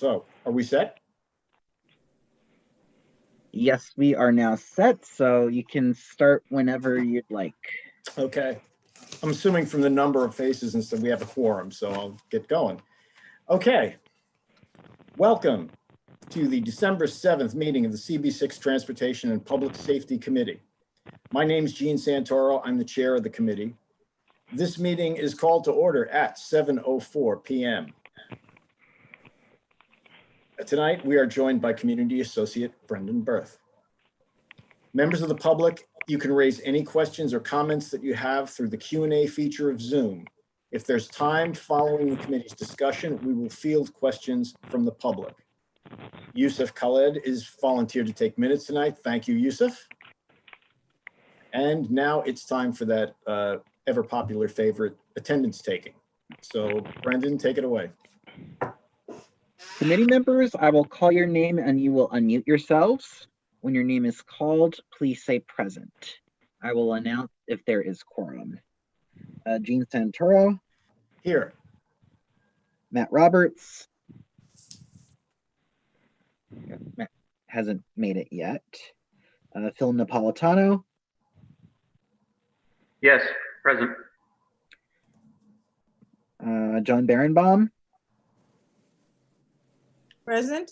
So, are we set? Yes, we are now set, so you can start whenever you'd like. Okay. I'm assuming from the number of faces and stuff, we have a quorum, so I'll get going. Okay. Welcome to the December 7th meeting of the CB6 Transportation and Public Safety Committee. My name is Gene Santoro. I'm the chair of the committee. This meeting is called to order at 7:04 p.m. Tonight, we are joined by Community Associate Brendan Berth. Members of the public, you can raise any questions or comments that you have through the Q&A feature of Zoom. If there's time following the committee's discussion, we will field questions from the public. Yusuf Khaled is volunteered to take minutes tonight. Thank you, Yusuf. And now it's time for that ever popular favorite, attendance taking. So Brendan, take it away. Committee members, I will call your name and you will unmute yourselves. When your name is called, please say present. I will announce if there is quorum. Gene Santoro. Here. Matt Roberts. Matt hasn't made it yet. Phil Napolitano. Yes, present. John Berenbaum. Present.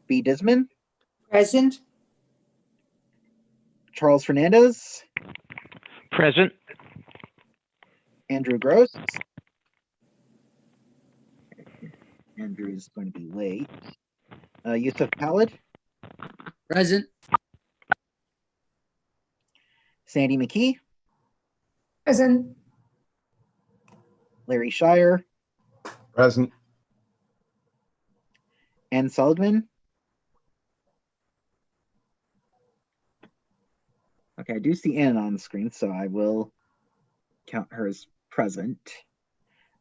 B. Disman. Present. Charles Fernandez. Present. Andrew Gross. Andrew is going to be late. Yusuf Khaled. Present. Sandy McKee. Present. Larry Shire. Present. Ann Seligman. Okay, I do see Ann on the screen, so I will count her as present.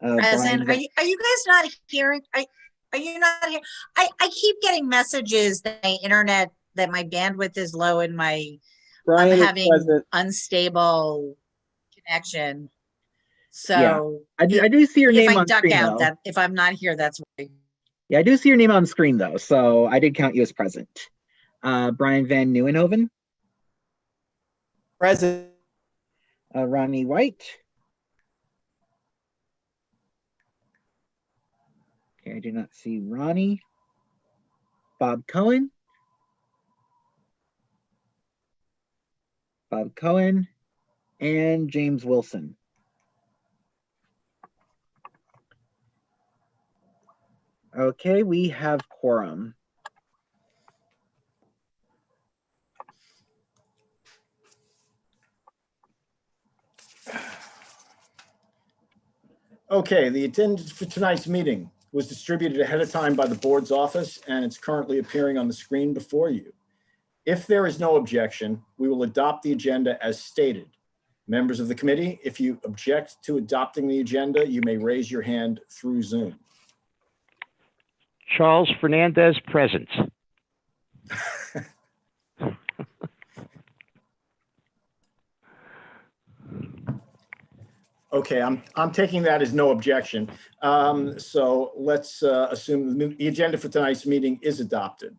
Present. Are you guys not hearing? Are you not hearing? I keep getting messages that my internet, that my bandwidth is low and I'm having unstable connection. So yeah, I do see your name on screen. If I duck out, that if I'm not here, that's why. Yeah, I do see your name on screen though, so I did count you as present. Brian Van Nieuwenhoven. Present. Ronnie White. Okay, I do not see Ronnie. Bob Cohen. Bob Cohen and James Wilson. Okay, we have quorum. Okay, the attendance for tonight's meeting was distributed ahead of time by the board's office, and it's currently appearing on the screen before you. If there is no objection, we will adopt the agenda as stated. Members of the committee, if you object to adopting the agenda, you may raise your hand through Zoom. Charles Fernandez, present. Okay, I'm taking that as no objection. So let's assume the agenda for tonight's meeting is adopted.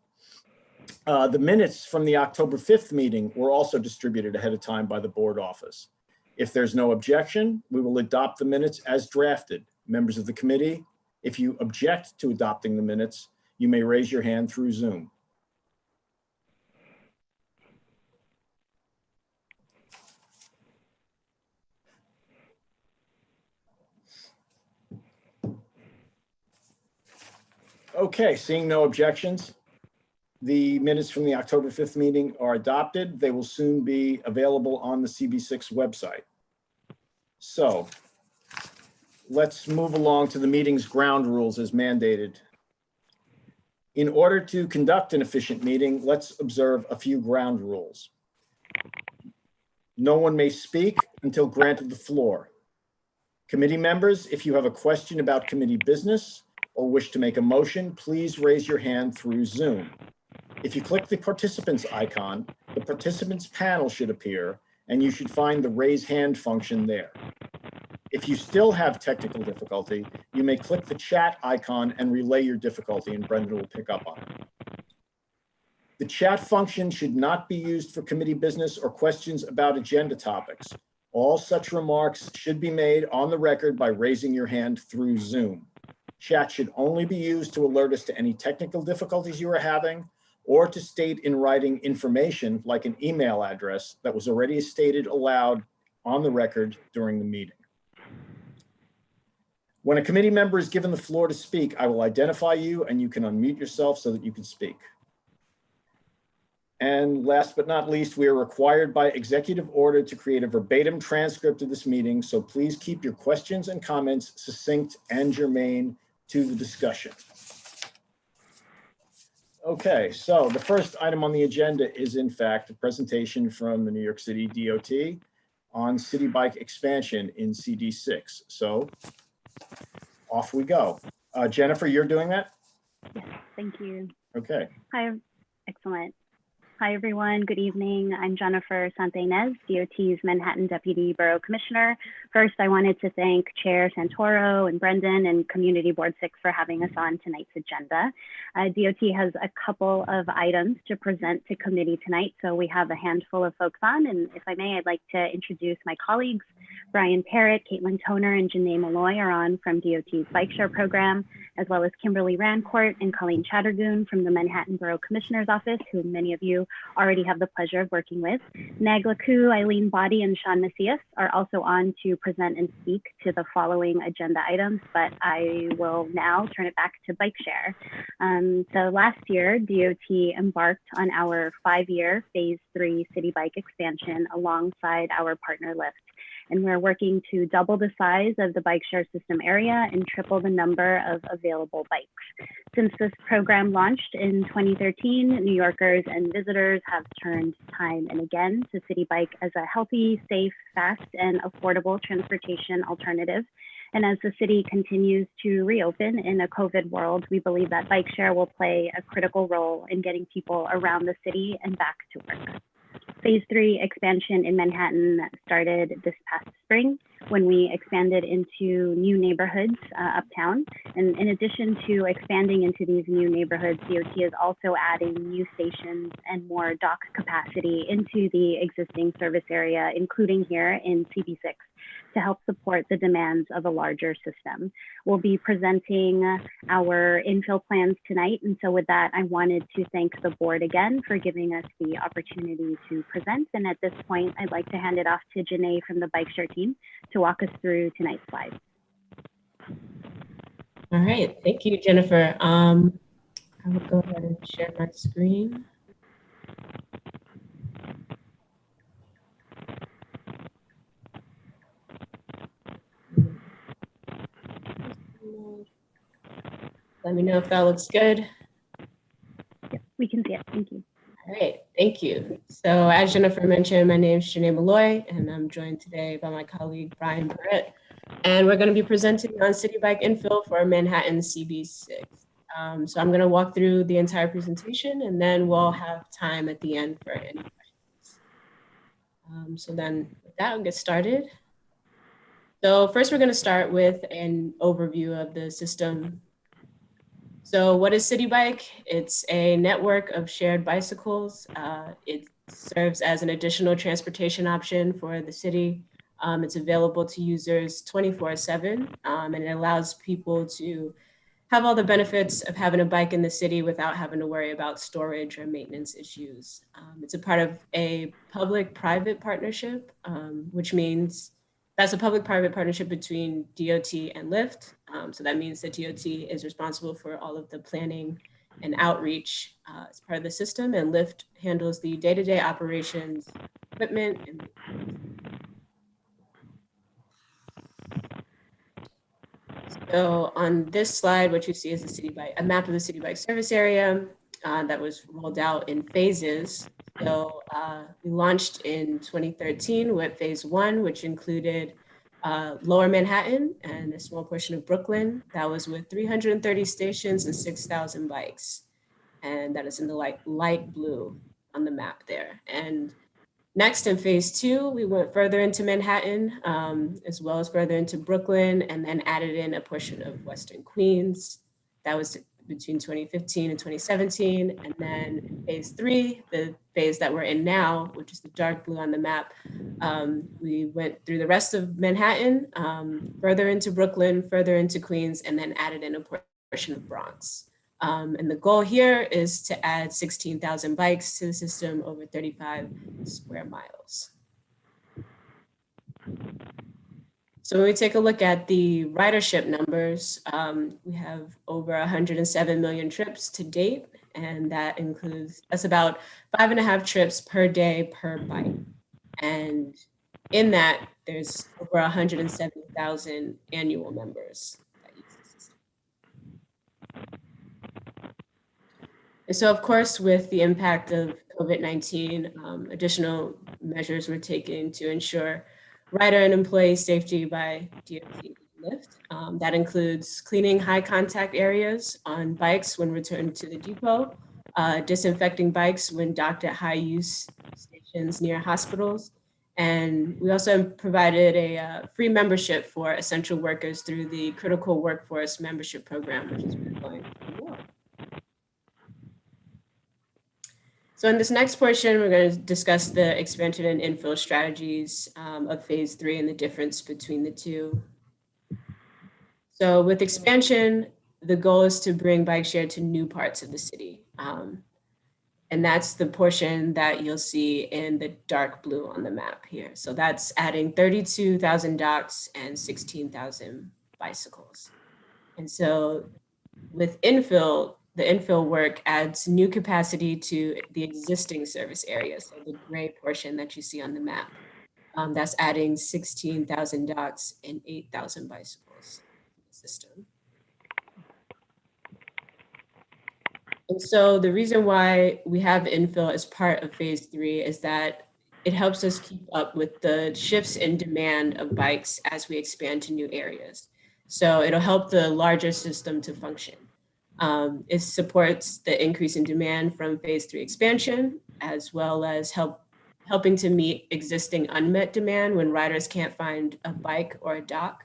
The minutes from the October 5th meeting were also distributed ahead of time by the board office. If there's no objection, we will adopt the minutes as drafted. Members of the committee, if you object to adopting the minutes, you may raise your hand through Zoom. Okay, seeing no objections, the minutes from the October 5th meeting are adopted. They will soon be available on the CB6 website. So let's move along to the meeting's ground rules as mandated. In order to conduct an efficient meeting, let's observe a few ground rules. No one may speak until granted the floor. Committee members, if you have a question about committee business or wish to make a motion, please raise your hand through Zoom. If you click the participants icon, the participants panel should appear and you should find the raise hand function there. If you still have technical difficulty, you may click the chat icon and relay your difficulty, and Brendan will pick up on it. The chat function should not be used for committee business or questions about agenda topics. All such remarks should be made on the record by raising your hand through Zoom. Chat should only be used to alert us to any technical difficulties you are having, or to state in writing information like an email address that was already stated aloud on the record during the meeting. When a committee member is given the floor to speak, I will identify you and you can unmute yourself so that you can speak. And last but not least, we are required by executive order to create a verbatim transcript of this meeting, so please keep your questions and comments succinct and germane to the discussion. Okay, so the first item on the agenda is in fact a presentation from the New York City DOT on city bike expansion in CD6. So off we go. Jennifer, you're doing that? Yes, thank you. Okay. Hi, excellent. Hi, everyone. Good evening. I'm Jennifer Santa-Ynez, DOT's Manhattan Deputy Borough Commissioner. First, I wanted to thank Chair Santoro and Brendan and Community Board 6 for having us on tonight's agenda. DOT has a couple of items to present to committee tonight, so we have a handful of folks on. And if I may, I'd like to introduce my colleagues. Brian Parrott, Caitlin Toner, and Janae Malloy are on from DOT's Bike Share program, as well as Kimberly Rancourt and Colleen Chattergoon from the Manhattan Borough Commissioner's Office, who many of you already have the pleasure of working with. Nagla Ku, Eileen Body, and Sean Macias are also on to present and speak to the following agenda items, but I will now turn it back to Bike Share. So last year, DOT embarked on our 5-year Phase 3 City Bike expansion alongside our partner Lyft. And we're working to double the size of the bike share system area and triple the number of available bikes. Since this program launched in 2013, New Yorkers and visitors have turned time and again to City Bike as a healthy, safe, fast, and affordable transportation alternative. And as the city continues to reopen in a COVID world, we believe that bike share will play a critical role in getting people around the city and back to work. Phase 3 expansion in Manhattan started this past spring when we expanded into new neighborhoods uptown. And in addition to expanding into these new neighborhoods, DOT is also adding new stations and more dock capacity into the existing service area, including here in CD6, to help support the demands of a larger system. We'll be presenting our infill plans tonight. And so with that, I wanted to thank the board again for giving us the opportunity to present. And at this point, I'd like to hand it off to Janae from the Bike Share team to walk us through tonight's slides. All right, thank you, Jennifer. I will go ahead and share my screen. Let me know if that looks good. Yep, we can see it. Thank you. All right, thank you. So as Jennifer mentioned, my name is Janae Malloy, and I'm joined today by my colleague, Brian Barrett. And we're going to be presenting on City Bike infill for Manhattan CB6. So I'm going to walk through the entire presentation, and then we'll have time at the end for any questions. So then with that, we'll get started. So first, we're going to start with an overview of the system. So what is City Bike? It's a network of shared bicycles. It serves as an additional transportation option for the city. It's available to users 24/7, and it allows people to have all the benefits of having a bike in the city without having to worry about storage or maintenance issues. It's a part of a public-private partnership, which means that's a public-private partnership between DOT and Lyft. So that means that DOT is responsible for all of the planning and outreach as part of the system, and Lyft handles the day-to-day operations, equipment, and so on this slide, what you see is a map of the City Bike service area that was rolled out in phases. So we launched in 2013 with phase 1, which included Lower Manhattan and a small portion of Brooklyn. That was with 330 stations and 6,000 bikes. And that is in the light blue on the map there. And Next, in phase 2, we went further into Manhattan, as well as further into Brooklyn, and then added in a portion of Western Queens. That was between 2015 and 2017. And then in phase 3, the phase that we're in now, which is the dark blue on the map, we went through the rest of Manhattan, further into Brooklyn, further into Queens, and then added in a portion of Bronx. And the goal here is to add 16,000 bikes to the system over 35 square miles. So when we take a look at the ridership numbers, we have over 107 million trips to date, and that's about 5.5 trips per day per bike. And in that, there's over 170,000 annual members that use the system. And so, of course, with the impact of COVID-19, additional measures were taken to ensure rider and employee safety by DOT and Lyft. That includes cleaning high contact areas on bikes when returned to the depot, disinfecting bikes when docked at high use stations near hospitals. And we also provided a free membership for essential workers through the Critical Workforce Membership Program, which is going well. So in this next portion, we're going to discuss the expansion and infill strategies of phase 3 and the difference between the two. So with expansion, the goal is to bring bike share to new parts of the city. And that's the portion that you'll see in the dark blue on the map here. So that's adding 32,000 docks and 16,000 bicycles. And so with infill, the infill work adds new capacity to the existing service area. So the gray portion that you see on the map, that's adding 16,000 docks and 8,000 bicycles to the system. And so the reason why we have infill as part of phase 3 is that it helps us keep up with the shifts in demand of bikes as we expand to new areas. So it'll help the larger system to function. It supports the increase in demand from phase 3 expansion, as well as helping to meet existing unmet demand when riders can't find a bike or a dock,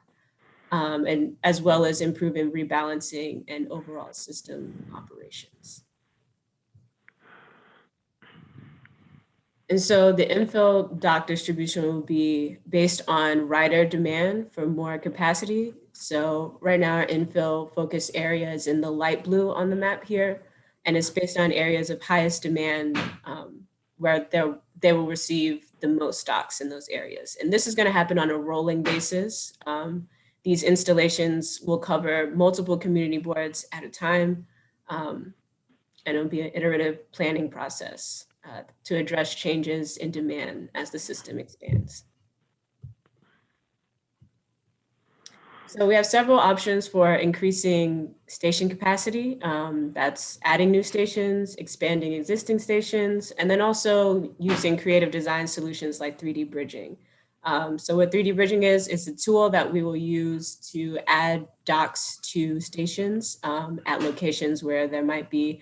and as well as improving rebalancing and overall system operations. And so the infill dock distribution will be based on rider demand for more capacity. So right now our infill focus area is in the light blue on the map here, and it's based on areas of highest demand where they will receive the most docks in those areas. And this is going to happen on a rolling basis. These installations will cover multiple community boards at a time, and it'll be an iterative planning process to address changes in demand as the system expands. So we have several options for increasing station capacity. That's adding new stations, expanding existing stations, and then also using creative design solutions like 3D bridging. So what 3D bridging is a tool that we will use to add docks to stations at locations where there might be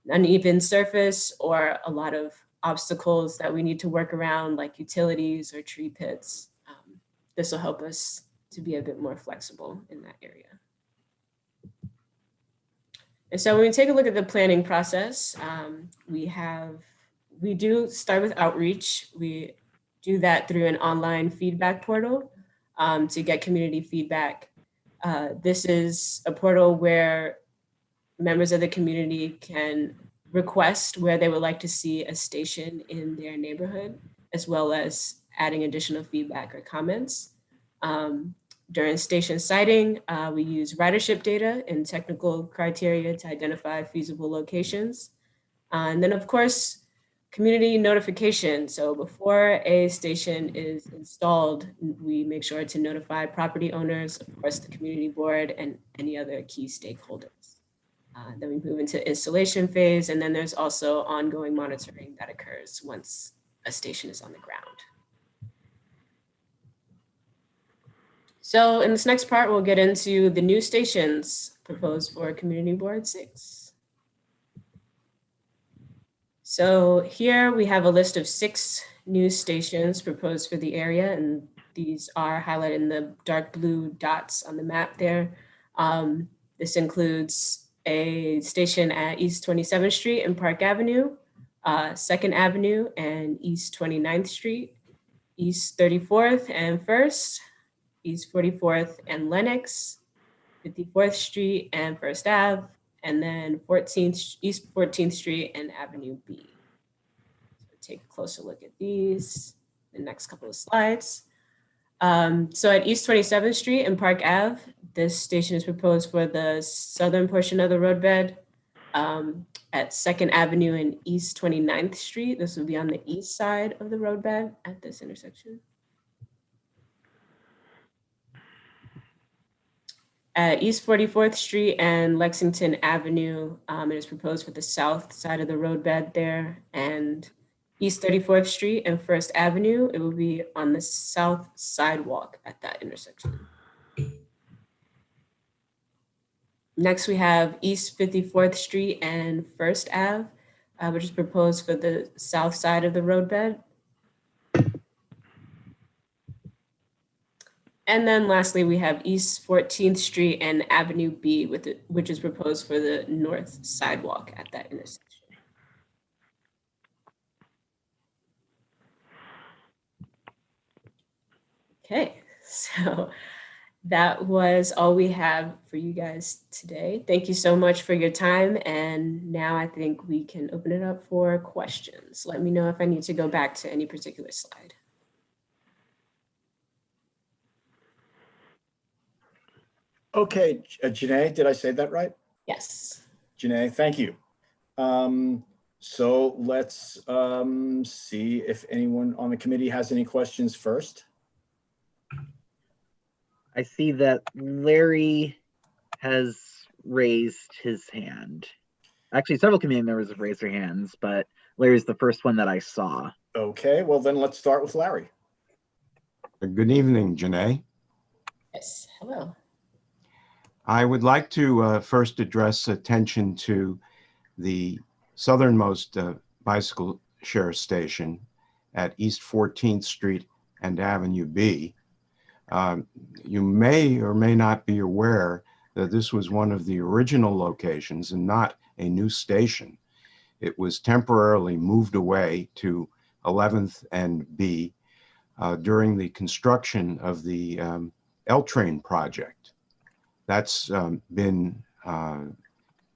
uneven surface or a lot of obstacles that we need to work around, like utilities or tree pits. This will help us to be a bit more flexible in that area. And so when we take a look at the planning process, we do start with outreach. We do that through an online feedback portal to get community feedback. This is a portal where members of the community can request where they would like to see a station in their neighborhood, as well as adding additional feedback or comments. During station siting, we use ridership data and technical criteria to identify feasible locations. And then of course, community notification. So before a station is installed, we make sure to notify property owners, of course, the community board and any other key stakeholders. Then we move into installation phase, and then there's also ongoing monitoring that occurs once a station is on the ground. So in this next part, we'll get into the new stations proposed for Community Board 6. So here we have a list of 6 new stations proposed for the area, and these are highlighted in the dark blue dots on the map there. This includes a station at East 27th Street and Park Avenue, 2nd Avenue and East 29th Street, East 34th and 1st, East 44th and Lenox, 54th Street and 1st Ave, and then East 14th Street and Avenue B. So take a closer look at these, the next couple of slides. So at East 27th Street and Park Ave, this station is proposed for the southern portion of the roadbed. At 2nd Avenue and East 29th Street, this will be on the east side of the roadbed at this intersection. At East 44th Street and Lexington Avenue, it is proposed for the south side of the roadbed there, and East 34th Street and 1st Avenue, it will be on the south sidewalk at that intersection. Next, we have East 54th Street and 1st Ave, which is proposed for the south side of the roadbed. And then lastly, we have East 14th Street and Avenue B, which is proposed for the north sidewalk at that intersection. Okay, so that was all we have for you guys today. Thank you so much for your time. And now I think we can open it up for questions. Let me know if I need to go back to any particular slide. Okay, Janae, did I say that right? Yes. Janae, thank you. So let's see if anyone on the committee has any questions first. I see that Larry has raised his hand. Actually, several committee members have raised their hands, but Larry's the first one that I saw. Okay, well then let's start with Larry. Good evening, Janae. Yes, hello. I would like to first address attention to the southernmost bicycle share station at East 14th Street and Avenue B. You may or may not be aware that this was one of the original locations and not a new station. It was temporarily moved away to 11th and B during the construction of the L-Train project. That's been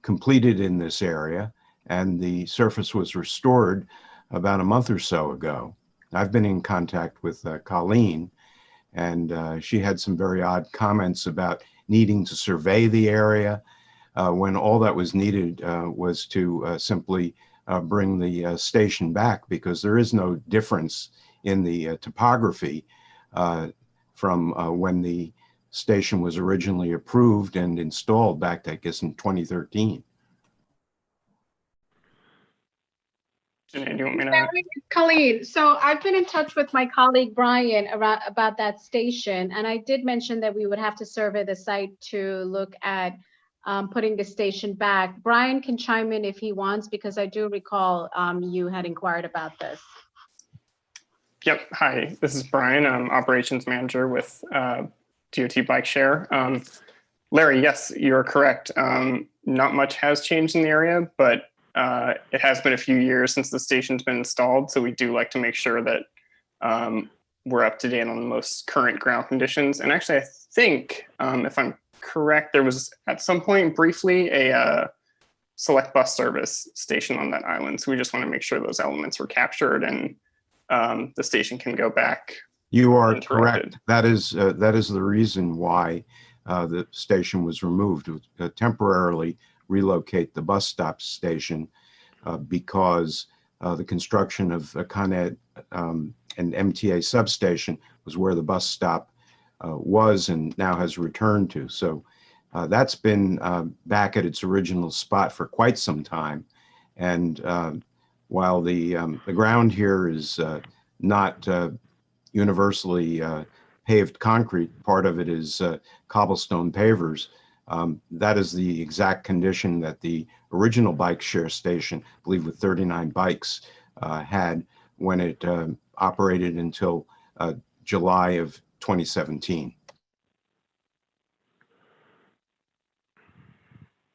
completed in this area, and the surface was restored about a month or so ago. I've been in contact with Colleen, and she had some very odd comments about needing to survey the area when all that was needed was to simply bring the station back, because there is no difference in the topography from when the station was originally approved and installed back, I guess, in 2013. Janae, do you want me to? Colleen, so I've been in touch with my colleague Brian about that station, and I did mention that we would have to survey the site to look at putting the station back. Brian can chime in if he wants, because I do recall you had inquired about this. Yep. Hi, this is Brian. I'm operations manager with DOT Bike Share. Larry, yes, you're correct. Not much has changed in the area, but it has been a few years since the station's been installed. So we do like to make sure that we're up to date on the most current ground conditions. And actually, I think, if I'm correct, there was at some point briefly a select bus service station on that island. So we just want to make sure those elements were captured and the station can go back. You are correct. That is the reason why the station was removed, to temporarily relocate the bus stop station because the construction of a Con Ed and MTA substation was where the bus stop was and now has returned to. So that's been back at its original spot for quite some time. And while the ground here is not universally paved concrete, part of it is cobblestone pavers. That is the exact condition that the original bike share station, I believe with 39 bikes, had when it operated until July of 2017.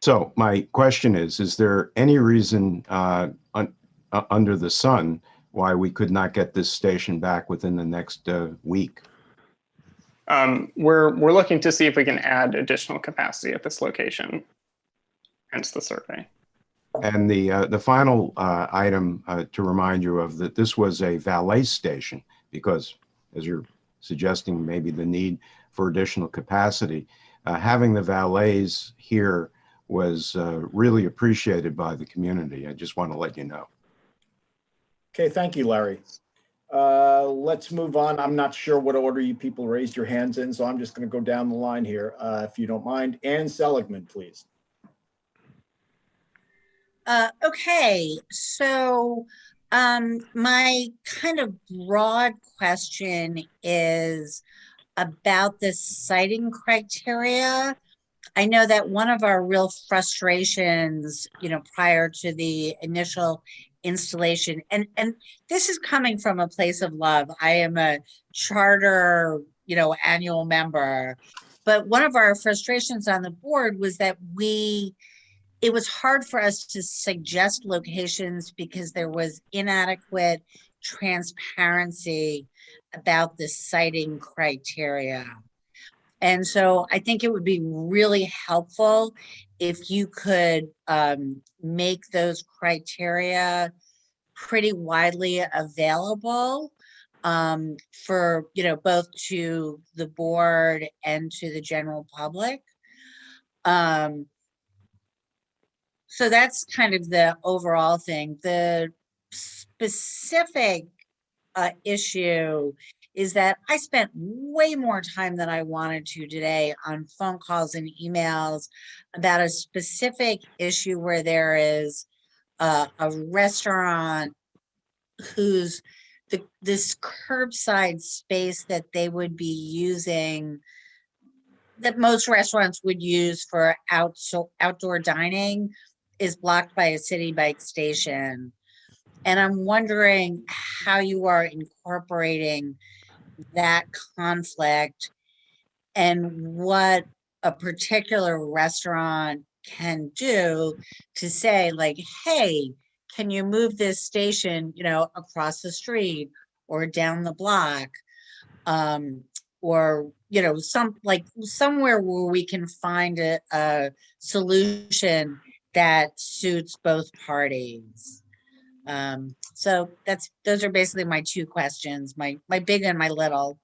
So my question is there any reason under the sun why we could not get this station back within the next week? We're looking to see if we can add additional capacity at this location, hence the survey. And the final item to remind you of that this was a valet station, because as you're suggesting maybe the need for additional capacity, having the valets here was really appreciated by the community. I just want to let you know. Okay, thank you, Larry. Let's move on. I'm not sure what order you people raised your hands in, so I'm just going to go down the line here, if you don't mind. Ann Seligman, please. Okay, so my kind of broad question is about the citing criteria. I know that one of our real frustrations, prior to the initial installation, and this is coming from a place of love. I am a charter, annual member, but one of our frustrations on the board was that it was hard for us to suggest locations because there was inadequate transparency about the citing criteria. And so I think it would be really helpful if you could make those criteria pretty widely available for, both to the board and to the general public. So that's kind of the overall thing. The specific issue is that I spent way more time than I wanted to today on phone calls and emails about a specific issue where there is a restaurant whose this curbside space that they would be using, that most restaurants would use for outdoor dining, is blocked by a city bike station. And I'm wondering how you are incorporating that conflict and what a particular restaurant can do to say, like, hey, can you move this station, across the street or down the block? Or, somewhere where we can find a solution that suits both parties. So those are basically my two questions, my big and my little.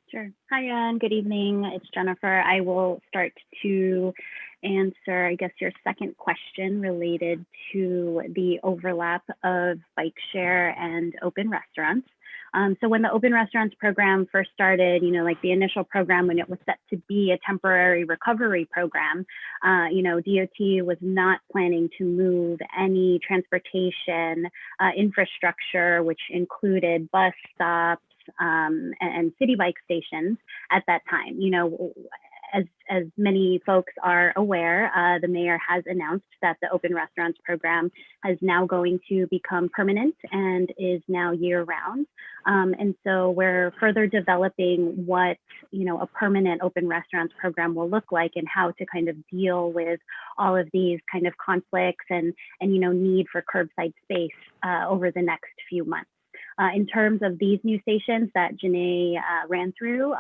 Sure. Hi, Ann. Good evening. It's Jennifer. I will start to answer, I guess, your second question related to the overlap of bike share and open restaurants. So when the open restaurants program first started, like the initial program, when it was set to be a temporary recovery program, DOT was not planning to move any transportation infrastructure, which included bus stops and city bike stations at that time. As many folks are aware, the mayor has announced that the open restaurants program is now going to become permanent and is now year round. And so we're further developing what, a permanent open restaurants program will look like and how to kind of deal with all of these kind of conflicts and need for curbside space over the next few months. In terms of these new stations that Janae ran through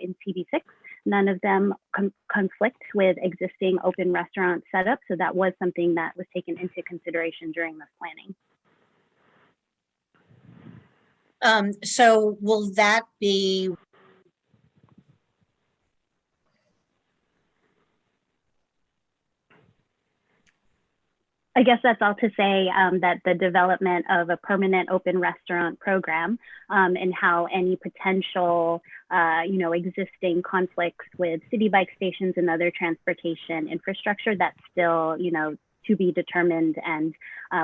in CB6, none of them conflict with existing open restaurant setup. So that was something that was taken into consideration during this planning. So will that be? I guess that's all to say that the development of a permanent open restaurant program and how any potential, existing conflicts with city bike stations and other transportation infrastructure, that's still, to be determined. And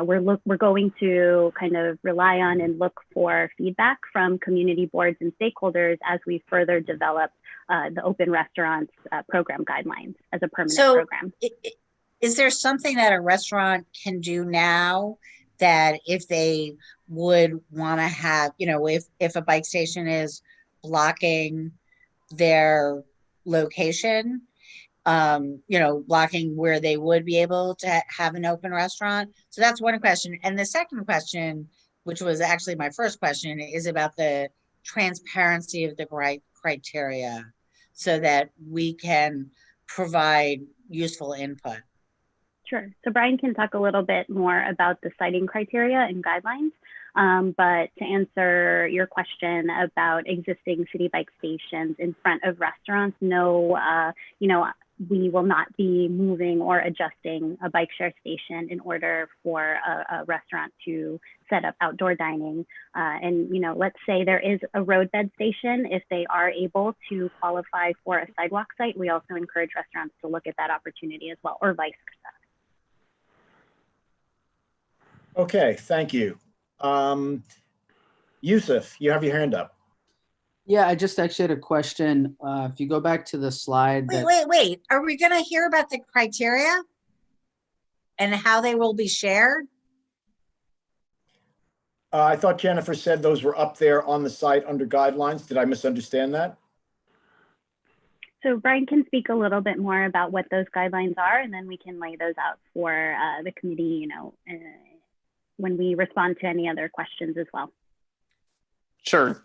we're going to kind of rely on and look for feedback from community boards and stakeholders as we further develop the open restaurants program guidelines as a permanent program. Is there something that a restaurant can do now that if they would want to have, if a bike station is blocking their location, blocking where they would be able to have an open restaurant. So that's one question. And the second question, which was actually my first question, is about the transparency of the criteria so that we can provide useful input. Sure. So Brian can talk a little bit more about the citing criteria and guidelines. But to answer your question about existing city bike stations in front of restaurants, no, we will not be moving or adjusting a bike share station in order for a restaurant to set up outdoor dining. Let's say there is a roadbed station. If they are able to qualify for a sidewalk site, we also encourage restaurants to look at that opportunity as well, or vice versa. Okay, thank you. Yusuf, you have your hand up. Yeah, I just actually had a question. If you go back to the slide. Wait. Are we going to hear about the criteria and how they will be shared? I thought Jennifer said those were up there on the site under guidelines. Did I misunderstand that? So Brian can speak a little bit more about what those guidelines are, and then we can lay those out for the committee, when we respond to any other questions as well. Sure.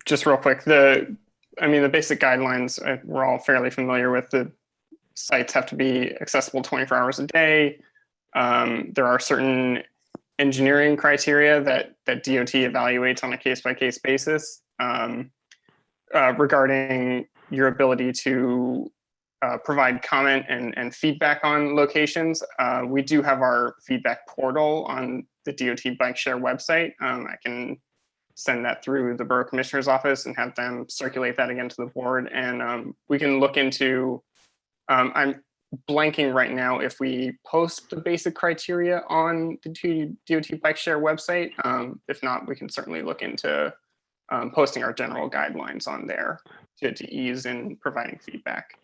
Just real quick, the basic guidelines we're all fairly familiar with. The sites have to be accessible 24 hours a day. There are certain engineering criteria that DOT evaluates on a case-by-case basis regarding your ability to provide comment and feedback on locations. We do have our feedback portal on the DOT Bike Share website. I can send that through the Borough Commissioner's office and have them circulate that again to the board. And we can look into, I'm blanking right now if we post the basic criteria on the DOT Bike Share website. If not, we can certainly look into posting our general guidelines on there to ease in providing feedback.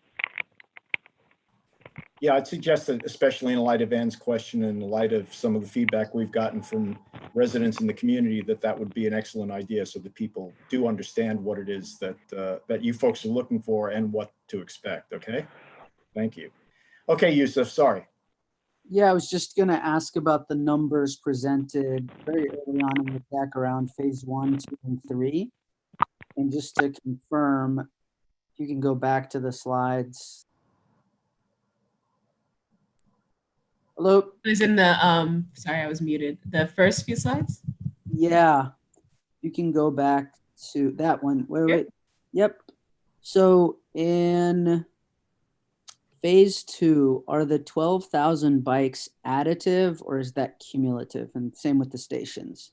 Yeah, I'd suggest that, especially in light of Ann's question and in light of some of the feedback we've gotten from residents in the community, that would be an excellent idea so that people do understand what it is that you folks are looking for and what to expect. Okay, thank you. Okay, Yusuf, sorry. Yeah, I was just going to ask about the numbers presented very early on in the deck around phase 1, 2, and 3. And just to confirm, you can go back to the slides. Hello? It was in the, sorry, I was muted. The first few slides? Yeah, you can go back to that one. Wait. Yep. So in phase 2, are the 12,000 bikes additive or is that cumulative? And same with the stations.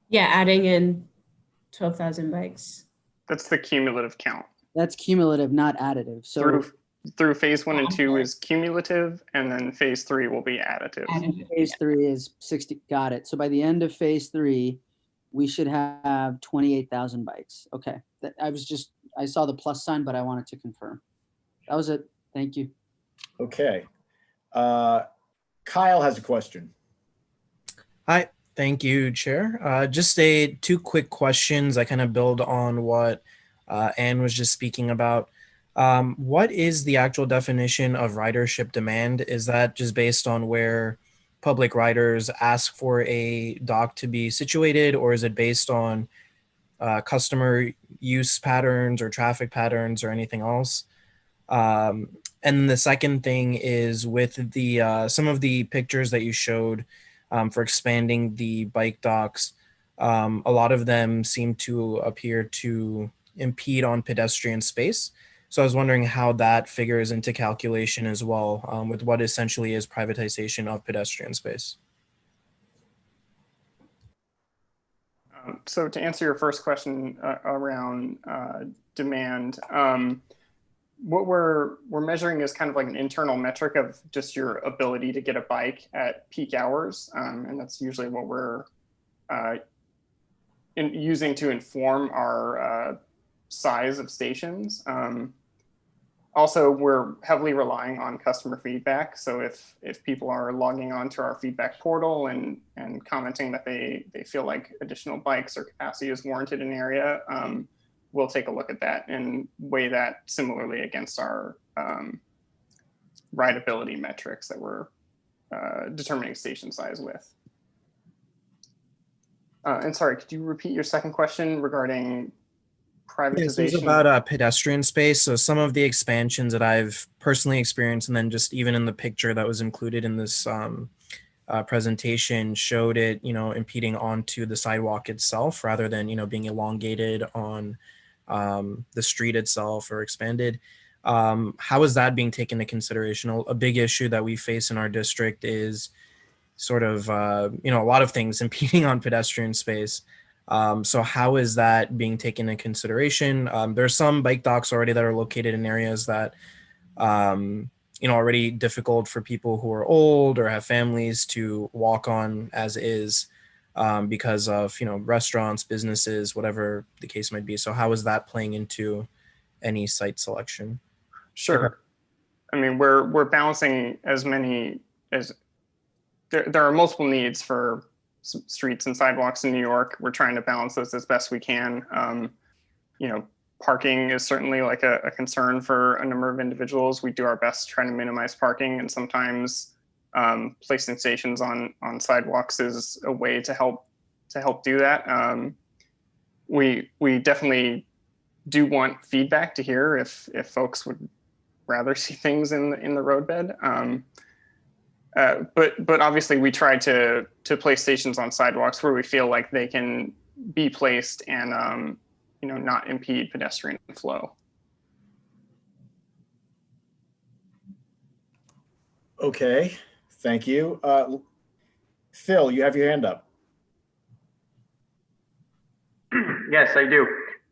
Yeah, adding in 12,000 bikes. That's the cumulative count. That's cumulative, not additive. So through phase 1 and 2 is cumulative, and then phase 3 will be additive. Phase 3 is 60. Got it. So by the end of phase 3, we should have 28,000 bikes. Okay. I saw the plus sign, but I wanted to confirm. That was it. Thank you. Okay. Kyle has a question. Hi. Thank you, Chair. Just two quick questions. I kind of build on what Anne was just speaking about. What is the actual definition of ridership demand? Is that just based on where public riders ask for a dock to be situated, or is it based on customer use patterns or traffic patterns or anything else? And the second thing is with the some of the pictures that you showed for expanding the bike docks, a lot of them seem to appear to impede on pedestrian space. So I was wondering how that figures into calculation as well with what essentially is privatization of pedestrian space. So to answer your first question around demand, what we're measuring is kind of like an internal metric of just your ability to get a bike at peak hours. And that's usually what we're using to inform our size of stations. Also, we're heavily relying on customer feedback. So if people are logging on to our feedback portal and commenting that they feel like additional bikes or capacity is warranted in an area, we'll take a look at that and weigh that similarly against our rideability metrics that we're determining station size with. And sorry, could you repeat your second question regarding privatization? Yes, it was about pedestrian space. So some of the expansions that I've personally experienced, and then just even in the picture that was included in this presentation, showed it, impeding onto the sidewalk itself rather than, being elongated on the street itself or expanded. How is that being taken into consideration? A big issue that we face in our district is sort of, a lot of things impeding on pedestrian space. So how is that being taken into consideration? There's some bike docks already that are located in areas that, already difficult for people who are old or have families to walk on as is, because of, restaurants, businesses, whatever the case might be. So how is that playing into any site selection? Sure. I mean, we're balancing as many as there are multiple needs for streets and sidewalks in New York. We're trying to balance those as best we can. Parking is certainly like a concern for a number of individuals. We do our best trying to minimize parking, and sometimes placing stations on sidewalks is a way to help do that. We definitely do want feedback to hear if folks would rather see things in the roadbed. But obviously we try to place stations on sidewalks where we feel like they can be placed and not impede pedestrian flow. Okay, thank you. Phil, you have your hand up. Yes, I do.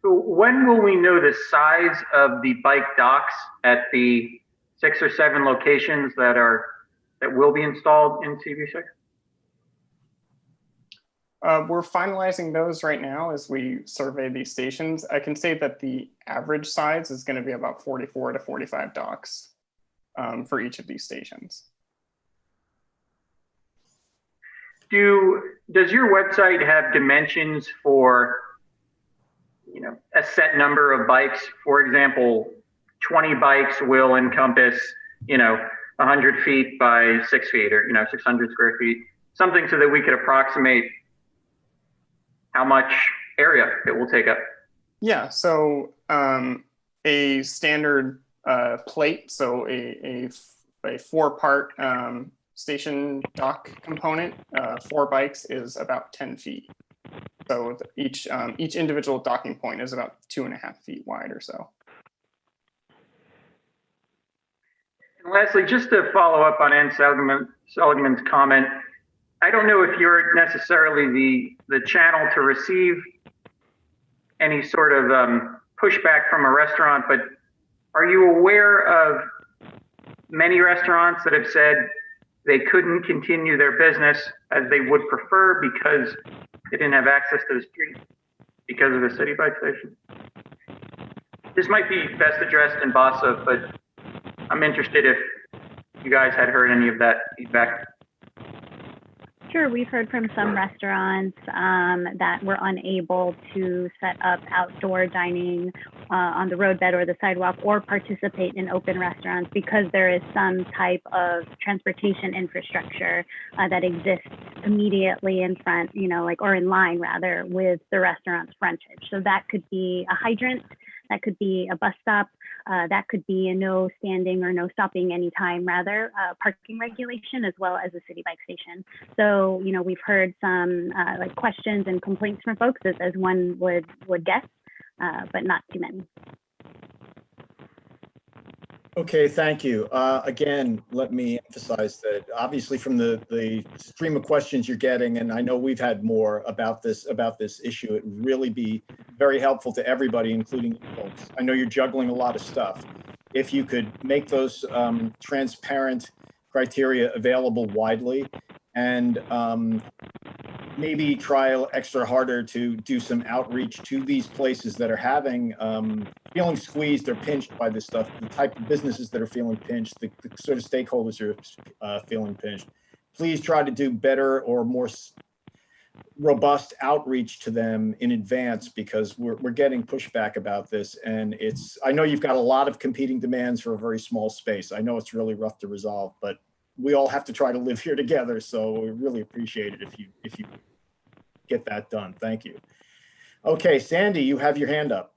So when will we know the size of the bike docks at the 6 or 7 locations that will be installed in CB6? We're finalizing those right now as we survey these stations. I can say that the average size is going to be about 44 to 45 docks for each of these stations. Does your website have dimensions for, a set number of bikes? For example, 20 bikes will encompass, 100 feet by 6 feet, or 600 square feet, something so that we could approximate how much area it will take up. Yeah, so a standard plate, so a 4-part station dock component, 4 bikes is about 10 feet. So each individual docking point is about 2.5 feet wide or so. And lastly, just to follow up on Ann Seligman's comment, I don't know if you're necessarily the channel to receive any sort of pushback from a restaurant, but are you aware of many restaurants that have said they couldn't continue their business as they would prefer because they didn't have access to the street because of the city bike station? This might be best addressed in BASA, but I'm interested if you guys had heard any of that feedback. Sure, we've heard from some restaurants that were unable to set up outdoor dining on the roadbed or the sidewalk or participate in open restaurants because there is some type of transportation infrastructure that exists immediately in front, or in line rather, with the restaurant's frontage. So that could be a hydrant, that could be a bus stop, that could be a no standing or no stopping anytime, rather, parking regulation, as well as a city bike station. So, we've heard some questions and complaints from folks as one would guess, but not too many. Okay, thank you. Again, let me emphasize that obviously from the stream of questions you're getting, and I know we've had more about this issue, it would really be very helpful to everybody, including you folks. I know you're juggling a lot of stuff. If you could make those transparent criteria available widely, and maybe try extra harder to do some outreach to these places that are having, feeling squeezed or pinched by this stuff, the type of businesses that are feeling pinched, the sort of stakeholders who are feeling pinched. Please try to do better or more robust outreach to them in advance, because we're getting pushback about this. And I know you've got a lot of competing demands for a very small space. I know it's really rough to resolve, but we all have to try to live here together. So we really appreciate it if you get that done. Thank you. Okay, Sandy, you have your hand up.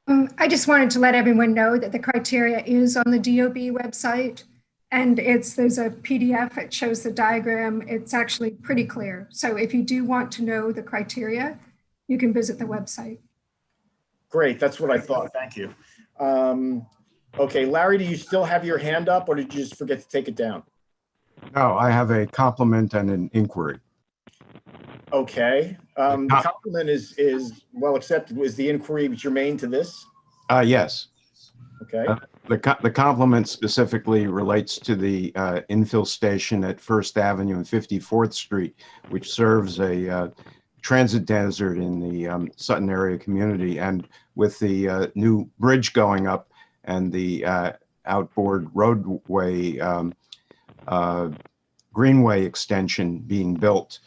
I just wanted to let everyone know that the criteria is on the DOB website, and there's a PDF. It shows the diagram. It's actually pretty clear. So if you do want to know the criteria, you can visit the website. Great, that's what I thought. Thank you. Okay, Larry, do you still have your hand up, or did you just forget to take it down? No, I have a compliment and an inquiry. Okay, the compliment is well accepted. Was the inquiry germane to this? Yes. Okay. The compliment specifically relates to the infill station at First Avenue and 54th Street, which serves a transit desert in the Sutton area community. And with the new bridge going up and the outboard roadway, Greenway extension being built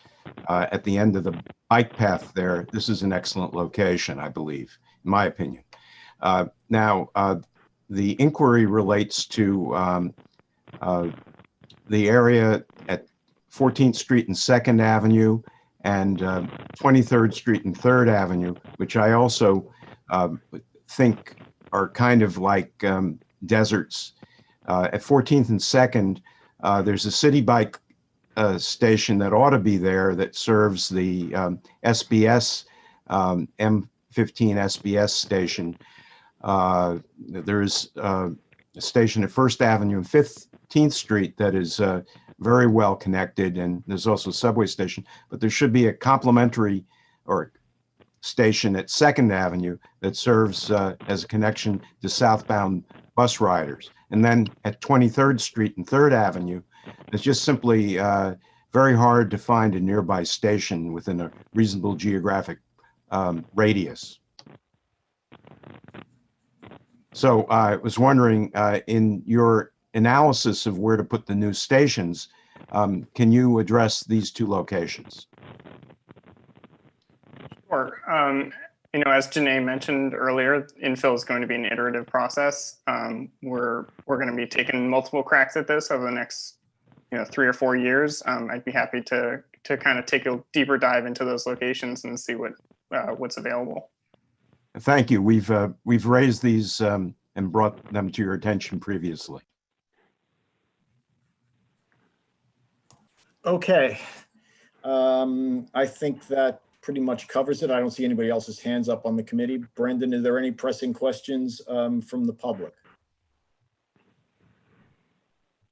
at the end of the bike path there, this is an excellent location, I believe, in my opinion. Now, the inquiry relates to the area at 14th Street and 2nd Avenue and 23rd Street and 3rd Avenue, which I also think are kind of like deserts. At 14th and 2nd, there's a city bike station that ought to be there that serves the SBS, M15 SBS station. There's a station at First Avenue and 15th Street that is very well connected, and there's also a subway station, but there should be a complementary or station at 2nd Avenue that serves as a connection to southbound bus riders. And then at 23rd Street and 3rd Avenue, it's just simply very hard to find a nearby station within a reasonable geographic radius. So I was wondering, in your analysis of where to put the new stations, can you address these two locations? Sure. As Janae mentioned earlier, infill is going to be an iterative process. We're going to be taking multiple cracks at this over the next 3 or 4 years. I'd be happy to kind of take a deeper dive into those locations and see what's available. Thank you. We've raised these and brought them to your attention previously. Okay. I think that pretty much covers it. I don't see anybody else's hands up on the committee. Brendan, are there any pressing questions from the public?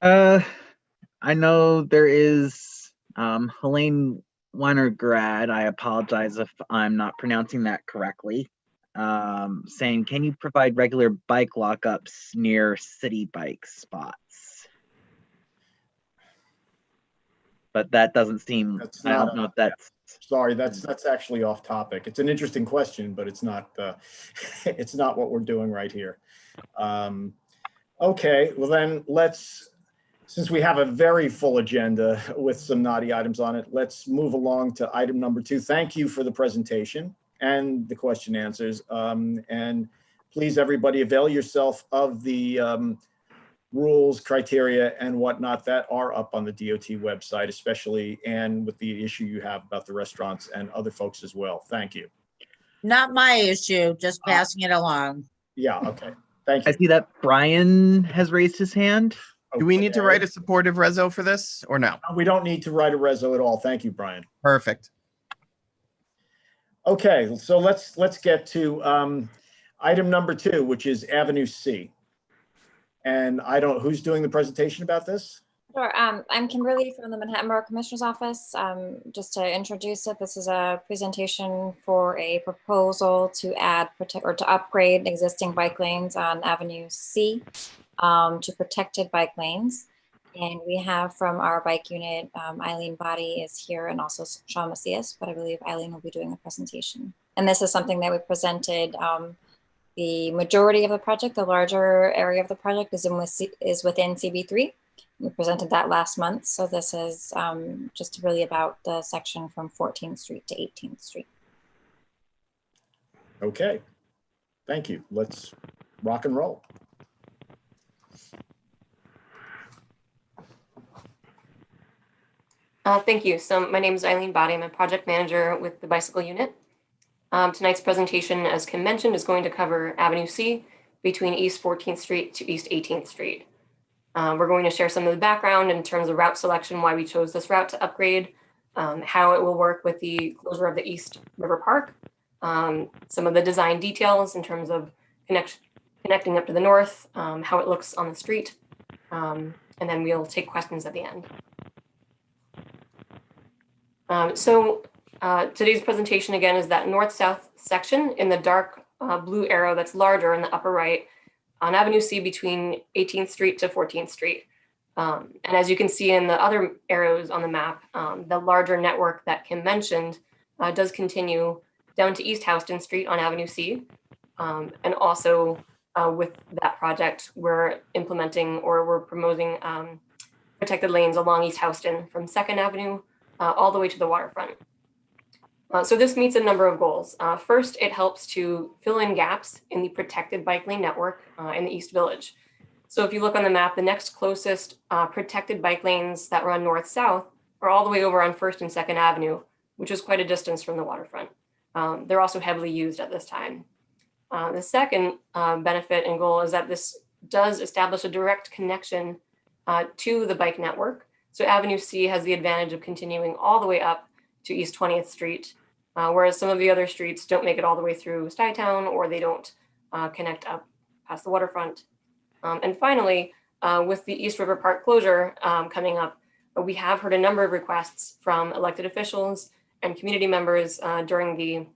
I know there is Helene Weinergrad. I apologize if I'm not pronouncing that correctly. Saying, can you provide regular bike lockups near city bike spots? But that doesn't seem, I don't know if that's. Sorry, that's actually off topic. It's an interesting question, but it's not it's not what we're doing right here. Okay, well then since we have a very full agenda with some naughty items on it, let's move along to item number 2. Thank you for the presentation and the question answers. And please, everybody, avail yourself of the rules, criteria, and whatnot that are up on the DOT website, especially, and with the issue you have about the restaurants and other folks as well. Thank you. Not my issue, just passing it along. Yeah, okay. Thank you. I see that Brian has raised his hand. Do we need to write a supportive reso for this or no? We don't need to write a reso at all. Thank you, Brian. Perfect. Okay, so let's get to item number 2, which is Avenue C. And who's doing the presentation about this? Sure. I'm Kimberly from the Manhattan Borough Commissioner's Office. Just to introduce it, this is a presentation for a proposal to add or to upgrade existing bike lanes on Avenue C to protected bike lanes. And we have from our bike unit, Eileen Body is here and also Sean Macias, but I believe Eileen will be doing the presentation. And this is something that we presented. The majority of the project, the larger area of the project is within CB3. We presented that last month. So this is just really about the section from 14th Street to 18th Street. Okay, thank you. Let's rock and roll. Thank you. So my name is Eileen Body. I'm a project manager with the bicycle unit. Tonight's presentation, as Kim mentioned, is going to cover Avenue C between East 14th Street to East 18th Street. We're going to share some of the background in terms of route selection, why we chose this route to upgrade, how it will work with the closure of the East River Park, some of the design details in terms of connecting up to the north, how it looks on the street, and then we'll take questions at the end. Today's presentation again is that north-south section in the dark blue arrow that's larger in the upper right on Avenue C between 18th Street to 14th Street. And as you can see in the other arrows on the map, the larger network that Kim mentioned does continue down to East Houston Street on Avenue C. And also with that project, we're implementing or we're promoting protected lanes along East Houston from 2nd Avenue all the way to the waterfront. So this meets a number of goals. First, it helps to fill in gaps in the protected bike lane network in the East Village. So if you look on the map, the next closest protected bike lanes that run north-south are all the way over on 1st and 2nd Avenue, which is quite a distance from the waterfront. They're also heavily used at this time. The second benefit and goal is that this does establish a direct connection to the bike network. So Avenue C has the advantage of continuing all the way up to East 20th Street, whereas some of the other streets don't make it all the way through Stuytown or they don't connect up past the waterfront. And finally, with the East River Park closure coming up, we have heard a number of requests from elected officials and community members during the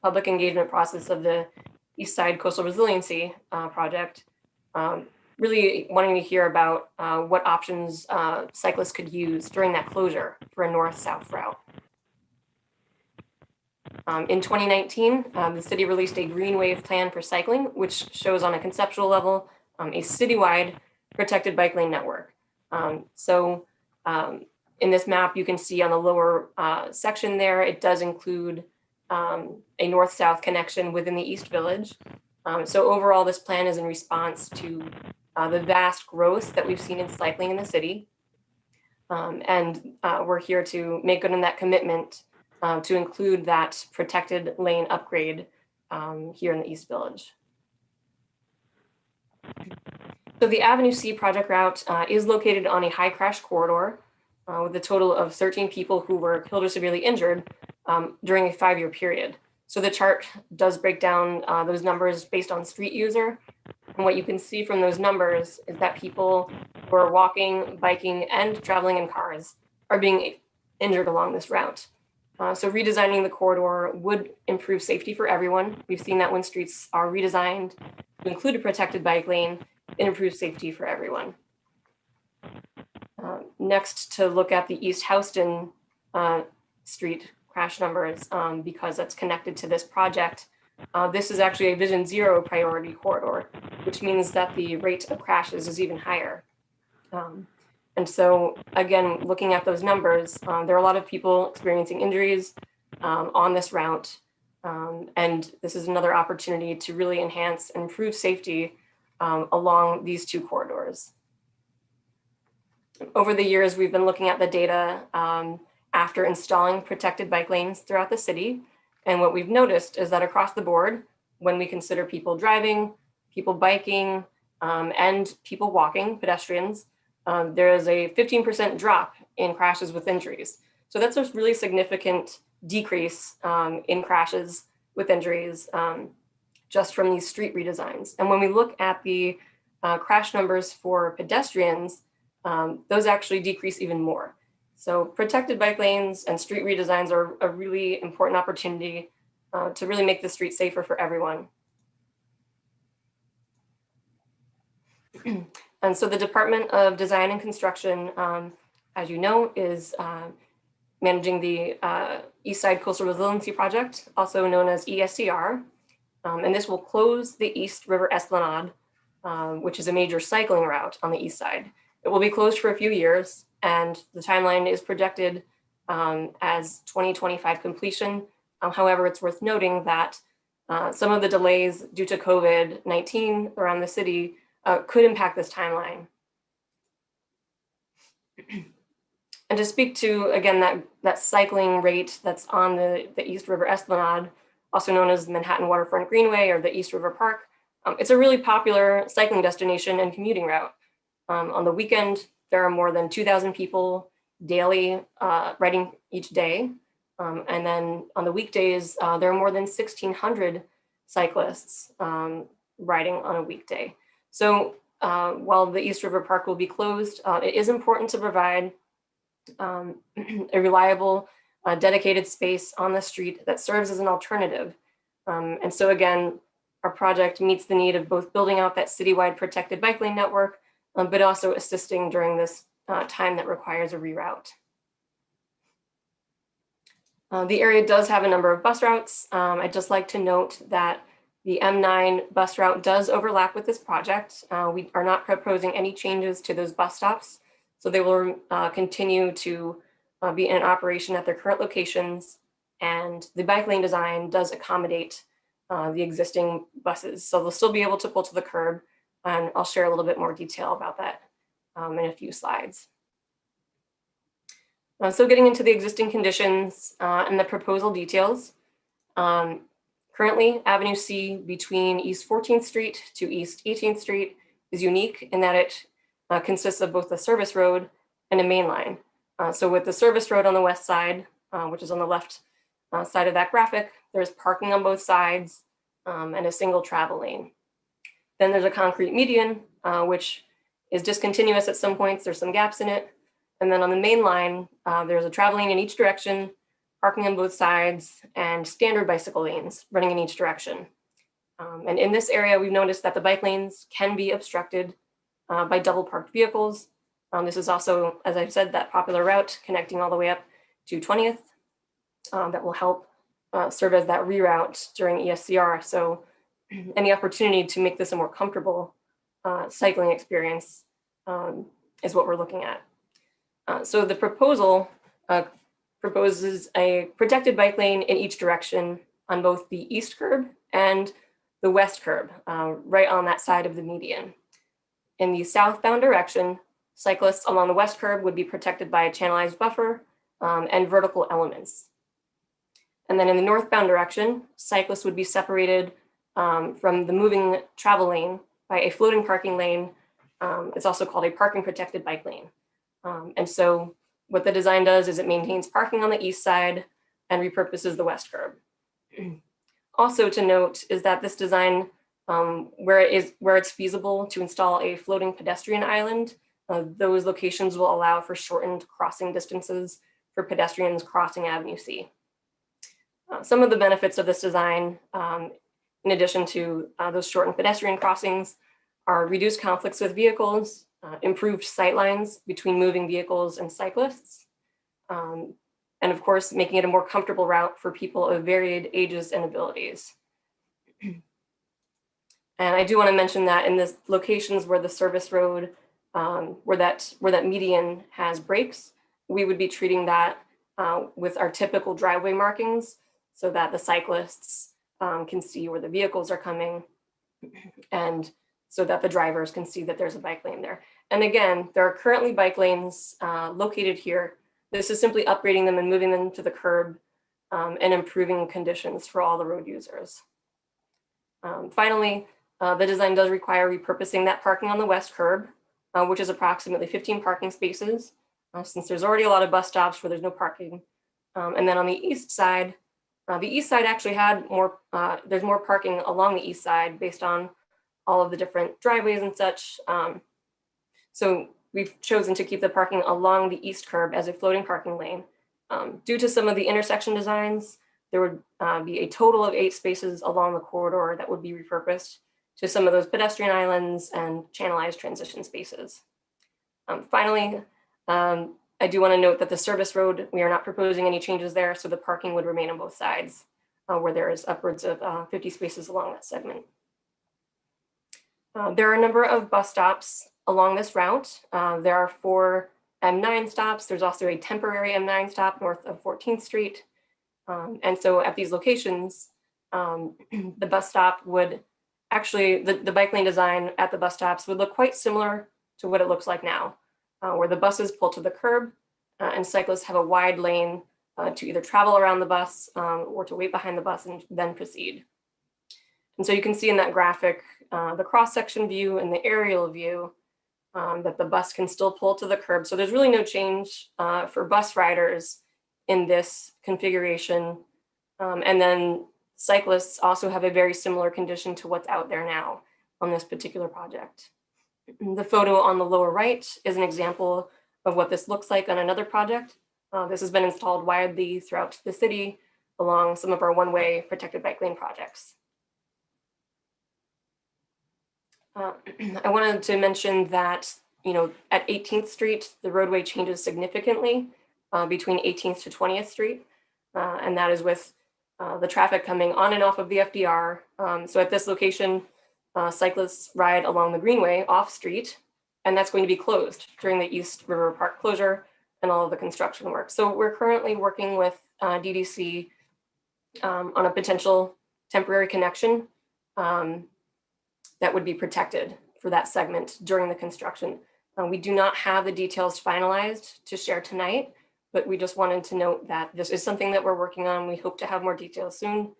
public engagement process of the East Side Coastal Resiliency project, really wanting to hear about what options cyclists could use during that closure for a north-south route. In 2019, the city released a Greenway plan for cycling, which shows on a conceptual level a citywide protected bike lane network. In this map, you can see on the lower section there, it does include a north-south connection within the East Village. So overall, this plan is in response to the vast growth that we've seen in cycling in the city. We're here to make good on that commitment to include that protected lane upgrade here in the East Village. So the Avenue C project route is located on a high crash corridor with a total of 13 people who were killed or severely injured during a 5-year period. So the chart does break down those numbers based on street user. And what you can see from those numbers is that people who are walking, biking, and traveling in cars are being injured along this route. So redesigning the corridor would improve safety for everyone. We've seen that when streets are redesigned to include a protected bike lane, it improves safety for everyone. Next, to look at the East Houston Street crash numbers, because that's connected to this project. This is actually a Vision Zero priority corridor, which means that the rate of crashes is even higher. And so again, looking at those numbers, there are a lot of people experiencing injuries on this route. And this is another opportunity to really enhance and improve safety along these two corridors. Over the years, we've been looking at the data after installing protected bike lanes throughout the city. And what we've noticed is that across the board, when we consider people driving, people biking, and people walking, pedestrians, there is a 15% drop in crashes with injuries. So that's a really significant decrease in crashes with injuries just from these street redesigns. And when we look at the crash numbers for pedestrians, those actually decrease even more. So protected bike lanes and street redesigns are a really important opportunity to really make the street safer for everyone. And so the Department of Design and Construction, as you know, is managing the East Side Coastal Resiliency Project, also known as ESCR. And this will close the East River Esplanade, which is a major cycling route on the east side. It will be closed for a few years, and the timeline is projected as 2025 completion. However, it's worth noting that some of the delays due to COVID-19 around the city could impact this timeline. And to speak to, again, that cycling rate that's on the East River Esplanade, also known as the Manhattan Waterfront Greenway or the East River Park, it's a really popular cycling destination and commuting route. On the weekend, there are more than 2,000 people daily riding each day. And then on the weekdays, there are more than 1,600 cyclists riding on a weekday. So while the East River Park will be closed, it is important to provide a reliable, dedicated space on the street that serves as an alternative. And so again, our project meets the need of both building out that citywide protected bike lane network, but also assisting during this time that requires a reroute. The area does have a number of bus routes. I'd just like to note that the M9 bus route does overlap with this project. We are not proposing any changes to those bus stops, so they will continue to be in operation at their current locations, and the bike lane design does accommodate the existing buses. So they'll still be able to pull to the curb, and I'll share a little bit more detail about that in a few slides. So getting into the existing conditions and the proposal details. Currently, Avenue C between East 14th Street to East 18th Street is unique in that it consists of both a service road and a main line. So with the service road on the west side, which is on the left side of that graphic, there's parking on both sides and a single travel lane. Then there's a concrete median, which is discontinuous at some points. There's some gaps in it. And then on the main line, there's a travel lane in each direction, parking on both sides, and standard bicycle lanes running in each direction. And in this area, we've noticed that the bike lanes can be obstructed by double parked vehicles. This is also, as I've said, that popular route connecting all the way up to 20th that will help serve as that reroute during ESCR. So any opportunity to make this a more comfortable cycling experience is what we're looking at. So the proposal proposes a protected bike lane in each direction on both the east curb and the west curb, right on that side of the median. In the southbound direction, cyclists along the west curb would be protected by a channelized buffer and vertical elements. And then in the northbound direction, cyclists would be separated from the moving travel lane by a floating parking lane. It's also called a parking protected bike lane. And so what the design does is it maintains parking on the east side and repurposes the west curb. Also to note is that this design, where it's feasible to install a floating pedestrian island, those locations will allow for shortened crossing distances for pedestrians crossing Avenue C. Some of the benefits of this design, in addition to those shortened pedestrian crossings, are reduced conflicts with vehicles, improved sight lines between moving vehicles and cyclists, and of course, making it a more comfortable route for people of varied ages and abilities. And I do want to mention that in the locations where the service road, where that median has breaks, we would be treating that with our typical driveway markings so that the cyclists can see where the vehicles are coming, and so that the drivers can see that there's a bike lane there. And again, there are currently bike lanes located here. This is simply upgrading them and moving them to the curb and improving conditions for all the road users. Finally, the design does require repurposing that parking on the west curb, which is approximately 15 parking spaces, since there's already a lot of bus stops where there's no parking. And then on the east side actually had more, there's more parking along the east side based on all of the different driveways and such. So we've chosen to keep the parking along the east curb as a floating parking lane. Due to some of the intersection designs, there would be a total of 8 spaces along the corridor that would be repurposed to some of those pedestrian islands and channelized transition spaces. Finally, I do want to note that the service road, we are not proposing any changes there, so the parking would remain on both sides, where there is upwards of 50 spaces along that segment. There are a number of bus stops along this route. There are 4 M9 stops. There's also a temporary M9 stop north of 14th Street. And so at these locations, the bus stop would actually, the bike lane design at the bus stops would look quite similar to what it looks like now, where the buses pull to the curb and cyclists have a wide lane to either travel around the bus or to wait behind the bus and then proceed. And so you can see in that graphic, the cross-section view and the aerial view that the bus can still pull to the curb. So there's really no change for bus riders in this configuration. And then cyclists also have a very similar condition to what's out there now on this particular project. The photo on the lower right is an example of what this looks like on another project. This has been installed widely throughout the city along some of our one-way protected bike lane projects. I wanted to mention that, at 18th Street, the roadway changes significantly between 18th to 20th Street. And that is with the traffic coming on and off of the FDR. So at this location, cyclists ride along the Greenway off street, and that's going to be closed during the East River Park closure and all of the construction work. So we're currently working with DDC on a potential temporary connection that would be protected for that segment during the construction. We do not have the details finalized to share tonight, but we just wanted to note that this is something that we're working on. We hope to have more details soon.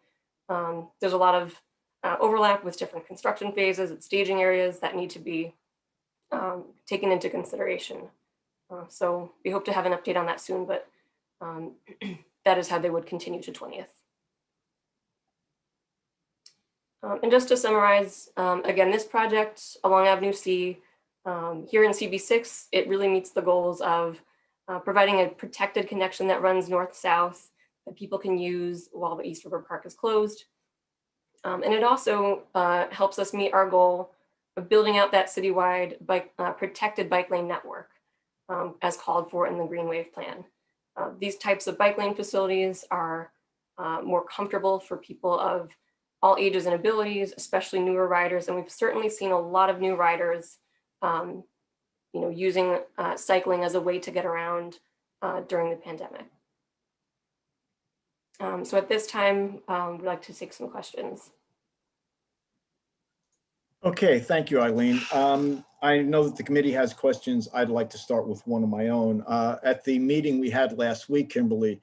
There's a lot of overlap with different construction phases and staging areas that need to be taken into consideration. So we hope to have an update on that soon, but that is how they would continue to 20th. And just to summarize, again, this project along Avenue C here in CB6, it really meets the goals of providing a protected connection that runs north-south that people can use while the East River Park is closed. And it also helps us meet our goal of building out that citywide protected bike lane network as called for in the Green Wave Plan. These types of bike lane facilities are more comfortable for people of all ages and abilities, especially newer riders. And we've certainly seen a lot of new riders using cycling as a way to get around during the pandemic. So at this time, we'd like to take some questions. Okay, thank you, Eileen. I know that the committee has questions. I'd like to start with one of my own. At the meeting we had last week, Kimberly,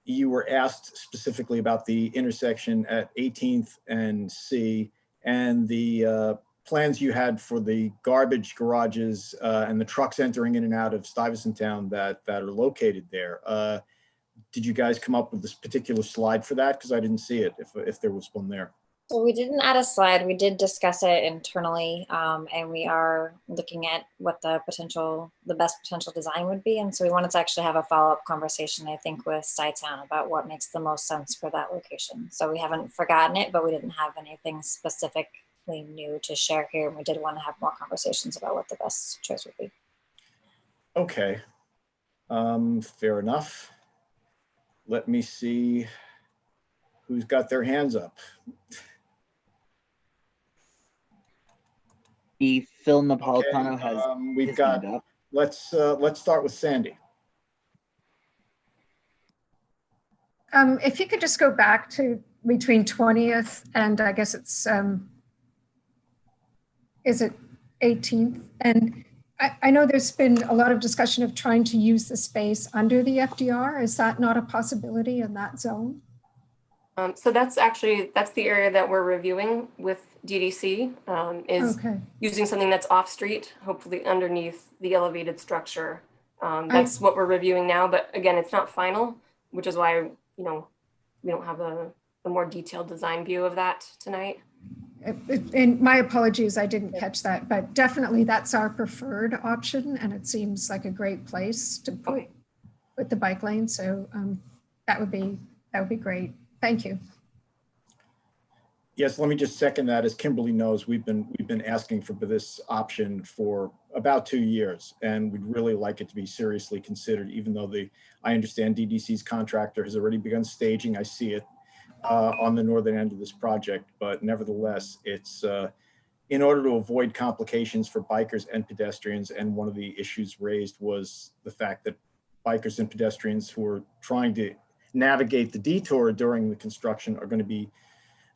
you were asked specifically about the intersection at 18th and C and the plans you had for the garbage garages and the trucks entering in and out of Stuyvesant Town that are located there. Did you guys come up with this particular slide for that? Because I didn't see it, if there was one there. So we didn't add a slide. We did discuss it internally, and we are looking at what the best potential design would be. And so we wanted to actually have a follow-up conversation, I think, with Stuytown about what makes the most sense for that location. So we haven't forgotten it, but we didn't have anything specifically new to share here. And we did want to have more conversations about what the best choice would be. Okay, fair enough. Let me see who's got their hands up. Phil Napolitano has. We've got. Let's start with Sandy. If you could just go back to between 20th and I guess it's is it 18th? And I know there's been a lot of discussion of trying to use the space under the FDR. Is that not a possibility in that zone? So that's the area that we're reviewing with DDC, is using something that's off street, hopefully underneath the elevated structure. That's what we're reviewing now, but again, it's not final, which is why, we don't have a more detailed design view of that tonight. And my apologies, I didn't catch that, but definitely that's our preferred option. And it seems like a great place to put the bike lane. So that would be great. Thank you. Yes, let me just second that. As Kimberly knows, we've been asking for this option for about 2 years, and we'd really like it to be seriously considered, even though I understand DDC's contractor has already begun staging. I see it on the northern end of this project, but nevertheless, it's in order to avoid complications for bikers and pedestrians. And one of the issues raised was the fact that bikers and pedestrians who are trying to navigate the detour during the construction are going to be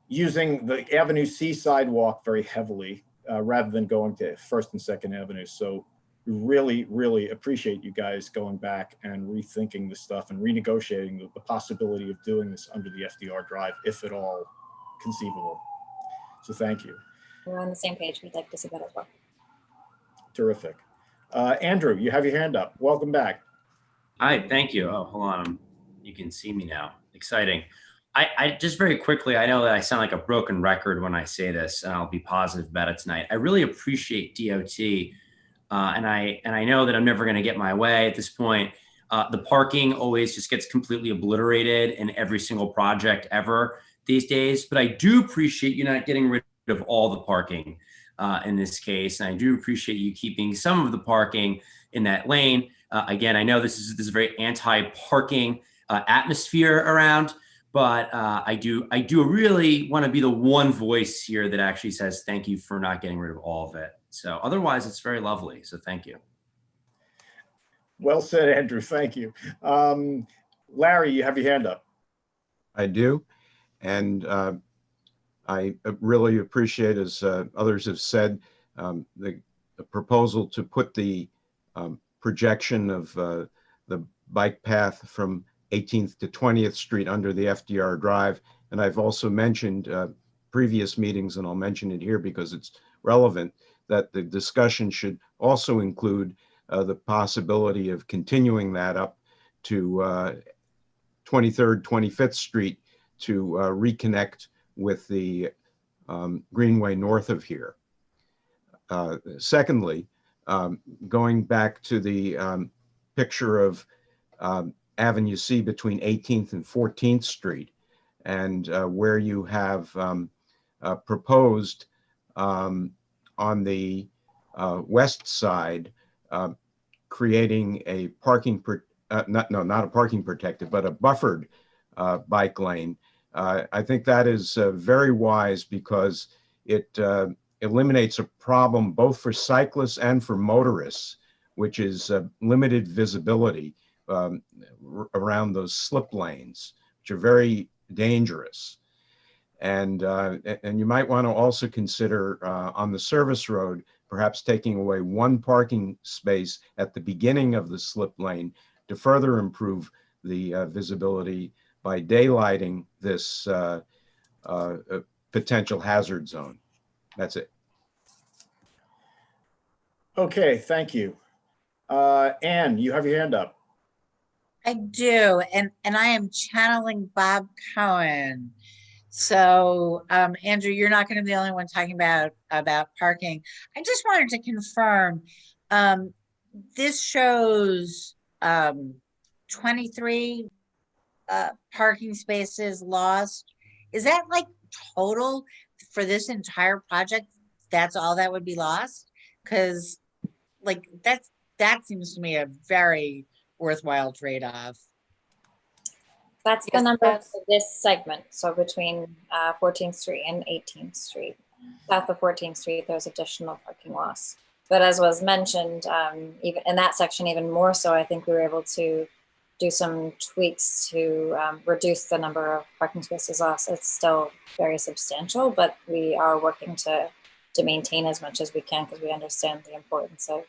using the Avenue C sidewalk very heavily rather than going to First and Second Avenue. So we really, really appreciate you guys going back and rethinking this stuff and renegotiating the possibility of doing this under the FDR drive, if at all conceivable. So thank you. We're on the same page. We'd like to see that as well. Terrific. Andrew, you have your hand up. Welcome back. Hi, thank you. Oh, hold on. You can see me now. Exciting. I just very quickly, I know that I sound like a broken record when I say this, and I'll be positive about it tonight. I really appreciate DOT, and I know that I'm never going to get my way at this point. The parking always just gets completely obliterated in every single project ever these days, but I do appreciate you not getting rid of all the parking in this case, and I do appreciate you keeping some of the parking in that lane. Again, I know this is a very anti-parking atmosphere around. But I do really want to be the one voice here that actually says thank you for not getting rid of all of it. So otherwise, it's very lovely. So thank you. Well said, Andrew. Thank you. Larry, you have your hand up. I do. And I really appreciate, as others have said, the proposal to put the projection of the bike path from 18th to 20th Street under the FDR Drive. And I've also mentioned previous meetings, and I'll mention it here because it's relevant, that the discussion should also include the possibility of continuing that up to 23rd, 25th Street to reconnect with the Greenway north of here. Secondly, going back to the picture of Avenue C between 18th and 14th Street, and where you have proposed on the west side creating a parking, not a parking protected, but a buffered bike lane. I think that is very wise because it eliminates a problem both for cyclists and for motorists, which is limited visibility around those slip lanes, which are very dangerous. And you might want to also consider on the service road, perhaps taking away one parking space at the beginning of the slip lane to further improve the visibility by daylighting this potential hazard zone. That's it. Okay, thank you. Anne, you have your hand up. I do, and I am channeling Bob Cohen. So, Andrew, you're not going to be the only one talking about parking. I just wanted to confirm, this shows 23 parking spaces lost. Is that like total for this entire project? That's all that would be lost? Because like that seems to me a very worthwhile trade-off. That's the number for this segment. So between 14th Street and 18th Street, south of 14th Street, there's additional parking loss. But as was mentioned, even in that section, even more so, I think we were able to do some tweaks to reduce the number of parking spaces lost. It's still very substantial, but we are working to maintain as much as we can because we understand the importance of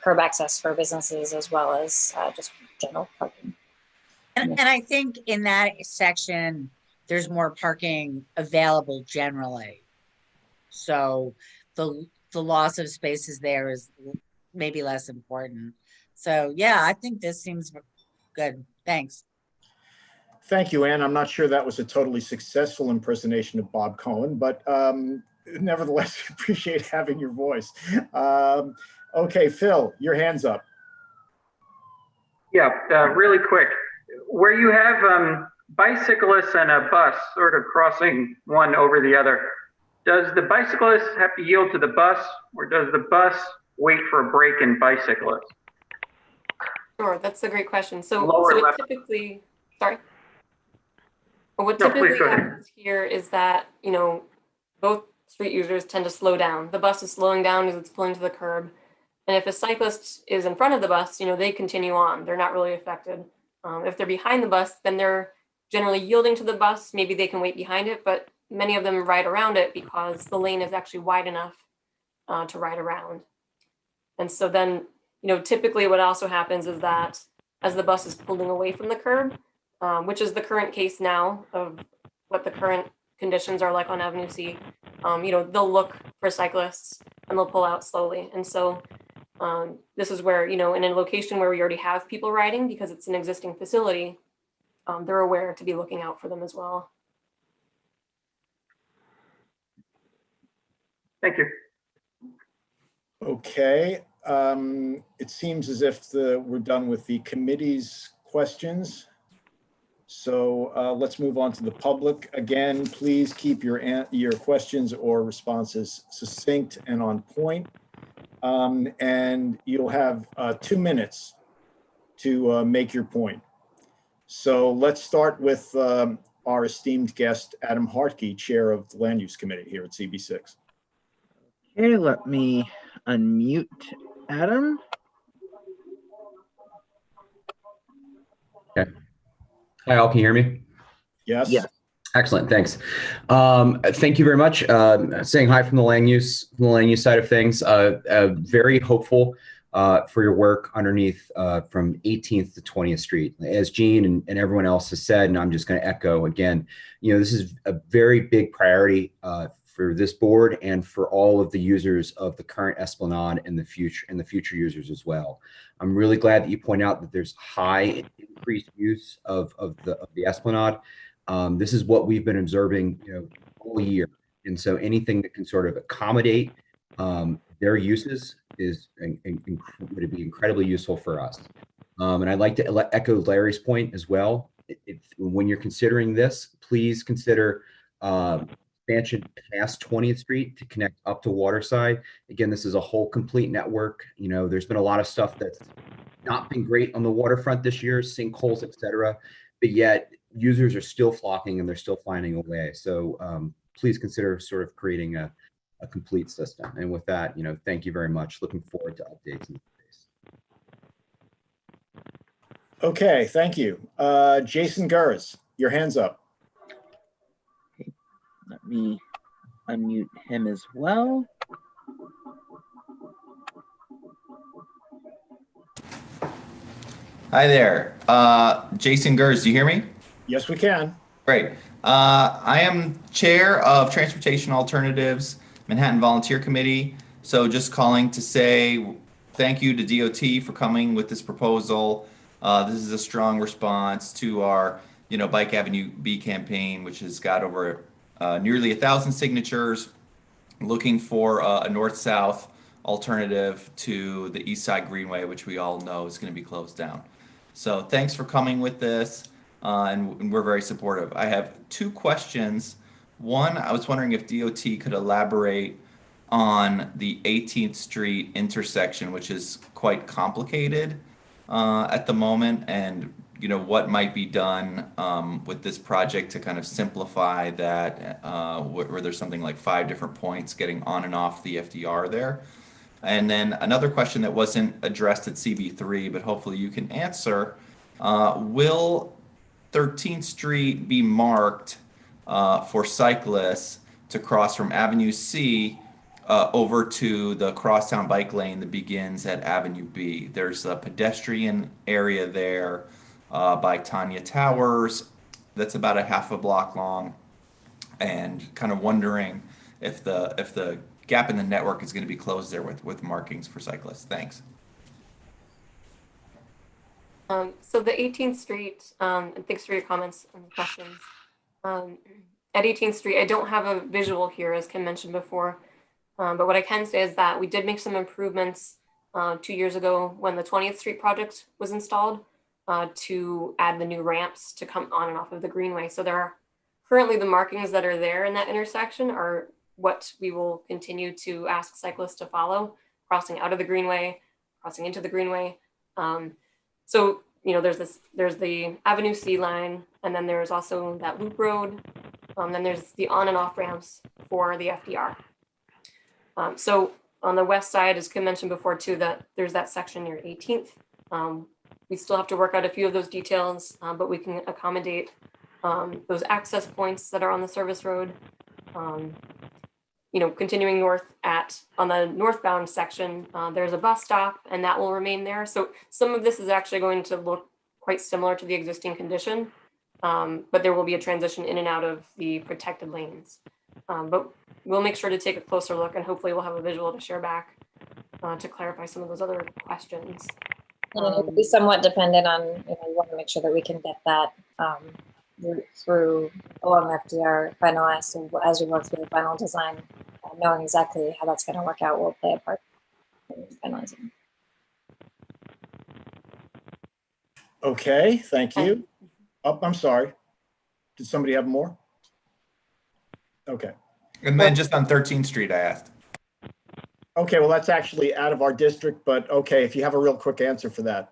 curb access for businesses as well as just general parking. And I think in that section, there's more parking available generally. So the loss of spaces there is maybe less important. So yeah, I think this seems good. Thanks. Thank you, Anne. I'm not sure that was a totally successful impersonation of Bob Cohen, but nevertheless, appreciate having your voice. Okay, Phil, your hand's up. Yeah, really quick. Where you have bicyclists and a bus sort of crossing one over the other. Does the bicyclist have to yield to the bus, or does the bus wait for a break in bicyclist? Sure, that's a great question. So, Lower so left. what typically, sorry? What No, please typically go ahead. happens here is that, both street users tend to slow down. The bus is slowing down as it's pulling to the curb. And if a cyclist is in front of the bus, they continue on. They're not really affected. If they're behind the bus, then they're generally yielding to the bus. Maybe they can wait behind it, but many of them ride around it because the lane is actually wide enough to ride around. And so then, typically what also happens is that as the bus is pulling away from the curb, which is the current case now of what the current conditions are like on Avenue C, they'll look for cyclists and they'll pull out slowly. And so this is where, in a location where we already have people riding, because it's an existing facility, they're aware to be looking out for them as well. Thank you. Okay. It seems as if we're done with the committee's questions. So let's move on to the public. Again, please keep your questions or responses succinct and on point. And you'll have 2 minutes to make your point. So let's start with our esteemed guest, Adam Hartke, Chair of the Land Use Committee here at CB6. Okay, let me unmute Adam. Okay. Hi, all. Can you hear me? Yes. Yes. Excellent. Thanks. Thank you very much. Saying hi from the land use side of things. Very hopeful for your work underneath from 18th to 20th Street. As Gene and everyone else has said, and I'm just going to echo again, this is a very big priority for this board and for all of the users of the current Esplanade and the future users as well. I'm really glad that you point out that there's high increased use of the Esplanade. This is what we've been observing, all year, and so anything that can sort of accommodate their uses is going to be incredibly useful for us. And I'd like to echo Larry's point as well. When you're considering this, please consider expansion past 20th Street to connect up to Waterside. Again, this is a whole complete network. There's been a lot of stuff that's not been great on the waterfront this year, sinkholes, et cetera, but yet users are still flocking and they're still finding a way. So please consider sort of creating a complete system. And with that, thank you very much. Looking forward to updates in space. Okay, thank you. Jason Gurrs, your hand's up. Let me unmute him as well. Hi there. Jason Gurrs, do you hear me? Yes, we can. Great. I am chair of Transportation Alternatives Manhattan Volunteer Committee. So just calling to say thank you to DOT for coming with this proposal. This is a strong response to our, Bike Avenue B campaign, which has got over nearly 1,000 signatures, looking for a north-south alternative to the East Side Greenway, which we all know is going to be closed down. So thanks for coming with this, and we're very supportive. I have 2 questions. One, I was wondering if DOT could elaborate on the 18th Street intersection, which is quite complicated at the moment, and what might be done with this project to kind of simplify that, where there's something like 5 different points getting on and off the FDR there. And then another question that wasn't addressed at CB3, but hopefully you can answer, will 13th Street be marked for cyclists to cross from Avenue C over to the crosstown bike lane that begins at Avenue B? There's a pedestrian area there by Tanya Towers that's about a half a block long, and kind of wondering if the gap in the network is going to be closed there with markings for cyclists. Thanks. So the 18th Street, and thanks for your comments and questions. At 18th Street, I don't have a visual here, as Kim mentioned before, but what I can say is that we did make some improvements 2 years ago when the 20th Street project was installed. to add the new ramps to come on and off of the Greenway. So there are currently the markings that are there in that intersection are what we will continue to ask cyclists to follow, crossing out of the Greenway, crossing into the Greenway. So, you know, there's the Avenue C line, and then there's also that loop road. Then there's the on and off ramps for the FDR. So on the west side, as Kim mentioned before too, that there's that section near 18th. We still have to work out a few of those details, but we can accommodate those access points that are on the service road. You know, continuing north on the northbound section, there's a bus stop and that will remain there. So some of this is actually going to look quite similar to the existing condition, but there will be a transition in and out of the protected lanes. But we'll make sure to take a closer look and hopefully we'll have a visual to share back to clarify some of those other questions. And it will be somewhat dependent on, you know, we want to make sure that we can get that through OMFDR finalized. So as we work through the final design, knowing exactly how that's going to work out will play a part in finalizing. Okay, thank you. Oh, I'm sorry. Did somebody have more? Okay. And then just on 13th Street, I asked. Okay, well, that's actually out of our district, but okay, if you have a real quick answer for that.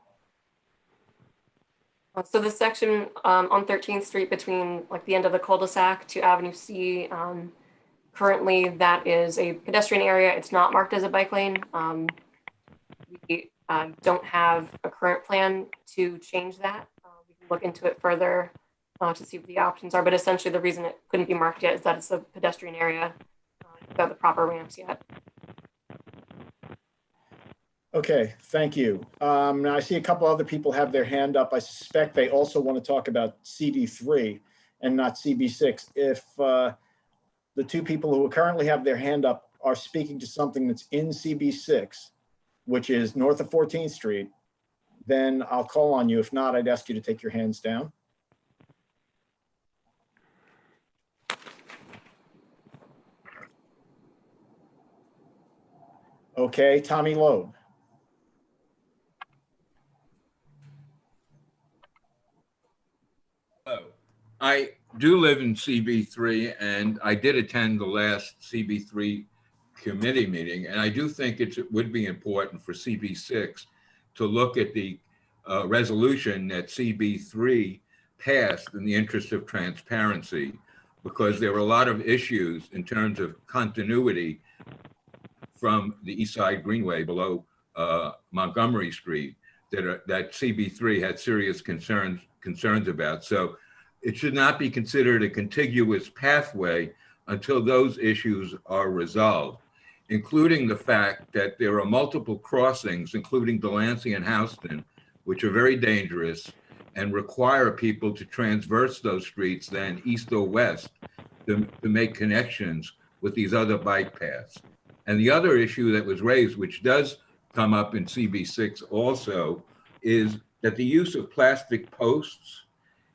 So the section on 13th Street between like the end of the cul-de-sac to Avenue C, currently that is a pedestrian area. It's not marked as a bike lane. We don't have a current plan to change that. We can look into it further to see what the options are, but essentially the reason it couldn't be marked yet is that it's a pedestrian area without the proper ramps yet. Okay, thank you. Now I see a couple other people have their hand up. I suspect they also want to talk about CD3 and not CB6. If the two people who currently have their hand up are speaking to something that's in CB6, which is north of 14th Street, then I'll call on you. If not, I'd ask you to take your hands down. Okay, Tommy Loeb. I do live in CB3 and I did attend the last CB3 committee meeting, and I do think it would be important for CB6 to look at the resolution that CB3 passed in the interest of transparency, because there were a lot of issues in terms of continuity from the East Side Greenway below Montgomery Street that CB3 had serious concerns about. So it should not be considered a contiguous pathway until those issues are resolved, including the fact that there are multiple crossings, including Delancey and Houston, which are very dangerous and require people to transverse those streets then east or west to make connections with these other bike paths. And the other issue that was raised, which does come up in CB6 also, is that the use of plastic posts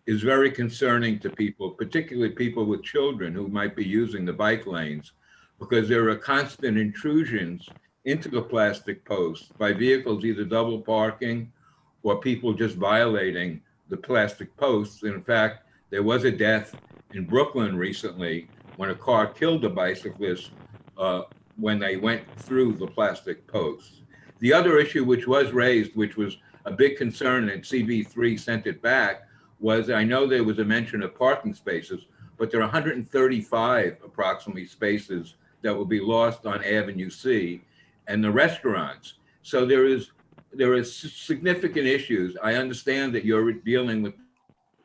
is very concerning to people, particularly people with children who might be using the bike lanes, because there are constant intrusions into the plastic posts by vehicles either double parking or people just violating the plastic posts. In fact, there was a death in Brooklyn recently when a car killed a bicyclist when they went through the plastic posts. The other issue which was raised, which was a big concern, and CB3 sent it back, was I know there was a mention of parking spaces, but there are 135 approximately spaces that will be lost on Avenue C and the restaurants. So there is significant issues. I understand that you're dealing with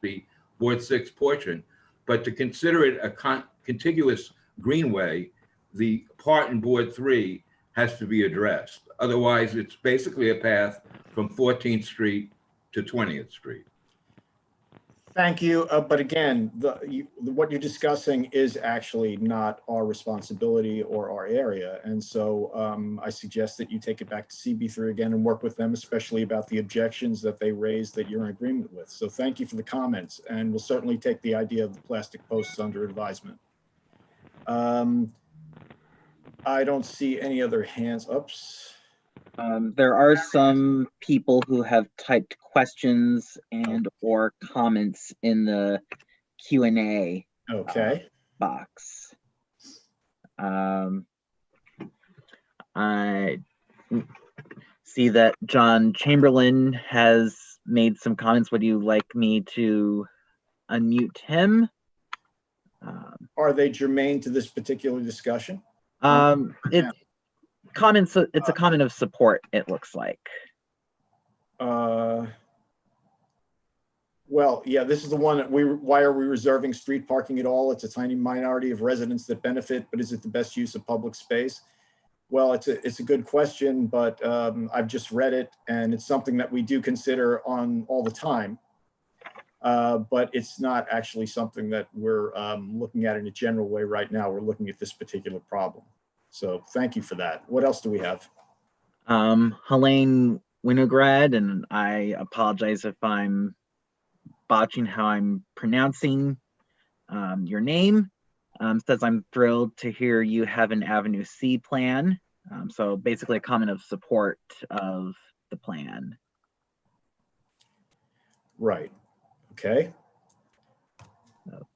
the Ward 6 portion, but to consider it a contiguous greenway, the part in Board 3 has to be addressed. Otherwise, it's basically a path from 14th Street to 20th Street. Thank you. But again, what you're discussing is actually not our responsibility or our area. And so I suggest that you take it back to CB3 again and work with them, especially about the objections that they raised that you're in agreement with. So thank you for the comments, and we'll certainly take the idea of the plastic posts under advisement. I don't see any other hands. Oops. There are some people who have typed questions and or comments in the Q&A box. I see that John Chamberlain has made some comments. Would you like me to unmute him? Are they germane to this particular discussion? It's comments. It's a comment of support, it looks like. Well, yeah, this is the one that why are we reserving street parking at all? It's a tiny minority of residents that benefit, but is it the best use of public space? Well, it's a good question, but I've just read it, and it's something that we do consider on all the time. But it's not actually something that we're looking at in a general way right now. We're looking at this particular problem. So thank you for that. What else do we have? Helene Winograd, and I apologize if I'm botching how I'm pronouncing your name, says, I'm thrilled to hear you have an Avenue C plan. So basically a comment of support of the plan. Right. Okay.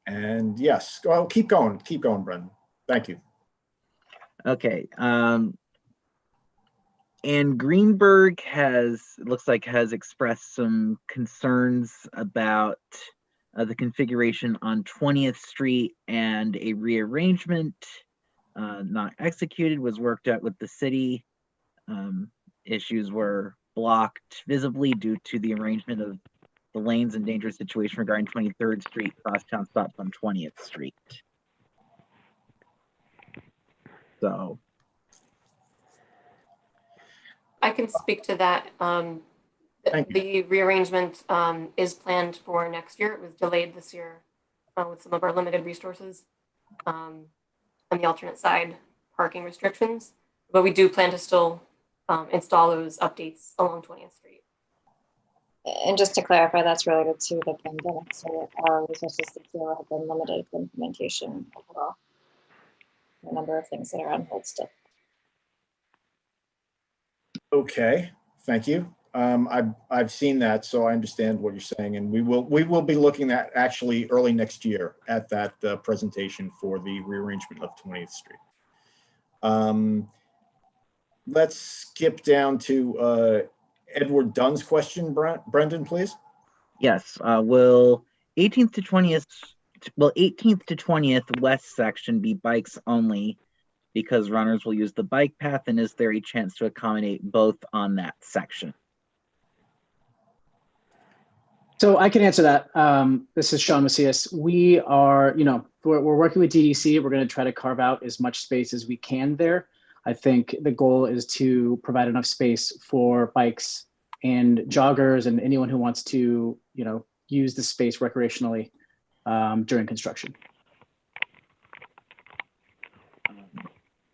And yes, well, keep going, Brendan. Thank you. Okay. And Greenberg looks like has expressed some concerns about the configuration on 20th Street, and a rearrangement not executed was worked out with the city. Issues were blocked visibly due to the arrangement of the lanes and dangerous situation regarding 23rd Street crosstown stops on 20th Street. So I can speak to that. The rearrangement is planned for next year. It was delayed this year with some of our limited resources on the alternate side parking restrictions, but we do plan to still install those updates along 20th Street. And just to clarify, that's related to the pandemic. So our resources this year have been limited for implementation overall. A number of things that are on hold still. Okay, thank you. I've seen that, so I understand what you're saying, and we will be looking at actually early next year at that presentation for the rearrangement of 20th Street. Let's skip down to Edward Dunn's question, Brendan, please. Yes, will 18th to 20th west section be bikes only because runners will use the bike path, and is there a chance to accommodate both on that section? So I can answer that. This is Sean Macias. We are, we're working with DDC. We're going to try to carve out as much space as we can there. I think the goal is to provide enough space for bikes and joggers and anyone who wants to, use the space recreationally during construction.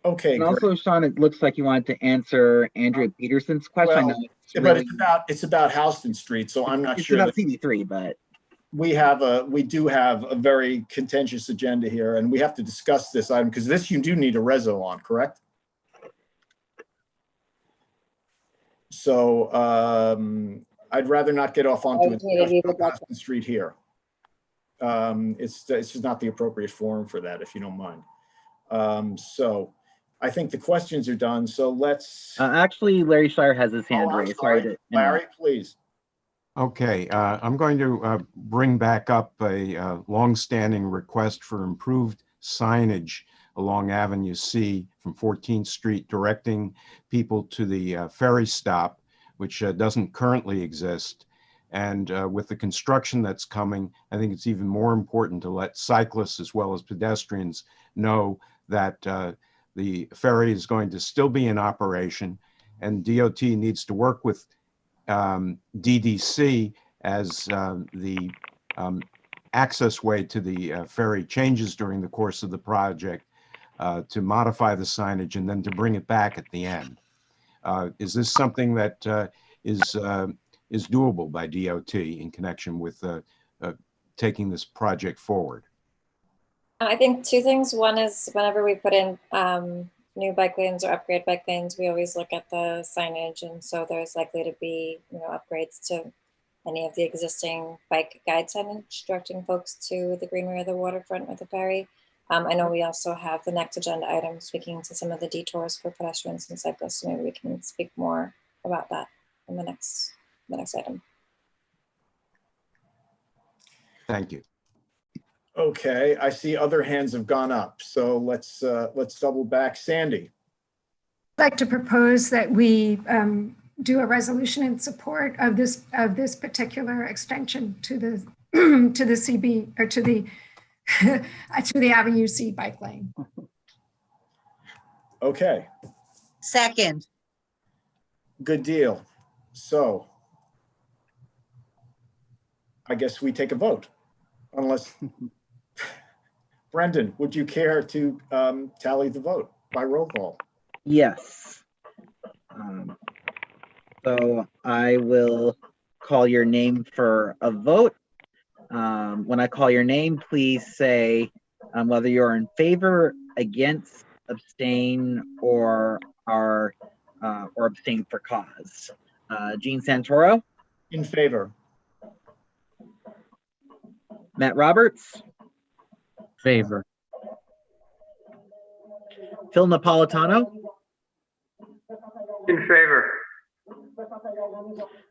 Okay. And also, Sean, it looks like you wanted to answer Andrea Peterson's question. Well, but it's about Houston Street, so I'm not sure. It's about CB3, but we do have a very contentious agenda here, and we have to discuss this item because this you do need a reso on, correct? So I'd rather not get off onto Houston Street here. It's just not the appropriate forum for that, if you don't mind. So I think the questions are done. So let's. Actually, Larry Shire has his hand raised. Sorry, Larry, please. Okay, I'm going to bring back up a long-standing request for improved signage along Avenue C from 14th Street, directing people to the ferry stop, which doesn't currently exist. And with the construction that's coming, I think it's even more important to let cyclists as well as pedestrians know that the ferry is going to still be in operation, and DOT needs to work with DDC as the access way to the ferry changes during the course of the project to modify the signage and then to bring it back at the end. Is this something that is doable by DOT in connection with taking this project forward? I think two things. One is whenever we put in new bike lanes or upgrade bike lanes, we always look at the signage. And so there's likely to be, upgrades to any of the existing bike guide signage directing folks to the Greenway or the waterfront or the ferry. I know we also have the next agenda item speaking to some of the detours for pedestrians and cyclists. So maybe we can speak more about that in the next item. Thank you. Okay, I see other hands have gone up. So let's double back. Sandy. I'd like to propose that we do a resolution in support of this particular extension to the to the CB or to the to the Avenue C bike lane. Okay. Second. Good deal. So I guess we take a vote, unless Brendan, would you care to tally the vote by roll call? Yes. So I will call your name for a vote. When I call your name, please say whether you're in favor, against, abstain, or abstain for cause. Gene Santoro. In favor. Matt Roberts. Favor. Phil Napolitano. In favor.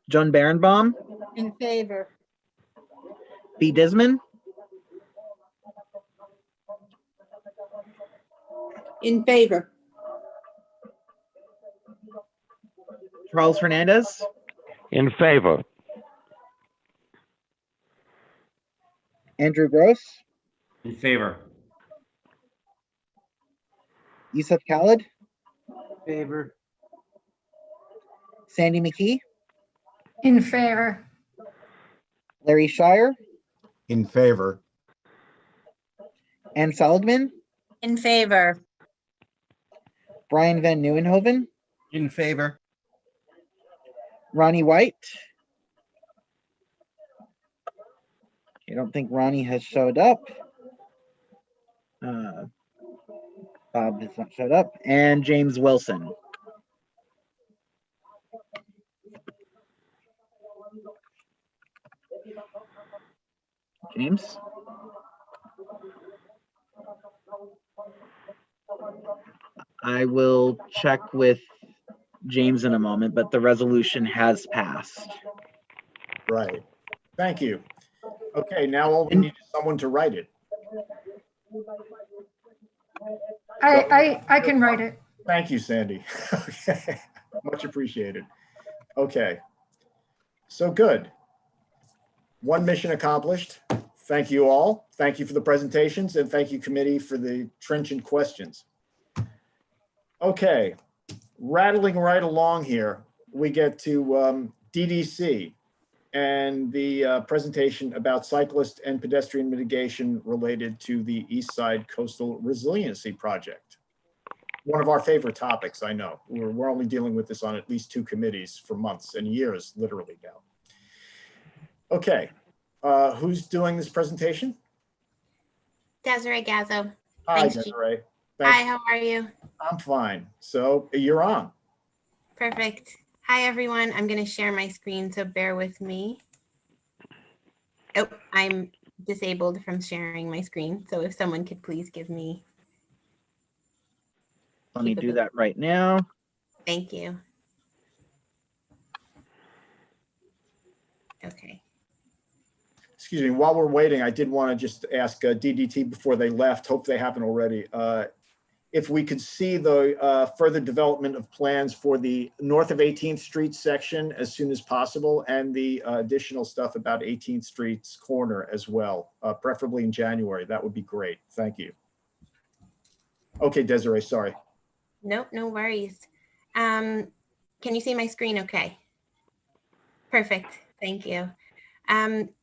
John Berenbaum. In favor. B. Disman. In favor. Charles Hernandez. In favor. Andrew Gross. In favor. Yusuf Khalid. Favor. Sandy McKee. In favor. Larry Shire. In favor. Ann Seligman. In favor. Brian Van Nieuwenhoven. In favor. Ronnie White. I don't think Ronnie has showed up. Bob has not showed up. And James Wilson. James? I will check with James in a moment, but the resolution has passed. Right. Thank you. Okay, now all we need is someone to write it. I can write it. Thank you, Sandy. Okay, much appreciated. Okay, so good. One mission accomplished. Thank you all. Thank you for the presentations, and thank you, committee, for the trenchant questions. Okay, rattling right along here, we get to DDC and the presentation about cyclist and pedestrian mitigation related to the East Side Coastal Resiliency Project. One of our favorite topics, I know. We're only dealing with this on at least 2 committees for months and years, literally now. Okay, who's doing this presentation? Desiree Gazzo. Hi, Thanks, Desiree. Hi, how are you? I'm fine. So you're on. Perfect. Hi, everyone. I'm going to share my screen, so bear with me. Oh, I'm disabled from sharing my screen. So if someone could please give me. Let me do that right now. Thank you. Okay. Excuse me, while we're waiting, I did want to just ask DDT before they left, hope they haven't already, if we could see the further development of plans for the north of 18th Street section as soon as possible, and the additional stuff about 18th Street's corner as well, preferably in January. That would be great. Thank you. Okay, Desiree, sorry. Nope, no worries. Can you see my screen okay? Perfect. Thank you.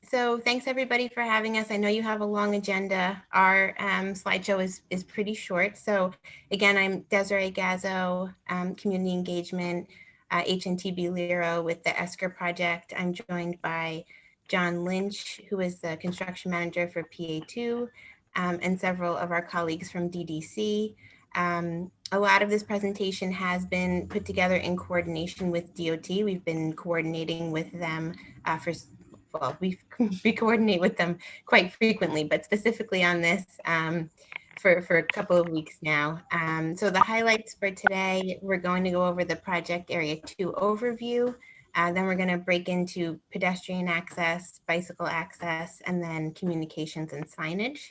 So thanks everybody for having us. I know you have a long agenda. Our slideshow is pretty short. So again, I'm Desiree Gazzo, Community Engagement, HNTB Lero with the ESCR project. I'm joined by John Lynch, who is the construction manager for PA2, and several of our colleagues from DDC. A lot of this presentation has been put together in coordination with DOT. We've been coordinating with them we coordinate with them quite frequently, but specifically on this for a couple of weeks now. So the highlights for today, we're going to go over the project area 2 overview. Then we're going to break into pedestrian access, bicycle access, and then communications and signage.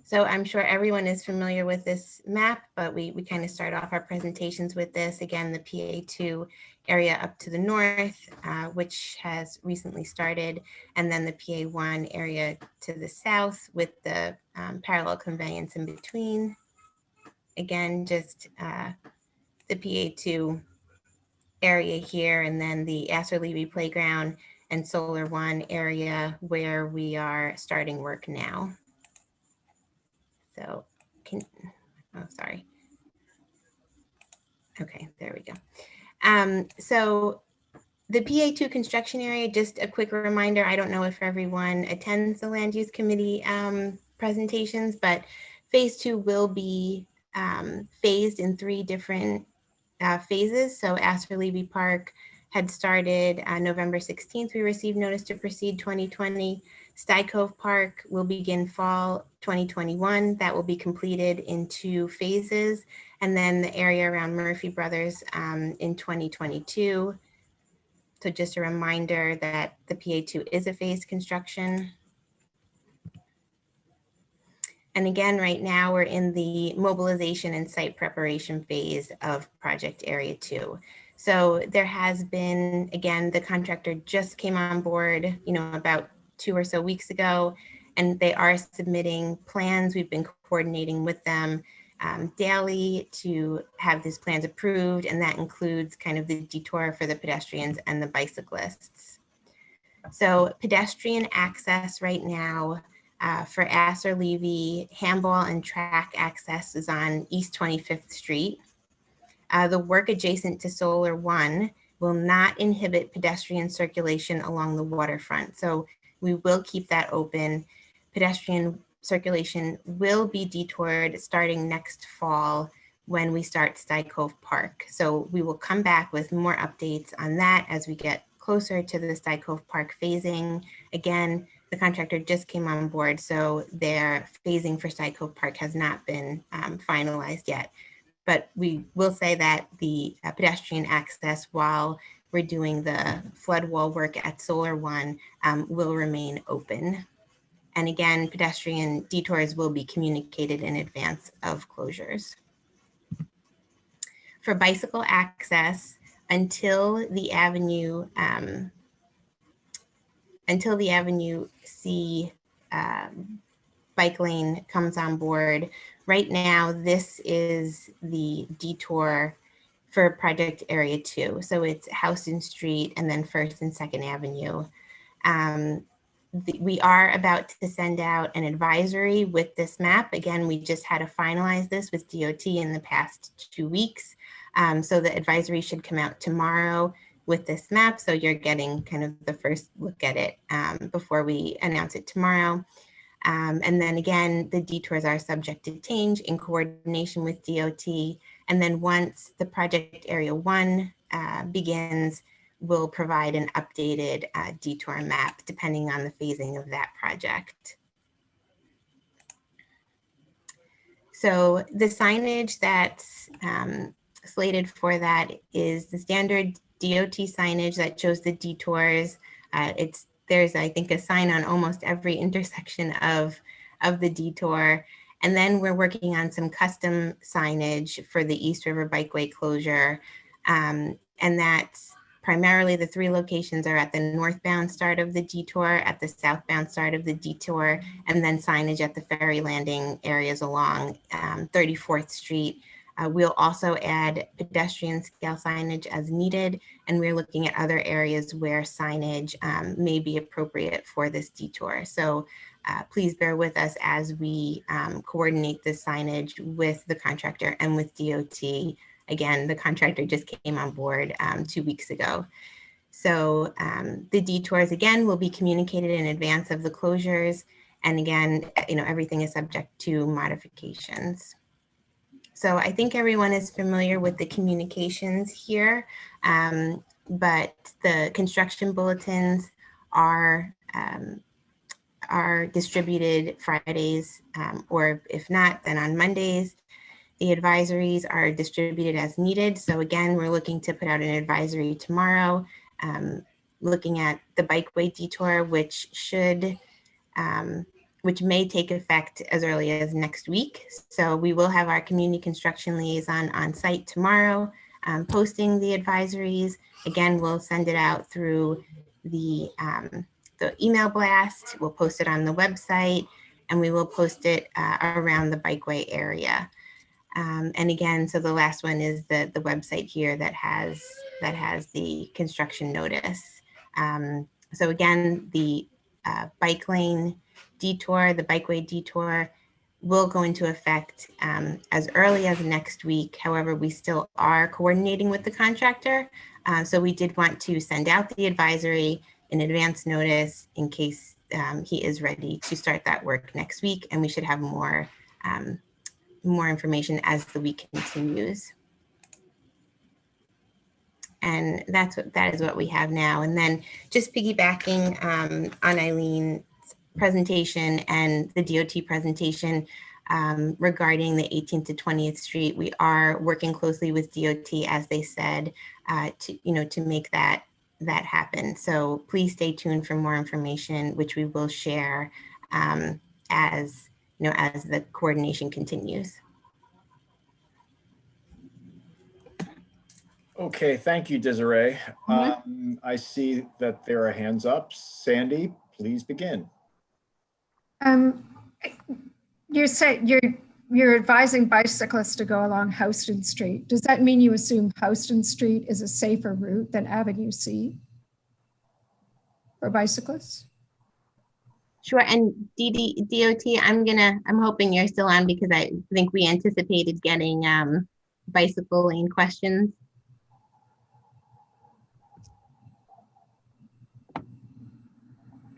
So I'm sure everyone is familiar with this map, but we kind of start off our presentations with this. Again, the PA2 area up to the north, which has recently started, and then the PA1 area to the south with the parallel conveyance in between. Again, just the PA2 area here, and then the Asser-Levy Playground and Solar One area where we are starting work now. So sorry. Okay, there we go. So the PA2 construction area, just a quick reminder, I don't know if everyone attends the land use committee presentations, but phase 2 will be phased in 3 different phases. So Asser-Levy Park had started November 16th. We received notice to proceed 2020. Sty Cove Park will begin fall 2021. That will be completed in 2 phases. And then the area around Murphy Brothers in 2022. So just a reminder that the PA2 is a phased construction. And again, right now we're in the mobilization and site preparation phase of project area 2. So there has been, again, the contractor just came on board, about 2 or so weeks ago, and they are submitting plans. We've been coordinating with them daily to have these plans approved, and that includes kind of the detour for the pedestrians and the bicyclists. So pedestrian access right now for Asser-Levy, handball and track access is on East 25th Street. The work adjacent to Solar One will not inhibit pedestrian circulation along the waterfront. So we will keep that open. Pedestrian circulation will be detoured starting next fall when we start Sty Cove Park. So we will come back with more updates on that as we get closer to the Sty Cove Park phasing. Again, the contractor just came on board, so their phasing for Sty Cove Park has not been finalized yet. But we will say that the pedestrian access while we're doing the flood wall work at Solar One will remain open. And again, pedestrian detours will be communicated in advance of closures. For bicycle access, until the Avenue C bike lane comes on board, right now this is the detour for project area 2. So it's Houston Street and then 1st and 2nd Avenue. We are about to send out an advisory with this map. Again, we just had to finalize this with DOT in the past 2 weeks. So the advisory should come out tomorrow with this map. So you're getting kind of the first look at it before we announce it tomorrow. And then again, the detours are subject to change in coordination with DOT. And then once the project area 1 begins, we'll provide an updated detour map depending on the phasing of that project. So the signage that's slated for that is the standard DOT signage that shows the detours. There's, I think, a sign on almost every intersection of the detour. And then we're working on some custom signage for the East River Bikeway closure. And that's primarily the 3 locations are at the northbound start of the detour, at the southbound start of the detour, and then signage at the ferry landing areas along 34th Street. We'll also add pedestrian scale signage as needed, and we're looking at other areas where signage may be appropriate for this detour. So please bear with us as we coordinate this signage with the contractor and with DOT. Again, the contractor just came on board 2 weeks ago. So the detours, again, will be communicated in advance of the closures. And again, everything is subject to modifications. So I think everyone is familiar with the communications here, but the construction bulletins are distributed Fridays, or if not, then on Mondays. The advisories are distributed as needed. So again, we're looking to put out an advisory tomorrow, looking at the bikeway detour, which may take effect as early as next week. So we will have our community construction liaison on site tomorrow, posting the advisories. Again, we'll send it out through the email blast. We'll post it on the website, and we will post it around the bikeway area. And again, so the last one is the website here that has the construction notice. So again, the bike lane detour, the bikeway detour, will go into effect as early as next week. However, we still are coordinating with the contractor. So we did want to send out the advisory in advance notice in case he is ready to start that work next week, and we should have more information as the week continues. And that is what we have now. And then just piggybacking on Eileen's presentation and the DOT presentation regarding the 18th to 20th Street, we are working closely with DOT, as they said, to make that happen. So please stay tuned for more information, which we will share as the coordination continues. Okay, thank you, Desiree. I see that there are hands up. Sandy, please begin. You're advising bicyclists to go along Houston Street. Does that mean you assume Houston Street is a safer route than Avenue C for bicyclists? Sure, and DOT, I'm hoping you're still on, because I think we anticipated getting bicycle lane questions.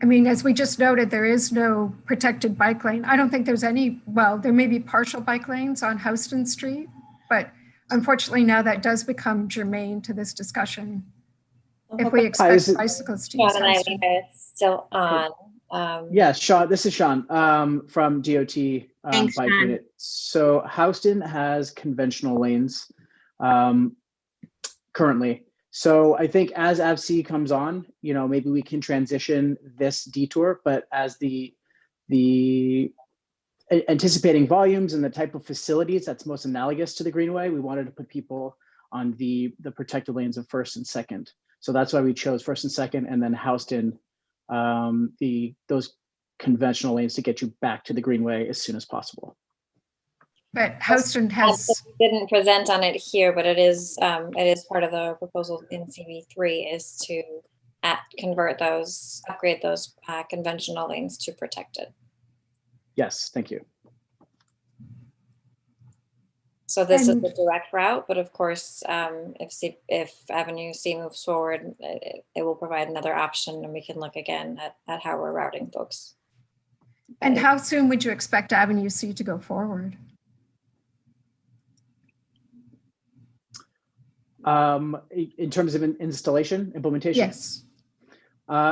I mean, as we just noted, there is no protected bike lane. I don't think there's any, well, there may be partial bike lanes on Houston Street, but unfortunately now that does become germane to this discussion. If we expect bicyclists to use Houston. Still on. Yeah, Sean, this is Sean from DOT Thanks, Bike Sean. Unit. So Houston has conventional lanes currently. So I think as AVC comes on, maybe we can transition this detour, but as the anticipating volumes and the type of facilities that's most analogous to the Greenway, we wanted to put people on the protected lanes of first and second. So that's why we chose first and second, and then Houston, those conventional lanes to get you back to the Greenway as soon as possible. But Houston has didn't present on it here, but it is part of the proposal in CB3 is to upgrade those conventional lanes to protected. Yes, thank you. So this is the direct route, but of course, if Avenue C moves forward, it will provide another option, and we can look again at how we're routing folks. And how soon would you expect Avenue C to go forward? In terms of implementation? Yes.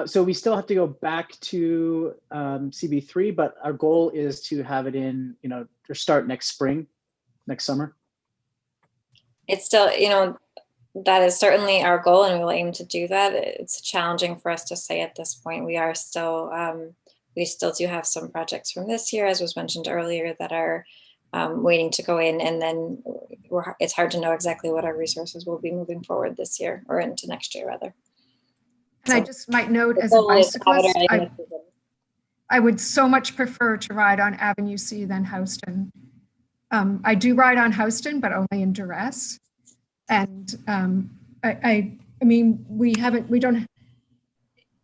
So we still have to go back to CB3, but our goal is to have it in, or start next summer. It's still, that is certainly our goal, and we'll aim to do that. It's challenging for us to say at this point. We are still, we still do have some projects from this year, as was mentioned earlier, that are waiting to go in, and then it's hard to know exactly what our resources will be moving forward this year, or into next year rather. And I just might note, as a bicyclist, I would so much prefer to ride on Avenue C than Houston. I do ride on Houston, but only in duress. And I mean, we don't,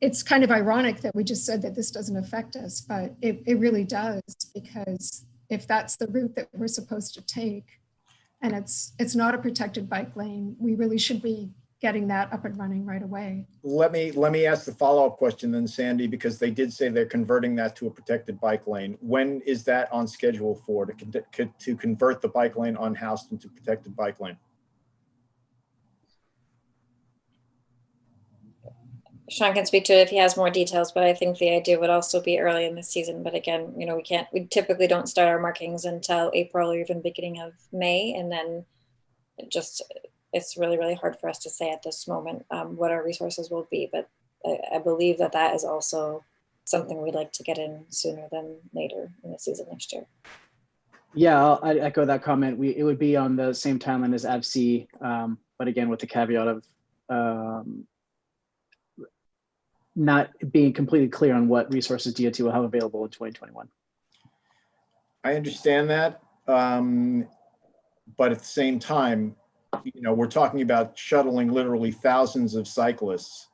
it's kind of ironic that we just said that this doesn't affect us, but it really does, because if that's the route that we're supposed to take, and it's not a protected bike lane, we really should be getting that up and running right away. Let me ask the follow-up question then, Sandy, because they did say they're converting that to a protected bike lane. When is that on schedule for to convert the bike lane on Houston to protected bike lane? Sean can speak to it if he has more details, but I think the idea would also be early in the season. But again, you know, we typically don't start our markings until April or even beginning of May, and then it's really, really hard for us to say at this moment what our resources will be. But I believe that is also something we'd like to get in sooner than later in the season next year. Yeah, I echo that comment. It would be on the same timeline as AVC, but again, with the caveat of not being completely clear on what resources DOT will have available in 2021. I understand that, but at the same time, you know, we're talking about shuttling literally thousands of cyclists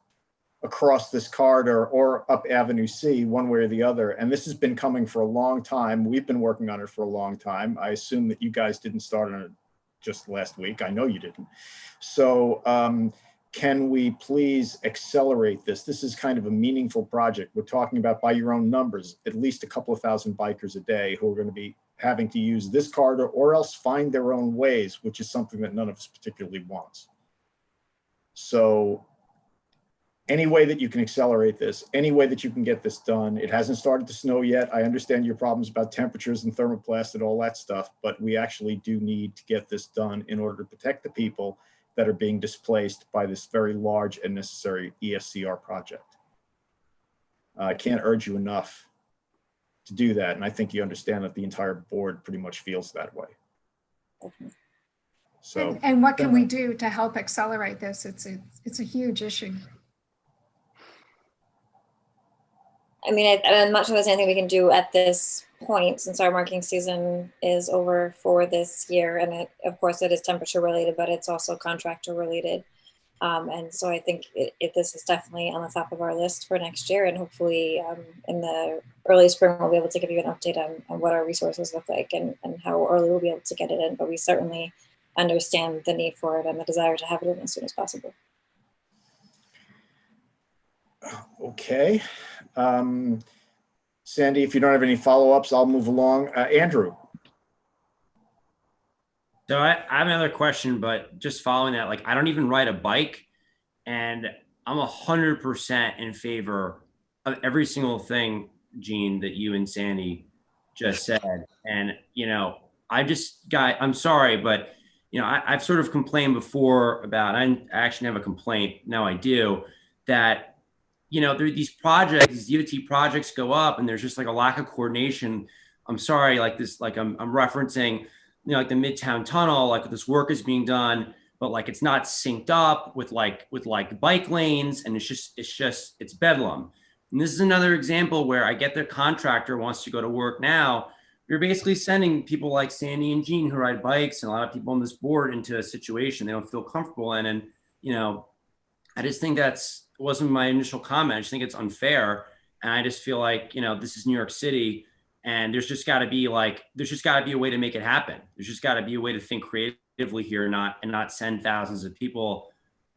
across this corridor or up Avenue C, one way or the other. And this has been coming for a long time. We've been working on it for a long time. I assume that you guys didn't start on it just last week. I know you didn't. So can we please accelerate this? This is kind of a meaningful project. We're talking about, by your own numbers, at least a couple of thousand bikers a day who are going to be having to use this corridor or else find their own ways, which is something that none of us particularly wants. So any way that you can accelerate this, any way that you can get this done. It hasn't started to snow yet. I understand your problems about temperatures and thermoplast and all that stuff, but we actually do need to get this done in order to protect the people that are being displaced by this very large and necessary ESCR project. I can't urge you enough to do that. And I think you understand that the entire board pretty much feels that way. So, and what can we do to help accelerate this? It's a huge issue. I mean, I'm not sure there's anything we can do at this point since our marking season is over for this year. And of course it is temperature related, but it's also contractor related. And so I think this is definitely on the top of our list for next year. And hopefully in the early spring, we'll be able to give you an update on what our resources look like and how early we'll be able to get it in. But we certainly understand the need for it and the desire to have it in as soon as possible. Okay. Sandy, if you don't have any follow-ups, I'll move along. Andrew. So I have another question, but just following that, like I don't even ride a bike, and I'm 100% in favor of every single thing, Gene, that you and Sandy just said. And, you know, I'm sorry, but, you know, I've sort of complained before about, I actually have a complaint, now I do, that, you know, there are these projects, these DOT projects go up and there's just like a lack of coordination. I'm sorry, like this, like I'm referencing, you know, like the Midtown Tunnel, like this work is being done, but like it's not synced up with bike lanes, and it's bedlam. And this is another example where I get the contractor wants to go to work now. You're basically sending people like Sandy and Gene who ride bikes and a lot of people on this board into a situation they don't feel comfortable in. And, you know, I just think wasn't my initial comment. I just think it's unfair. And I just feel like, you know, this is New York City, and there's just got to be a way to make it happen. There's just got to be a way to think creatively here and not send thousands of people,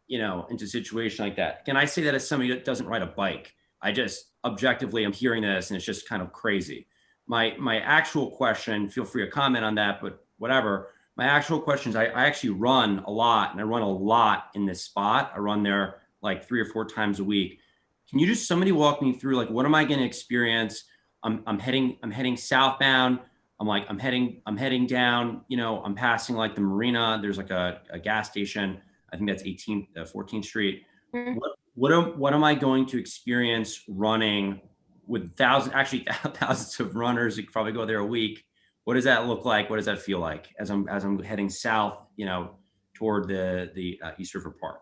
you know, into a situation like that. Can I say that as somebody that doesn't ride a bike? I just objectively, I'm hearing this and it's just kind of crazy. My actual question, feel free to comment on that, but whatever. My actual question is I actually run a lot, and I run a lot in this spot. I run there like 3 or 4 times a week. Can you just somebody walk me through, like, what am I going to experience? I'm heading southbound. I'm heading down, you know, I'm passing like the marina. There's like a gas station. I think that's 14th Street. Mm-hmm. What am I going to experience running with thousands of runners? You could probably go there a week. What does that look like? What does that feel like as I'm heading south, you know, toward the East River Park?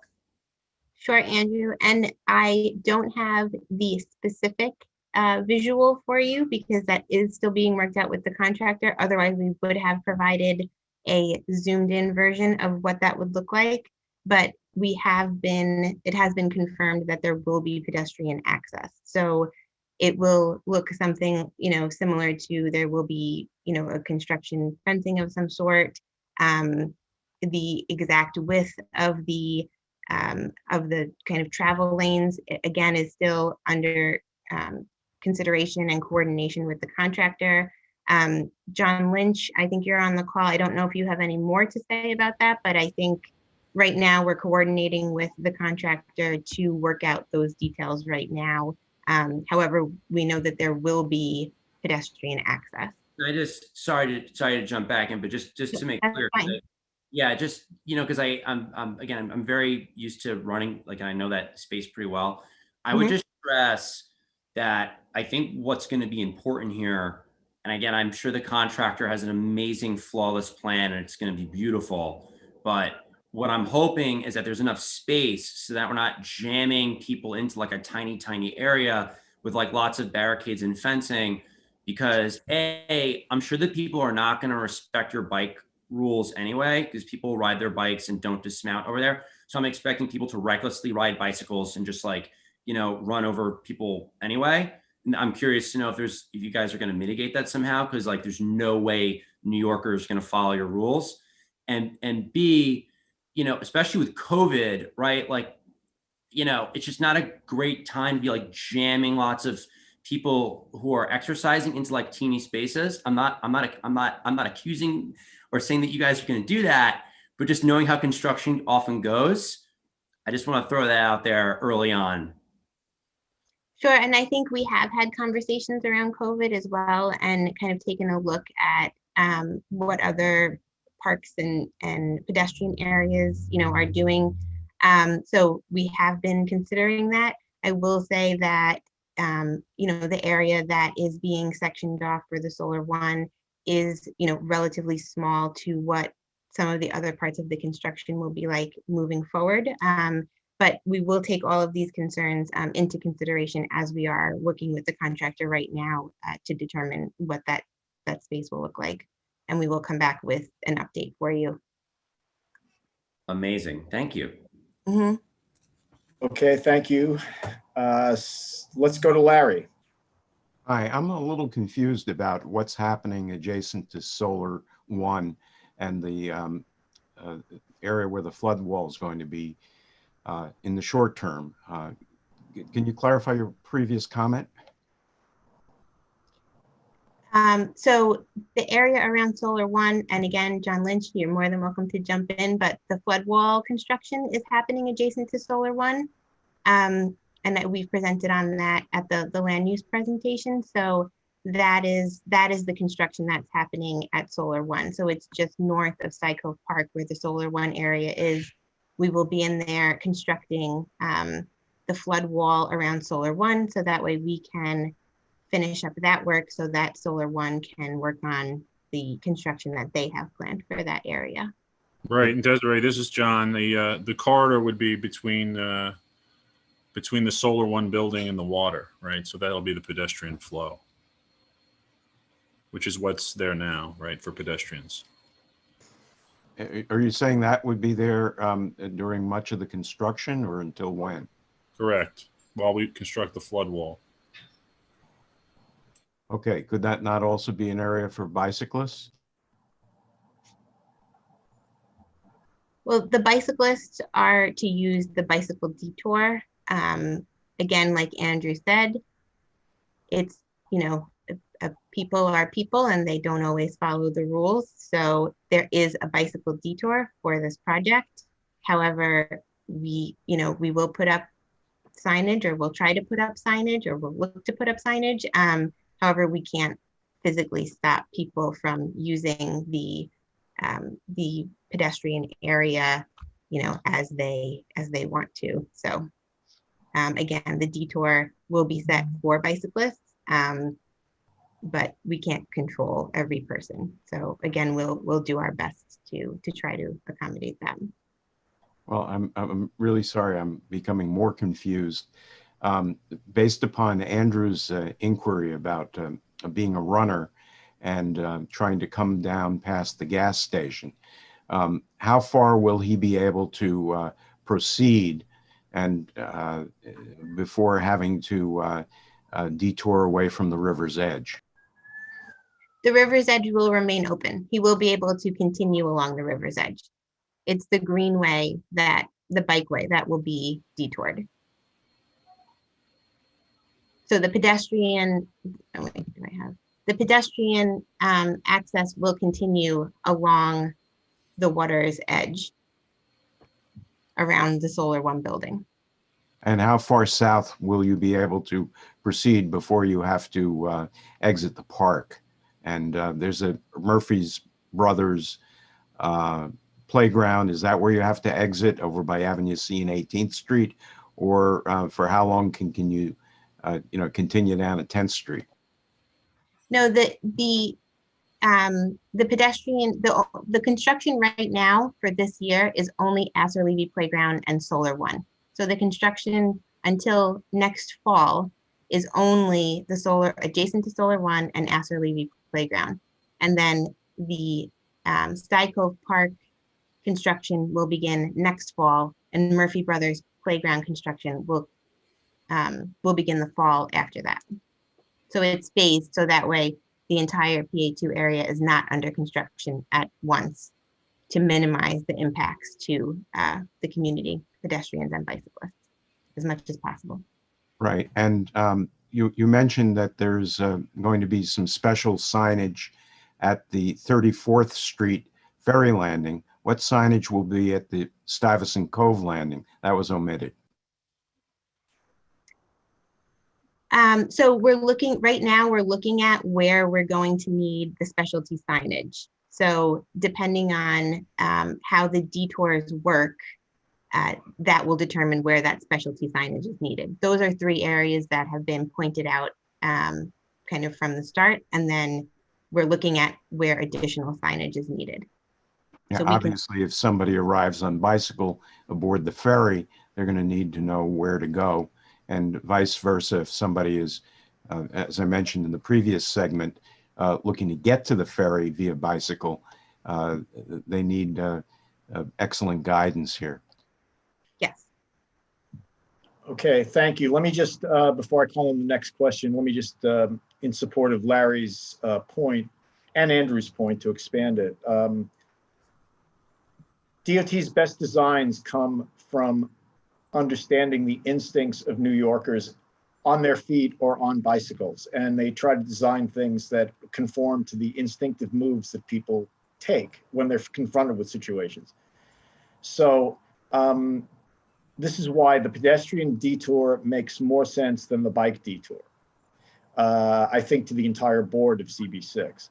Sure, Andrew. And I don't have the specific visual for you because that is still being worked out with the contractor. Otherwise, we would have provided a zoomed in version of what that would look like. But it has been confirmed that there will be pedestrian access. So it will look something, you know, similar to, there will be, you know, a construction fencing of some sort. The exact width of the kind of travel lanes, again, is still under consideration and coordination with the contractor. John Lynch, I think you're on the call. I don't know if you have any more to say about that, but I think right now we're coordinating with the contractor to work out those details right now. However, we know that there will be pedestrian access. I just sorry to jump back in, but just to make clear, yeah, just because I'm very used to running, like, and I know that space pretty well. I would just stress that I think what's going to be important here, and again, I'm sure the contractor has an amazing, flawless plan, and it's going to be beautiful. But what I'm hoping is that there's enough space so that we're not jamming people into like a tiny, tiny area with like lots of barricades and fencing. Because I'm sure that people are not going to respect your bike rules anyway, because people ride their bikes and don't dismount over there. So I'm expecting people to recklessly ride bicycles and just like, run over people anyway. And I'm curious to know if you guys are going to mitigate that somehow, because like there's no way New Yorkers are going to follow your rules. And B, especially with COVID, right? Like, it's just not a great time to be like jamming lots of people who are exercising into like teeny spaces. I'm not accusing or saying that you guys are going to do that, but just knowing how construction often goes, I just want to throw that out there early on. Sure, and I think we have had conversations around COVID as well, and kind of taken a look at what other parks and pedestrian areas, are doing. So we have been considering that. I will say that the area that is being sectioned off for the Solar One is, relatively small to what some of the other parts of the construction will be like moving forward. But we will take all of these concerns into consideration as we are working with the contractor right now to determine what that space will look like. And we will come back with an update for you. Amazing. Thank you. Mm-hmm. Okay, thank you. Let's go to Larry. Hi, I'm a little confused about what's happening adjacent to Solar One and the area where the flood wall is going to be in the short term. Can you clarify your previous comment? So the area around Solar One, and again, John Lynch, you're more than welcome to jump in, but the flood wall construction is happening adjacent to Solar One. And that we've presented on that at the land use presentation. So that is the construction that's happening at Solar One. So it's just north of Cyclist Park where the Solar One area is. We will be in there constructing the flood wall around Solar One, so that way we can finish up that work so that Solar One can work on the construction that they have planned for that area. Right, and Desiree, this is John. The corridor would be between the Solar One building and the water, right? So that'll be the pedestrian flow, which is what's there now, right, for pedestrians. Are you saying that would be there during much of the construction, or until when? Correct. While we construct the flood wall. Okay, could that not also be an area for bicyclists? Well, the bicyclists are to use the bicycle detour. Again, like Andrew said, it's, people are people and they don't always follow the rules. So there is a bicycle detour for this project. However, we will put up signage, or we'll try to put up signage, or we'll look to put up signage. However, we can't physically stop people from using the pedestrian area, as they want to. So again, the detour will be set for bicyclists, but we can't control every person. So again, we'll do our best to try to accommodate them. Well, I'm really sorry. I'm becoming more confused. Based upon Andrew's inquiry about being a runner and trying to come down past the gas station, how far will he be able to proceed and before having to detour away from the river's edge? The river's edge will remain open. He will be able to continue along the river's edge. It's the greenway that the bikeway that will be detoured. So the pedestrian, oh wait, do I have? The pedestrian access will continue along the water's edge around the Solar One building. And how far south will you be able to proceed before you have to exit the park? And there's a Murphy's Brothers playground. Is that where you have to exit, over by Avenue C and 18th Street? Or for how long can you continue down at 10th Street? No, the pedestrian, the construction right now for this year is only Astor Levy Playground and Solar One. So the construction until next fall is only the solar adjacent to Solar One and Astor Levy Playground. And then the Sky Cove Park construction will begin next fall, and Murphy Brothers Playground construction will begin the fall after that. So it's phased, so that way the entire PA2 area is not under construction at once, to minimize the impacts to the community, pedestrians and bicyclists, as much as possible. Right. And you mentioned that there's going to be some special signage at the 34th Street ferry landing. What signage will be at the Stuyvesant Cove landing? That was omitted. So right now we're looking at where we're going to need the specialty signage. So depending on how the detours work, that will determine where that specialty signage is needed. Those are 3 areas that have been pointed out kind of from the start. And then we're looking at where additional signage is needed. Yeah, So obviously, if somebody arrives on bicycle aboard the ferry, they're going to need to know where to go. And vice versa, if somebody is, as I mentioned in the previous segment, looking to get to the ferry via bicycle, they need excellent guidance here. Yes. Okay, thank you. Let me just, before I call on the next question, let me just, in support of Larry's point and Andrew's point, to expand it. DOT's best designs come from understanding the instincts of New Yorkers on their feet or on bicycles. And they try to design things that conform to the instinctive moves that people take when they're confronted with situations. So this is why the pedestrian detour makes more sense than the bike detour, I think, to the entire board of CB6.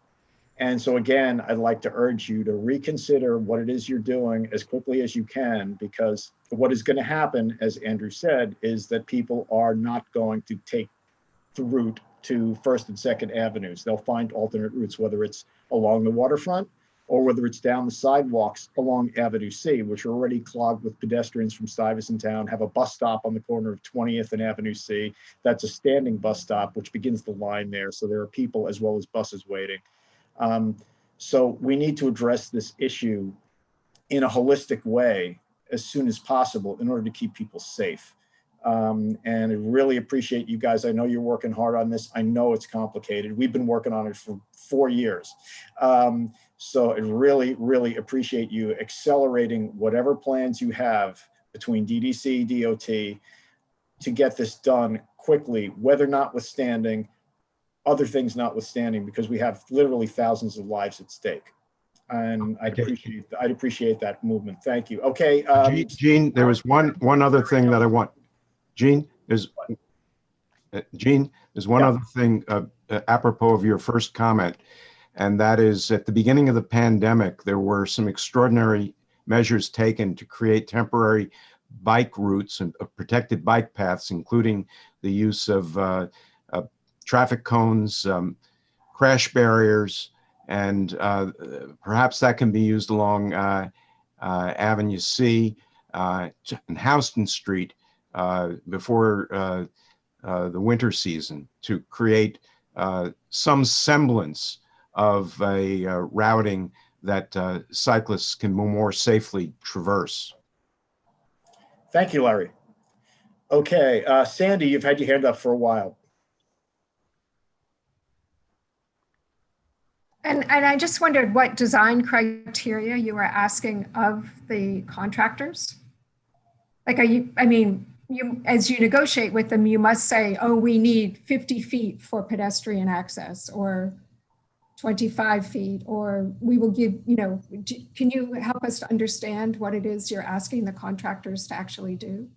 And so again, I'd like to urge you to reconsider what it is you're doing as quickly as you can, because what is going to happen, as Andrew said, is that people are not going to take the route to 1st and 2nd Avenues. They'll find alternate routes, whether it's along the waterfront or whether it's down the sidewalks along Avenue C, which are already clogged with pedestrians from Stuyvesant Town, have a bus stop on the corner of 20th and Avenue C. That's a standing bus stop, which begins the line there. So there are people as well as buses waiting. So we need to address this issue in a holistic way as soon as possible in order to keep people safe. And I really appreciate you guys. I know you're working hard on this. I know it's complicated. We've been working on it for 4 years. So I really, really appreciate you accelerating whatever plans you have between DDC, DOT to get this done quickly, whether notwithstanding, other things notwithstanding, because we have literally thousands of lives at stake. And I'd appreciate that movement. Thank you. Okay. Gene, there was one other thing that I want. Gene, there's one other thing apropos of your first comment, and that is at the beginning of the pandemic, there were some extraordinary measures taken to create temporary bike routes and protected bike paths, including the use of traffic cones, crash barriers, and perhaps that can be used along Avenue C and Houston Street before the winter season, to create some semblance of a routing that cyclists can more safely traverse. Thank you, Larry. Okay, Sandy, you've had your hand up for a while. And I just wondered what design criteria you were asking of the contractors? Like, I mean, as you negotiate with them, you must say, oh, we need 50 feet for pedestrian access, or 25 feet, or we will give, can you help us to understand what it is you're asking the contractors to actually do?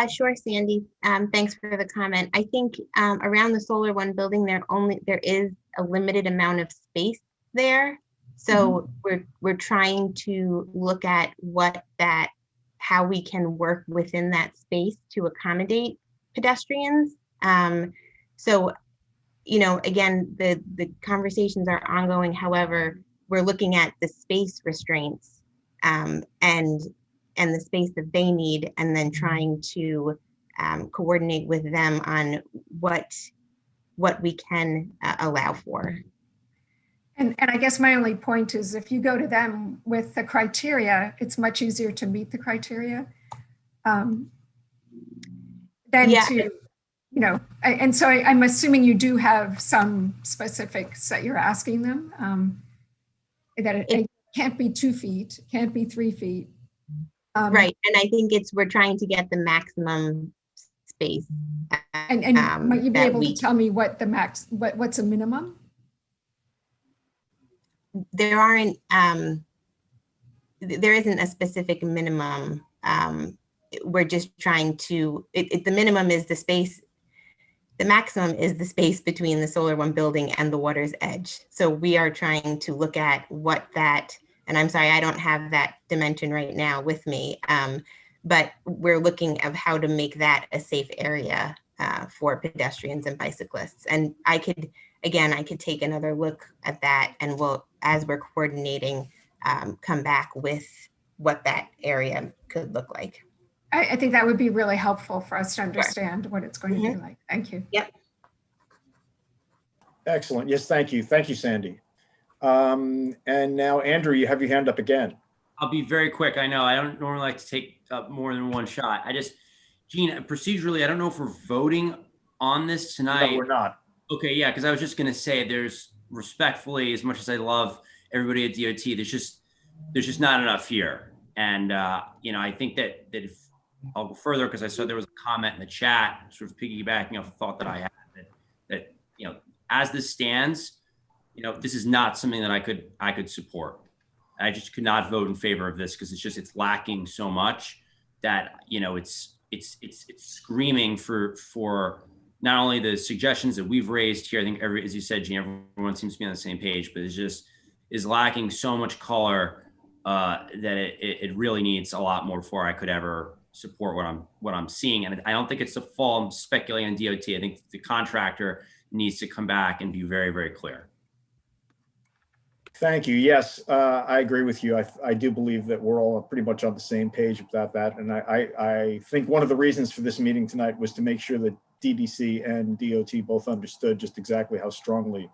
Sure, Sandy. Thanks for the comment. I think around the Solar One building, there is a limited amount of space there. So we're trying to look at how we can work within that space to accommodate pedestrians. So, again, the conversations are ongoing. However, we're looking at the space restraints and the space that they need, and then trying to coordinate with them on what we can allow for. And I guess my only point is, if you go to them with the criteria, it's much easier to meet the criteria than to, and so I'm assuming you do have some specifics that you're asking them, that it can't be 2 feet, can't be 3 feet. Right, and I think we're trying to get the maximum space. And might you be able to tell me what the what's a minimum? There isn't a specific minimum. We're just trying to, the minimum is the space, the maximum is the space between the Solar One building and the water's edge. So we are trying to look at what that, and I'm sorry, I don't have that dimension right now with me, but we're looking at how to make that a safe area for pedestrians and bicyclists. And I could take another look at that, and we'll, as we're coordinating, come back with what that area could look like. I think that would be really helpful for us to understand what it's going to be like. Thank you. Yep. Excellent. Yes, thank you. Thank you, Sandy. And now, Andrew, you have your hand up again. I'll be very quick. I know I don't normally like to take up more than one shot. Gene, procedurally, I don't know if we're voting on this tonight. No, we're not. Okay, yeah, because I was just going to say, there's respectfully, as much as I love everybody at DOT, there's just not enough here. And, I think that if I'll go further, because I saw there was a comment in the chat, sort of piggybacking off a thought that I had, that as this stands, this is not something that I could support. I just could not vote in favor of this, because it's lacking so much that, it's screaming for not only the suggestions that we've raised here. I think as you said, Gene, everyone seems to be on the same page, but is lacking so much color that it really needs a lot more before I could ever support what I'm seeing. And I don't think it's the fault. I'm speculating on DOT. I think the contractor needs to come back and be very, very clear. Thank you. Yes, I agree with you. I do believe that we're all pretty much on the same page about that. And I think one of the reasons for this meeting tonight was to make sure that DDC and DOT both understood just exactly how strongly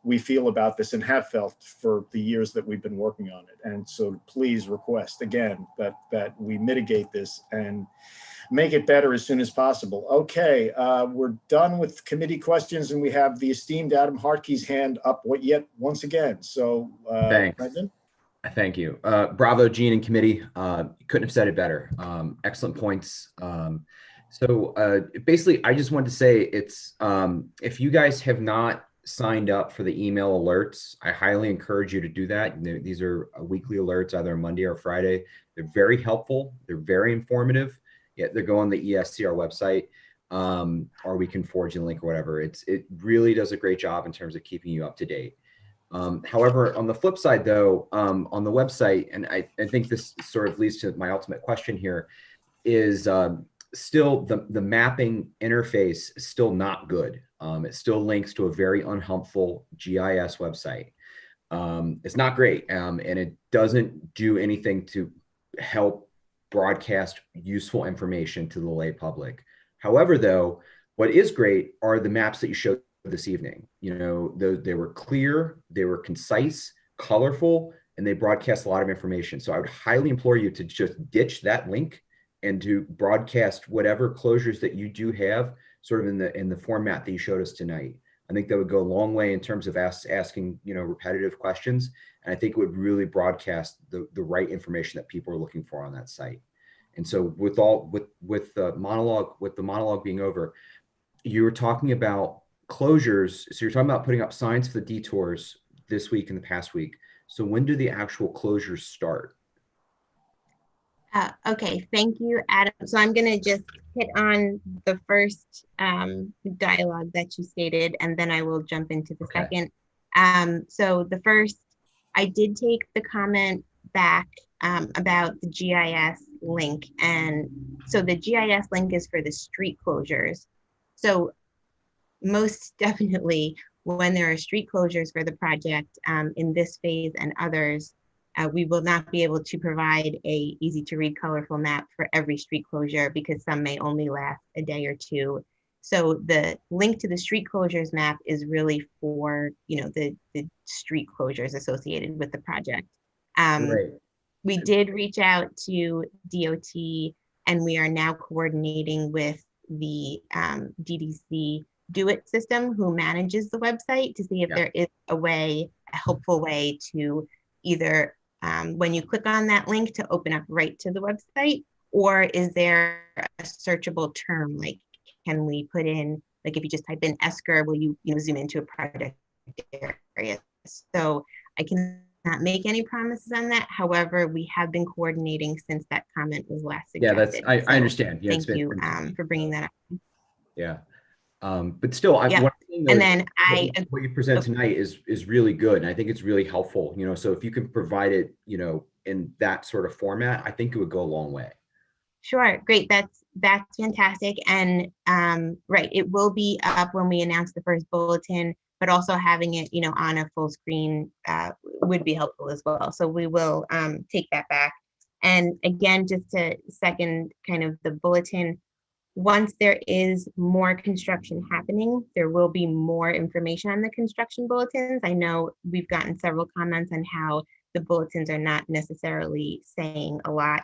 we feel about this and have felt for the years that we've been working on it. And so please request again that we mitigate this and make it better as soon as possible. Okay, we're done with committee questions, and we have the esteemed Adam Hartke's hand up once again. So thanks. Brendan? Thank you. Bravo, Gene and committee. Couldn't have said it better. Excellent points. So basically, I just wanted to say it's, if you guys have not signed up for the email alerts, I highly encourage you to do that. These are weekly alerts, either Monday or Friday. They're very helpful. They're very informative. Yeah, they go on the ESCR website, or we can forward you the link or whatever. It really does a great job in terms of keeping you up to date. However, on the flip side though, on the website, and I think this sort of leads to my ultimate question here, is still the mapping interface is still not good. It still links to a very unhelpful GIS website. It's not great, and it doesn't do anything to help broadcast useful information to the lay public. However, though, what is great are the maps that you showed this evening. They were clear, they were concise, colorful, and they broadcast a lot of information. So I would highly implore you to just ditch that link and to broadcast whatever closures that you do have sort of in the format that you showed us tonight. I think that would go a long way in terms of asking repetitive questions. And I think it would really broadcast the right information that people are looking for on that site. And so with the monologue being over, you were talking about closures. So you're talking about putting up signs for the detours this week and the past week. So when do the actual closures start? Okay, thank you, Adam. So I'm going to just hit on the first dialogue that you stated, and then I will jump into the second. So the first, I did take the comment back about the GIS link. And so the GIS link is for the street closures. So most definitely when there are street closures for the project in this phase and others, we will not be able to provide a easy to read colorful map for every street closure because some may only last a day or two. So the link to the street closures map is really for, you know, the street closures associated with the project. Right. We did reach out to DOT and we are now coordinating with the DDC Do It system who manages the website to see if there is a helpful way to either when you click on that link to open up right to the website, or is there a searchable term? Like, can we put in, like if you just type in Esker, will you zoom into a project area? So I cannot make any promises on that. However, we have been coordinating since that comment was last suggested. Yeah, I understand. Yeah, thank you for bringing that up. Yeah. But still, what you present tonight is really good. And I think it's really helpful, you know, so if you can provide it, you know, in that sort of format, I think it would go a long way. Sure. Great. That's fantastic. And right, it will be up when we announce the first bulletin, but also having it, you know, on a full screen would be helpful as well. So we will take that back. And again, just to second kind of the bulletin, once there is more construction happening, there will be more information on the construction bulletins. I know we've gotten several comments on how the bulletins are not necessarily saying a lot.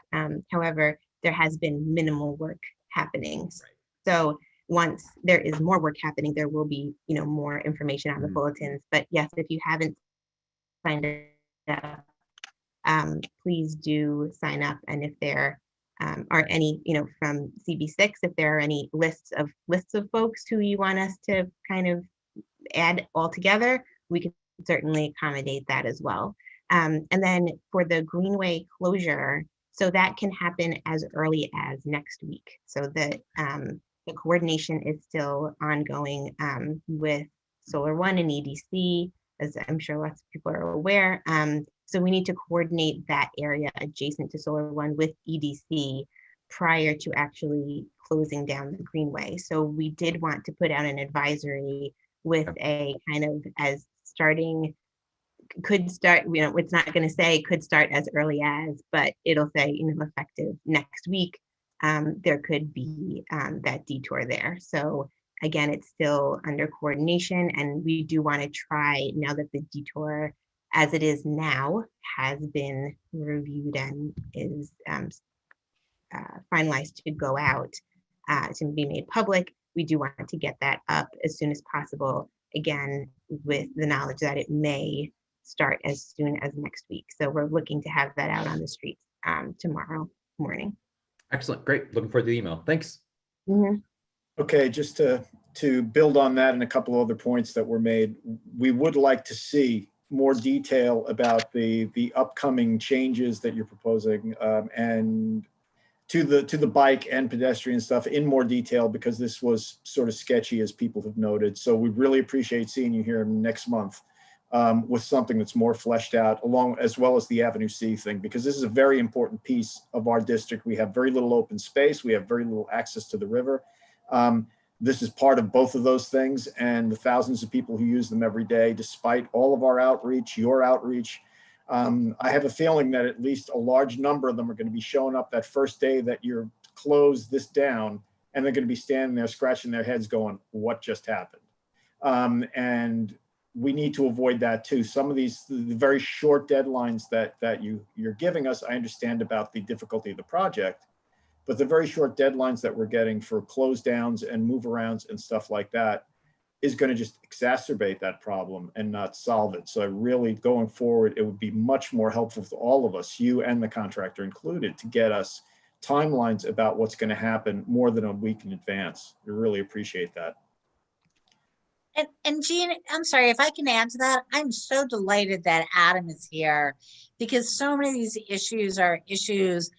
However, there has been minimal work happening. So once there is more work happening, there will be, you know, more information on the bulletins. But yes, if you haven't signed up, please do sign up. And if there are any, you know, from CB6, if there are any lists of folks who you want us to kind of add all together, we can certainly accommodate that as well. And then for the Greenway closure, so that can happen as early as next week. So the coordination is still ongoing with Solar One and EDC, as I'm sure lots of people are aware. So we need to coordinate that area adjacent to Solar One with EDC prior to actually closing down the Greenway. So we did want to put out an advisory with a kind of could start, you know, it's not going to say could start as early as, but it'll say, you know, effective next week. There could be that detour there. So again, it's still under coordination, and we do want to try, now that the detour as it is now has been reviewed and is finalized to go out to be made public, we do want to get that up as soon as possible, again, with the knowledge that it may start as soon as next week. So we're looking to have that out on the streets tomorrow morning. Excellent. Great. Looking forward to the email. Thanks. Okay, just to build on that and a couple other points that were made, we would like to see more detail about the upcoming changes that you're proposing and to the bike and pedestrian stuff in more detail, because this was sort of sketchy, as people have noted. So we really appreciate seeing you here next month with something that's more fleshed out, along as well as the Avenue C thing, because this is a very important piece of our district. We have very little open space. We have very little access to the river. This is part of both of those things, and the thousands of people who use them every day, despite all of our outreach, your outreach. I have a feeling that at least a large number of them are going to be showing up that first day that you're closed this down, and they're going to be standing there scratching their heads going, what just happened? And we need to avoid that too. Some of these the very short deadlines that you're giving us, I understand about the difficulty of the project, but the very short deadlines that we're getting for close downs and move arounds and stuff like that is going to just exacerbate that problem and not solve it. So I really, going forward, it would be much more helpful for all of us, you and the contractor included, to get us timelines about what's going to happen more than a week in advance. We really appreciate that. And Jean, I'm sorry, if I can add to that, I'm so delighted that Adam is here, because so many of these issues are issues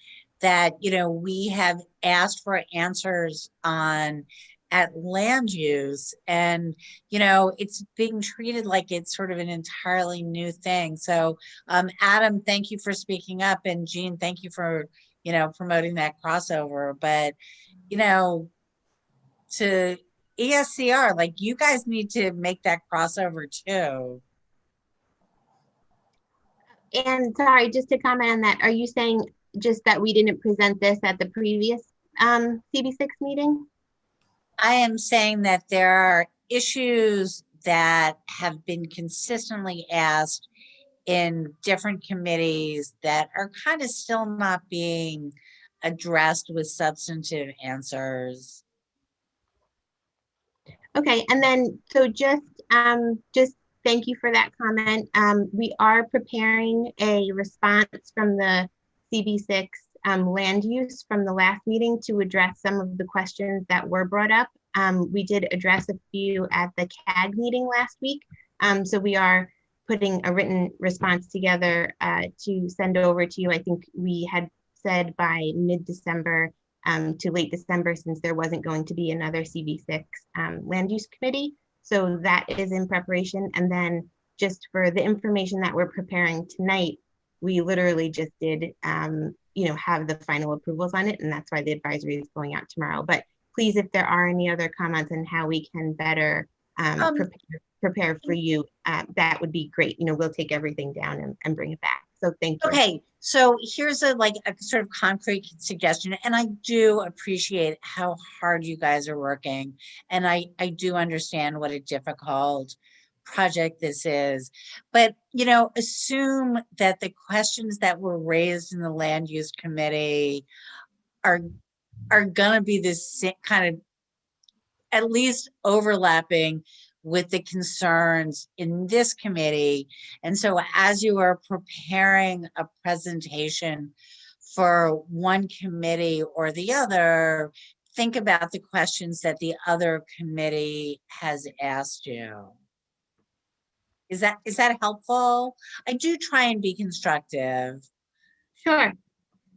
that, you know, we have asked for answers on at land use, and, you know, it's being treated like it's sort of an entirely new thing. So Adam, thank you for speaking up, and Jean, thank you for, you know, promoting that crossover. But, you know, to ESCR, like, you guys need to make that crossover too. And sorry, just to comment on that, are you saying just that we didn't present this at the previous CB6 meeting? I am saying that there are issues that have been consistently asked in different committees that are kind of still not being addressed with substantive answers. Okay, and then so just thank you for that comment. We are preparing a response from the CB6 land use from the last meeting to address some of the questions that were brought up. We did address a few at the CAG meeting last week. So we are putting a written response together to send over to you. I think we had said by mid-December to late December, since there wasn't going to be another CB6 land use committee. So that is in preparation. And then just for the information that we're preparing tonight, we literally just did, you know, have the final approvals on it. And that's why the advisory is going out tomorrow. But please, if there are any other comments on how we can better prepare for you, that would be great. You know, we'll take everything down and bring it back. So thank you. Okay, so here's a sort of concrete suggestion, and I do appreciate how hard you guys are working, and I do understand what a difficult project this is, but, you know, assume that the questions that were raised in the land use committee are gonna be this kind of at least overlapping with the concerns in this committee. And so as you are preparing a presentation for one committee or the other, think about the questions that the other committee has asked you. Is that helpful? I do try and be constructive. Sure.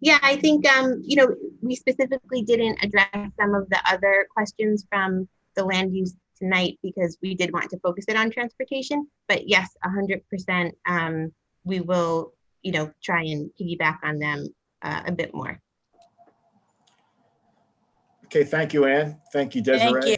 Yeah, I think, you know, we specifically didn't address some of the other questions from the land use tonight because we did want to focus it on transportation. But yes, 100%, we will, you know, try and piggyback on them a bit more. Okay, thank you, Ann. Thank you, Desiree. Thank you.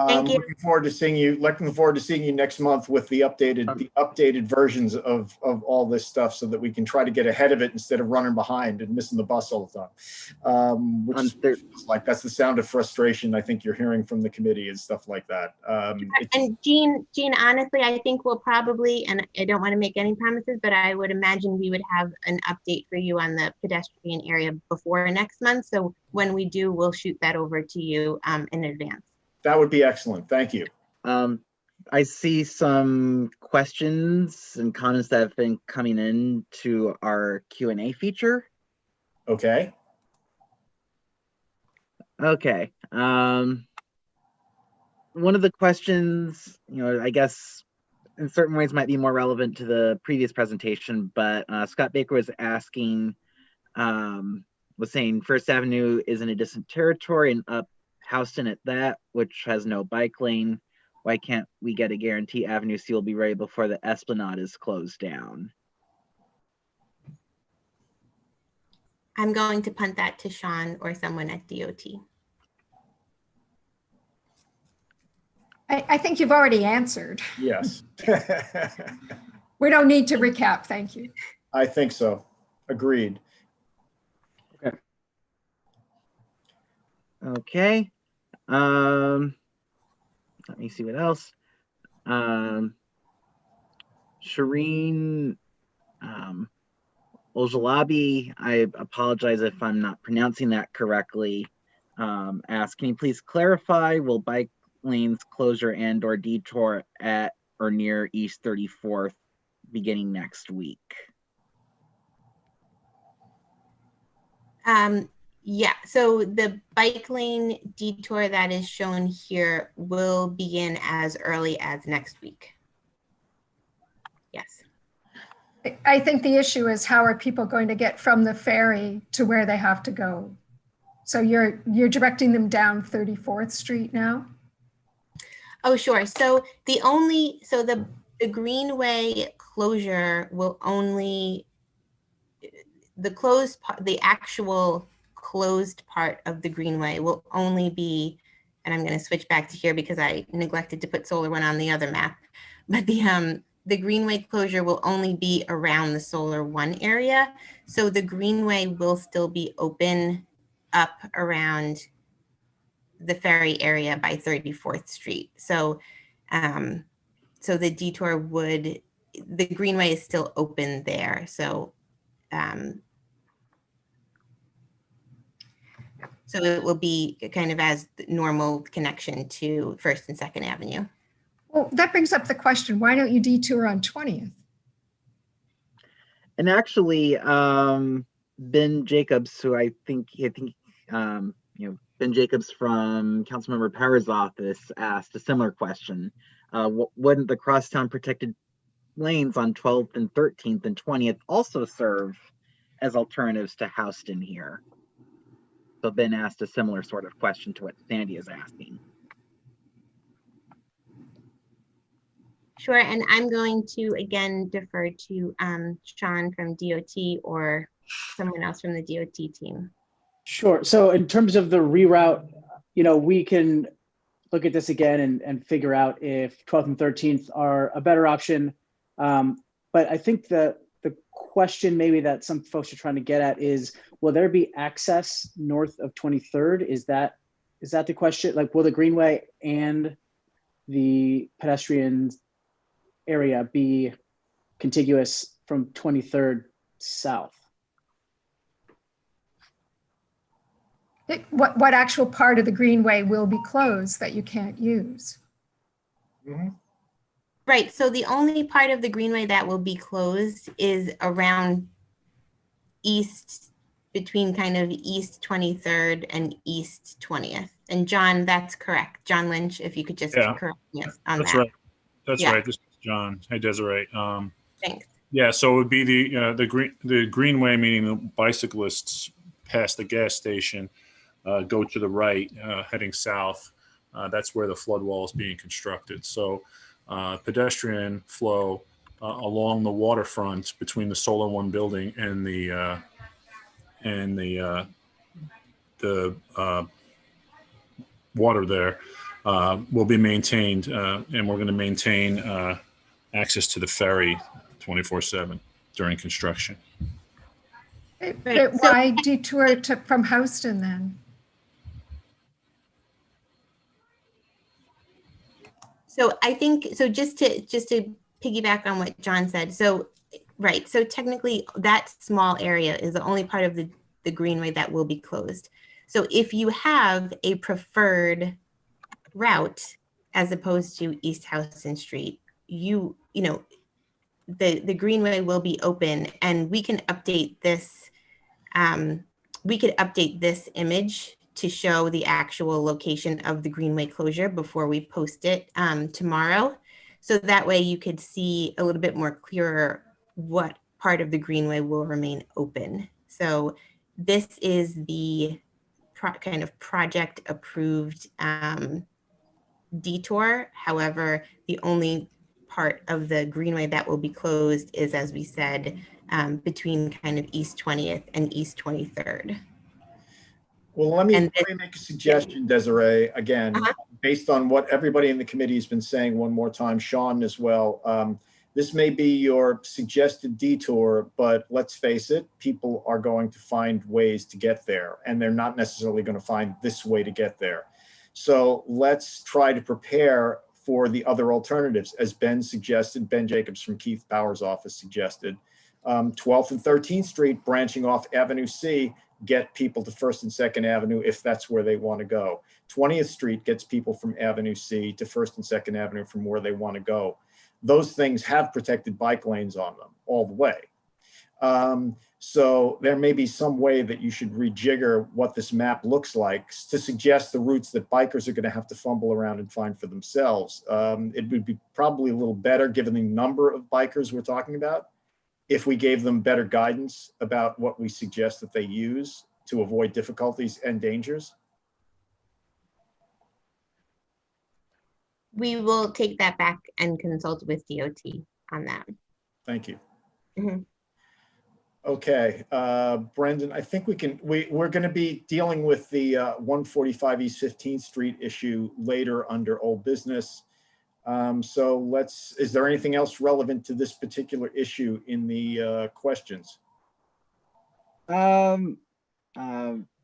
Thank you. Looking forward to seeing you next month with the updated versions of all this stuff, so that we can try to get ahead of it instead of running behind and missing the bus all the time. Which is like, that's the sound of frustration I think you're hearing from the committee and stuff like that. And Jean, honestly, I think we'll probably, and I don't want to make any promises, but I would imagine we would have an update for you on the pedestrian area before next month. So when we do, we'll shoot that over to you in advance. That would be excellent. Thank you. I see some questions and comments that have been coming in to our Q&A feature. Okay. Okay. One of the questions, you know, I guess in certain ways might be more relevant to the previous presentation, but Scott Baker was asking, was saying First Avenue is in a distant territory and up Houston at that, which has no bike lane. Why can't we get a guarantee Avenue C will be ready before the Esplanade is closed down? I'm going to punt that to Sean or someone at DOT. I think you've already answered. Yes. We don't need to recap. Thank you. I think so. Agreed. Okay. Let me see what else. Shireen Oljalabi, I apologize if I'm not pronouncing that correctly, asked, can you please clarify, will bike lanes closure and or detour at or near East 34th beginning next week? Yeah, so the bike lane detour that is shown here will begin as early as next week. Yes. I think the issue is how are people going to get from the ferry to where they have to go? So you're directing them down 34th Street now? Oh, sure. So the Greenway closure will only, the actual closed part of the Greenway will only be, and I'm going to switch back to here because I neglected to put Solar One on the other map, but the Greenway closure will only be around the Solar One area. So the Greenway will still be open up around the ferry area by 34th Street. So, so the detour the Greenway is still open there. So, so it will be kind of as the normal connection to First and Second Avenue. Well, that brings up the question, why don't you detour on 20th? And actually, Ben Jacobs, who I think Ben Jacobs from Councilmember Power's office asked a similar question. Wouldn't the crosstown protected lanes on 12th and 13th and 20th also serve as alternatives to Houston here? So Ben asked a similar sort of question to what Sandy is asking. Sure, and I'm going to again defer to Sean from DOT or someone else from the DOT team. Sure. So in terms of the reroute, we can look at this again and figure out if 12th and 13th are a better option. But I think the question maybe that some folks are trying to get at is, will there be access north of 23rd? Is that the question? Like, will the Greenway and the pedestrian area be contiguous from 23rd south? What actual part of the Greenway will be closed that you can't use? Mm-hmm. Right, so the only part of the Greenway that will be closed is around east, between kind of East 23rd and East 20th. And John, that's correct. John Lynch, if you could just correct me on that. That's right. That's right. This is John. Hey, Desiree. Thanks. Yeah, so it would be the Greenway, meaning the bicyclists past the gas station, go to the right, heading south. That's where the flood wall is being constructed. So pedestrian flow along the waterfront between the Solar One building and the water there will be maintained, and we're going to maintain access to the ferry 24/7 during construction. But why detour from Houston then? So I think, so just to piggyback on what John said. So, right. So technically that small area is the only part of the Greenway that will be closed. So if you have a preferred route, as opposed to East Houston Street, the Greenway will be open, and we can update this. We could update this image to show the actual location of the Greenway closure before we post it tomorrow. So that way you could see a little bit more clearer what part of the Greenway will remain open. So this is the kind of project approved detour. However, the only part of the Greenway that will be closed is, as we said, between kind of East 20th and East 23rd. Well, let me make a suggestion, Desiree, again, based on what everybody in the committee has been saying one more time, Sean as well. This may be your suggested detour, but let's face it, people are going to find ways to get there, and they're not necessarily going to find this way to get there. So let's try to prepare for the other alternatives, as Ben suggested, Ben Jacobs from Keith Power's office suggested. 12th and 13th Street branching off Avenue C, get people to 1st and 2nd Avenue if that's where they want to go. 20th Street gets people from Avenue C to 1st and 2nd Avenue from where they want to go. Those things have protected bike lanes on them all the way. So there may be some way that you should rejigger what this map looks like to suggest the routes that bikers are going to have to fumble around and find for themselves. It would be probably a little better, given the number of bikers we're talking about, if we gave them better guidance about what we suggest that they use to avoid difficulties and dangers. We will take that back and consult with DOT on that. Thank you. Mhm. Okay, Brendan, I think we're going to be dealing with the 145 East 15th Street issue later under old business. So is there anything else relevant to this particular issue in the questions?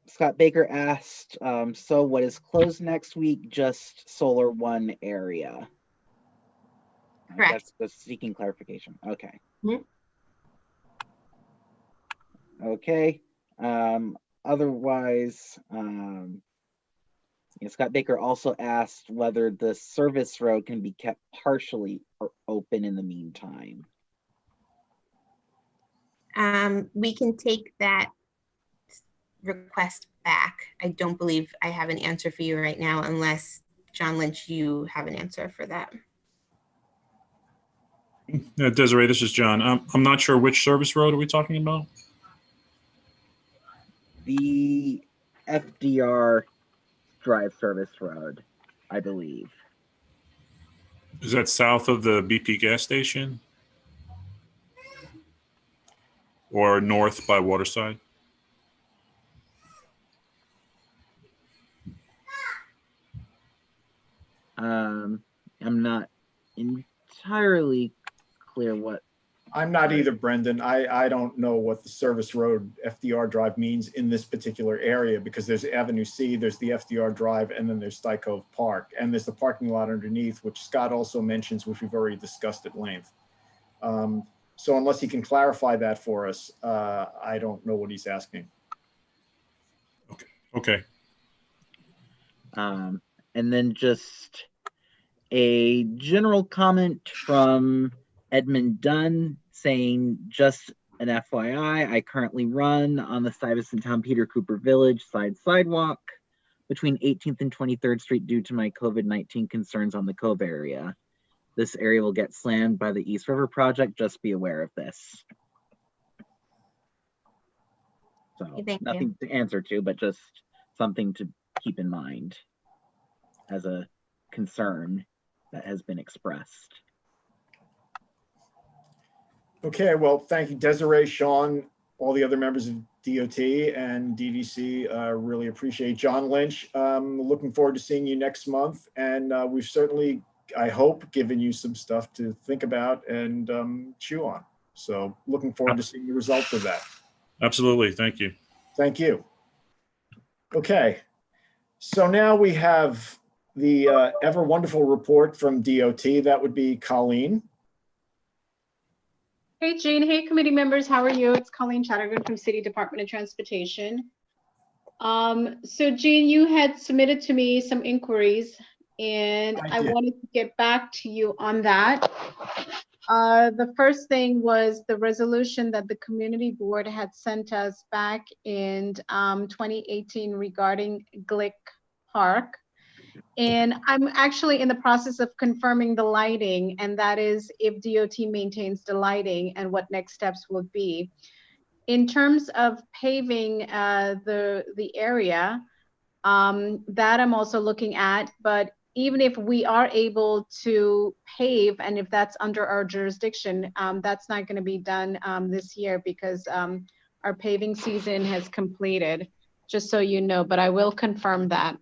Scott Baker asked, so what is closed next week? Just Solar One area? Correct. That's just seeking clarification. Okay. Mm-hmm. Okay. Otherwise, Scott Baker also asked whether the service road can be kept partially open in the meantime. We can take that request back. I don't believe I have an answer for you right now, unless John Lynch, you have an answer for that. Desiree, this is John. I'm not sure which service road are we talking about? The FDR Drive service road, I believe. Is that south of the BP gas station? Or north by Waterside? I'm not entirely clear what. I'm not either, Brendan. I don't know what the service road FDR Drive means in this particular area, because there's Avenue C, there's the FDR Drive, and then there's Sty Cove Park, and there's the parking lot underneath, which Scott also mentions, which we've already discussed at length. So unless he can clarify that for us, I don't know what he's asking. Okay. And then just a general comment from Edmund Dunn saying, just an FYI, I currently run on the Stuyvesant Town Peter Cooper Village side sidewalk between 18th and 23rd Street due to my COVID-19 concerns on the Cove area. This area will get slammed by the East River project. Just be aware of this. So nothing to answer to, but just something to keep in mind as a concern that has been expressed. Okay, well, thank you, Desiree, Sean, all the other members of DOT and DDC. Really appreciate John Lynch. Looking forward to seeing you next month. And we've certainly, I hope, given you some stuff to think about and chew on. So looking forward to seeing the results of that. Absolutely. Thank you. Thank you. Okay, so now we have the ever wonderful report from DOT. That would be Colleen. Hey, Jane. Hey, committee members. How are you? It's Colleen Chattergood from City Department of Transportation. So, Jane, you had submitted to me some inquiries, and I wanted to get back to you on that. The first thing was the resolution that the community board had sent us back in 2018 regarding Glick Park. And I'm actually in the process of confirming the lighting, and that is if DOT maintains the lighting and what next steps would be. In terms of paving the area, that I'm also looking at, but even if we are able to pave and if that's under our jurisdiction, that's not going to be done this year because our paving season has completed, just so you know, but I will confirm that.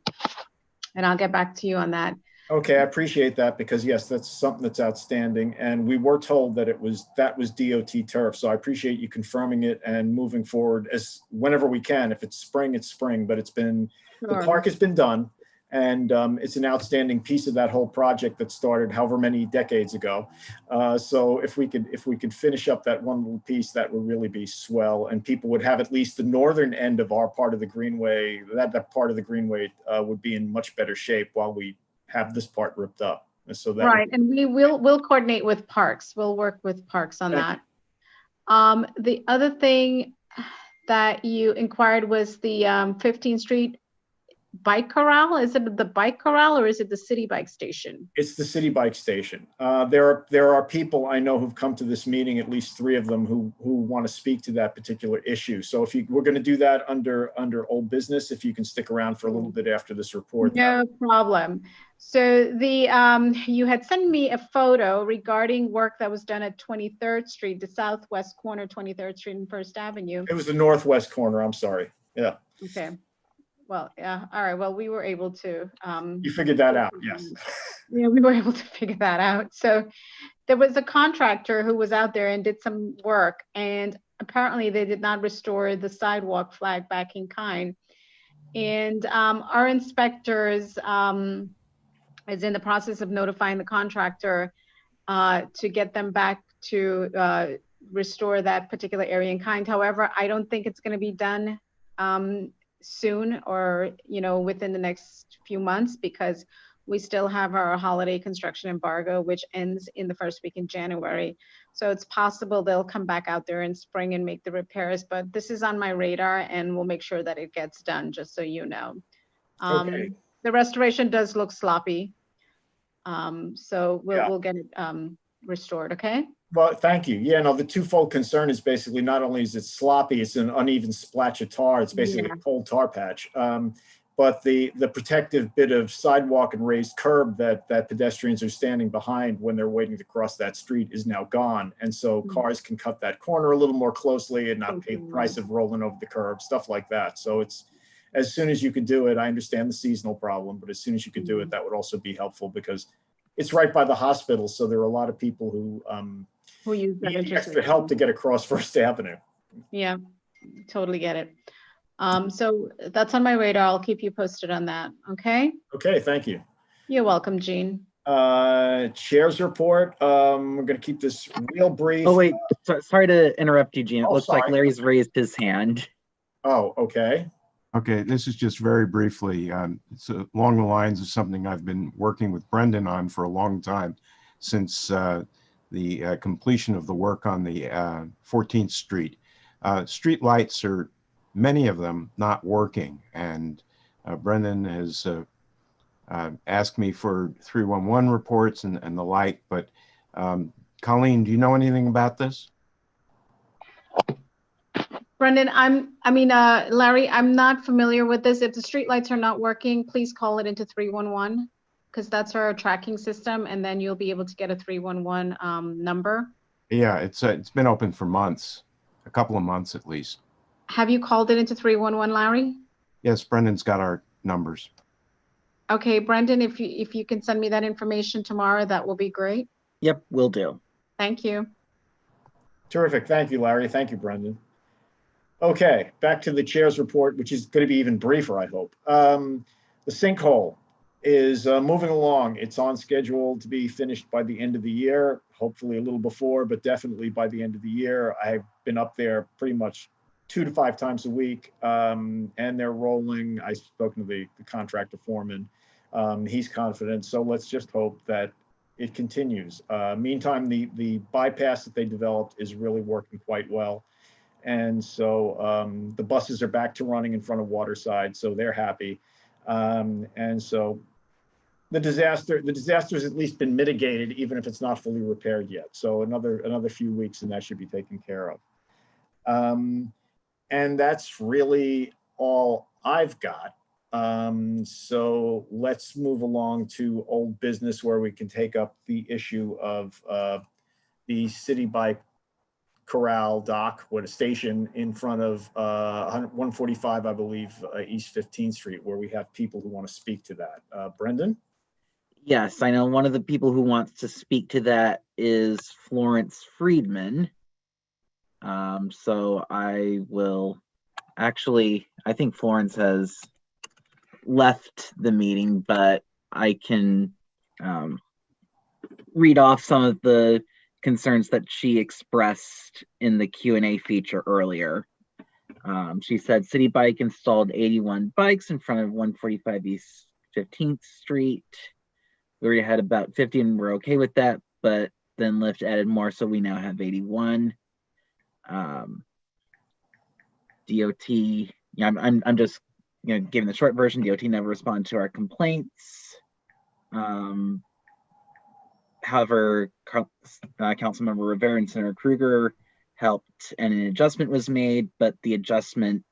And I'll get back to you on that. Okay, I appreciate that because yes, that's something that's outstanding. And we were told that that was DOT turf. So I appreciate you confirming it and moving forward as whenever we can. If it's spring, it's spring, but the park has been done. And it's an outstanding piece of that whole project that started however many decades ago. So if we could finish up that one little piece, that would really be swell, and people would have at least the northern end of our part of the Greenway. That part of the Greenway would be in much better shape while we have this part ripped up. And so that right, and we'll coordinate with Parks. We'll work with Parks on that. The other thing that you inquired was the 15th Street bike corral. Is it the bike corral or is it the city bike station? It's the city bike station. There are people I know who've come to this meeting, at least 3 of them, who want to speak to that particular issue. So if we're going to do that under old business, if you can stick around for a little bit after this report. No problem. So the you had sent me a photo regarding work that was done at 23rd Street, the southwest corner, 23rd Street and First Avenue. It was the northwest corner. I'm sorry. Yeah. Okay. Well, yeah. All right. Well, we were able to. You figured that out. Yes. Yeah, we were able to figure that out. So there was a contractor who was out there and did some work, and apparently they did not restore the sidewalk flag back in kind. And our inspectors is in the process of notifying the contractor to get them back to restore that particular area in kind. However, I don't think it's going to be done soon or, within the next few months, because we still have our holiday construction embargo, which ends in the first week in January. So it's possible they'll come back out there in spring and make the repairs, but this is on my radar and we'll make sure that it gets done, just so you know. Okay. The restoration does look sloppy. So we'll get it restored, okay? Well, thank you. Yeah, no, the twofold concern is basically not only is it sloppy, it's an uneven splotch of tar. It's basically a cold tar patch. But the protective bit of sidewalk and raised curb that pedestrians are standing behind when they're waiting to cross that street is now gone. And so cars can cut that corner a little more closely and not pay the price of rolling over the curb, stuff like that. So it's, as soon as you could do it, I understand the seasonal problem, but as soon as you could do it, that would also be helpful because it's right by the hospital. So there are a lot of people who use that need extra help to get across First Avenue. Yeah, totally get it. So that's on my radar. I'll keep you posted on that. Okay. Okay, thank you. You're welcome, Jean. Chair's report. We're going to keep this real brief. Oh, wait. Sorry to interrupt you, Jean. It looks like sorry. Larry's raised his hand. Oh, okay. Okay, this is just very briefly. It's along the lines of something I've been working with Brendan on for a long time, since the completion of the work on the 14th Street. Street lights are, many of them, not working, and Brendan has asked me for 311 reports and the like, but Colleen, do you know anything about this? Brendan, Larry, I'm not familiar with this. If the street lights are not working, please call it into 311 because that's our tracking system, and then you'll be able to get a 311 number. Yeah, it's been open for months, a couple of months at least. Have you called it into 311, Larry? Yes, Brendan's got our numbers. Okay, Brendan, if you can send me that information tomorrow, that will be great. Yep, will do. Thank you. Terrific. Thank you, Larry. Thank you, Brendan. Okay, back to the chair's report, which is going to be even briefer, I hope. The sinkhole is moving along. It's on schedule to be finished by the end of the year, hopefully a little before, but definitely by the end of the year. I've been up there pretty much 2 to 5 times a week, and they're rolling. I've spoken to the contractor foreman. He's confident, so let's just hope that it continues. Meantime, the bypass that they developed is really working quite well. And so the buses are back to running in front of Waterside, so they're happy. And so the disaster's at least been mitigated, even if it's not fully repaired yet. So another few weeks and that should be taken care of. And that's really all I've got. So let's move along to old business where we can take up the issue of the city bike corral dock, what a station in front of 145, I believe, East 15th Street, where we have people who want to speak to that. Brendan? Yes, I know one of the people who wants to speak to that is Florence Friedman. So I will actually, I think Florence has left the meeting, but I can read off some of the concerns that she expressed in the Q&A feature earlier. She said City Bike installed 81 bikes in front of 145 East 15th Street. We already had about 50 and we're okay with that, but then Lyft added more, so we now have 81. DOT, yeah, I'm just giving the short version. DOT never responded to our complaints. However, Councilmember Rivera and Senator Kruger helped, and an adjustment was made, but the adjustment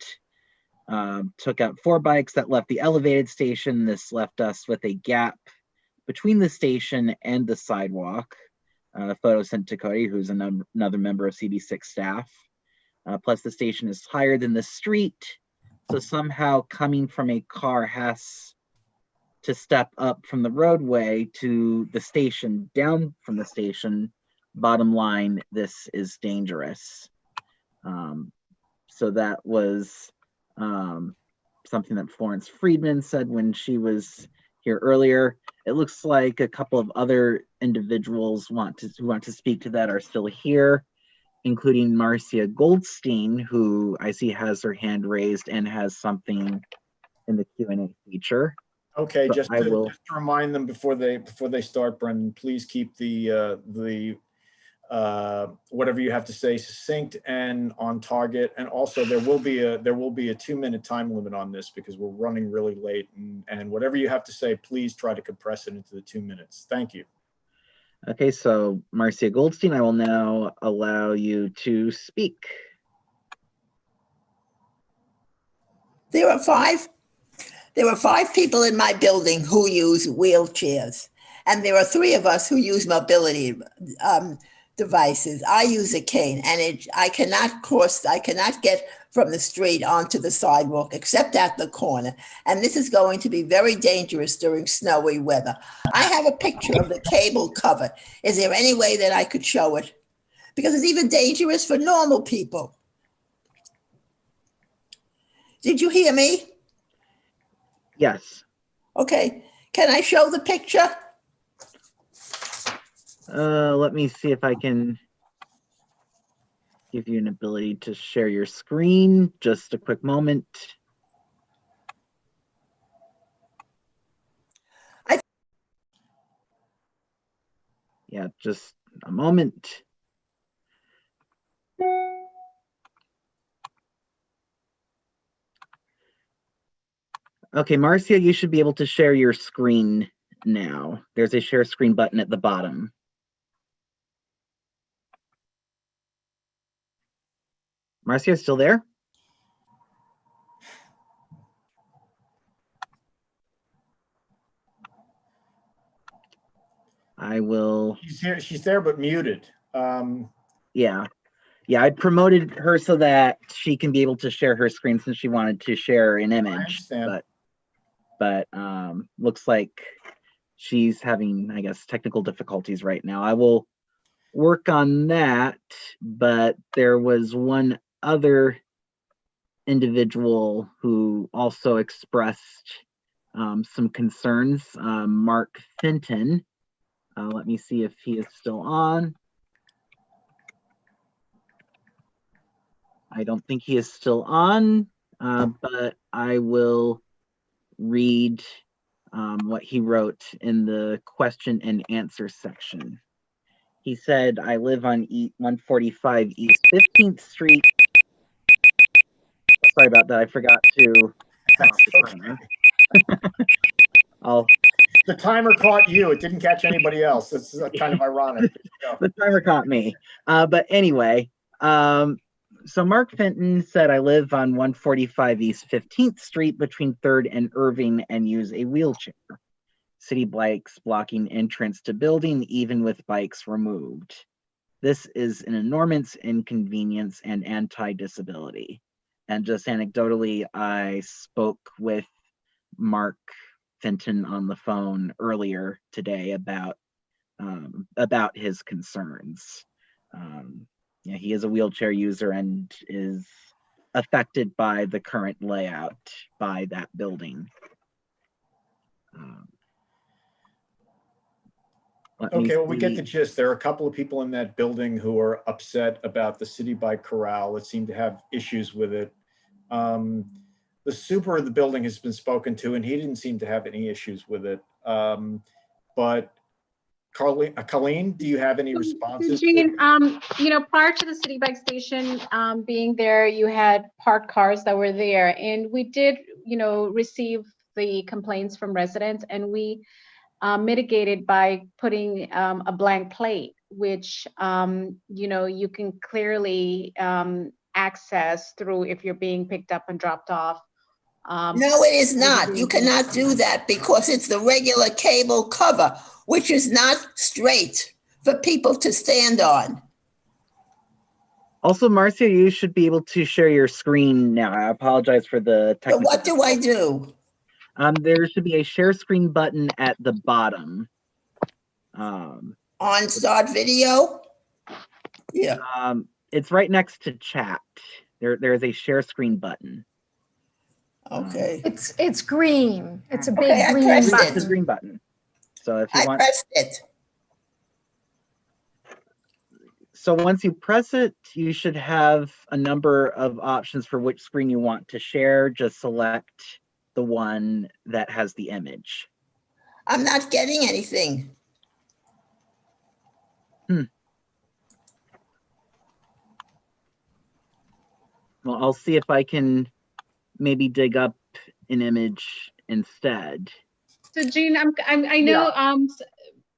took out 4 bikes that left the elevated station. This left us with a gap between the station and the sidewalk. A photo sent to Cody, who's another member of CB6 staff. Plus, the station is higher than the street, so somehow coming from a car has to step up from the roadway to the station, down from the station. Bottom line, this is dangerous. So that was something that Florence Friedman said when she was here earlier. It looks like a couple of other individuals who want to speak to that are still here, including Marcia Goldstein, who I see has her hand raised and has something in the Q&A feature. Okay, So just to remind them before they start, Brendan, please keep the whatever you have to say succinct and on target. And also there will be a 2-minute time limit on this because we're running really late. And whatever you have to say, please try to compress it into the 2 minutes. Thank you. Okay, so Marcia Goldstein, I will now allow you to speak. There were five people in my building who use wheelchairs, and there are 3 of us who use mobility devices. I use a cane, and I cannot get from the street onto the sidewalk except at the corner. And this is going to be very dangerous during snowy weather. I have a picture of the cable cover. Is there any way that I could show it? Because it's even dangerous for normal people. Did you hear me? Yes. Okay. Can I show the picture? Let me see if I can give you an ability to share your screen. Just a quick moment. Yeah, just a moment. Okay, Marcia, you should be able to share your screen now. There's a share screen button at the bottom. Marcia, still there? I will. She's here. She's there, but muted. Yeah. Yeah, I promoted her so that she can be able to share her screen since she wanted to share an image. But looks like she's having, I guess, technical difficulties right now. I will work on that, but there was one other individual who also expressed some concerns, Mark Fenton. Let me see if he is still on. I don't think he is still on, but I will read what he wrote in the question and answer section. He said, I live on 145 East 15th Street. Sorry about that. I forgot to turn off the timer. The timer caught you. It didn't catch anybody else. This is kind of ironic. The timer caught me. But anyway, so Mark Fenton said, I live on 145 East 15th Street between 3rd and Irving and use a wheelchair. City bikes blocking entrance to building, even with bikes removed. This is an enormous inconvenience and anti-disability. And just anecdotally, I spoke with Mark Fenton on the phone earlier today about his concerns. Yeah, he is a wheelchair user and is affected by the current layout by that building. Okay, well, we get the gist. There are a couple of people in that building who are upset about the city bike corral that seem to have issues with it. The super of the building has been spoken to, and he didn't seem to have any issues with it. But Colleen, do you have any responses? Gene, prior to the city bike station being there, you had parked cars that were there, and we did, receive the complaints from residents, and we mitigated by putting a blank plate, which you can clearly access through if you're being picked up and dropped off. No, it is not. You cannot do that because it's the regular cable cover, which is not straight for people to stand on. Also, Marcia, you should be able to share your screen now. I apologize for the technical. So what do I do? There should be a share screen button at the bottom. On start video? Yeah. It's right next to chat. There is a share screen button. Okay. It's green. It's a big Okay, green pressed button. it. It's a green button. So if you I want, pressed it. so once you press it, you should have a number of options for which screen you want to share. Just select the one that has the image. I'm not getting anything. Well, I'll see if I can maybe dig up an image instead. So Jean, I know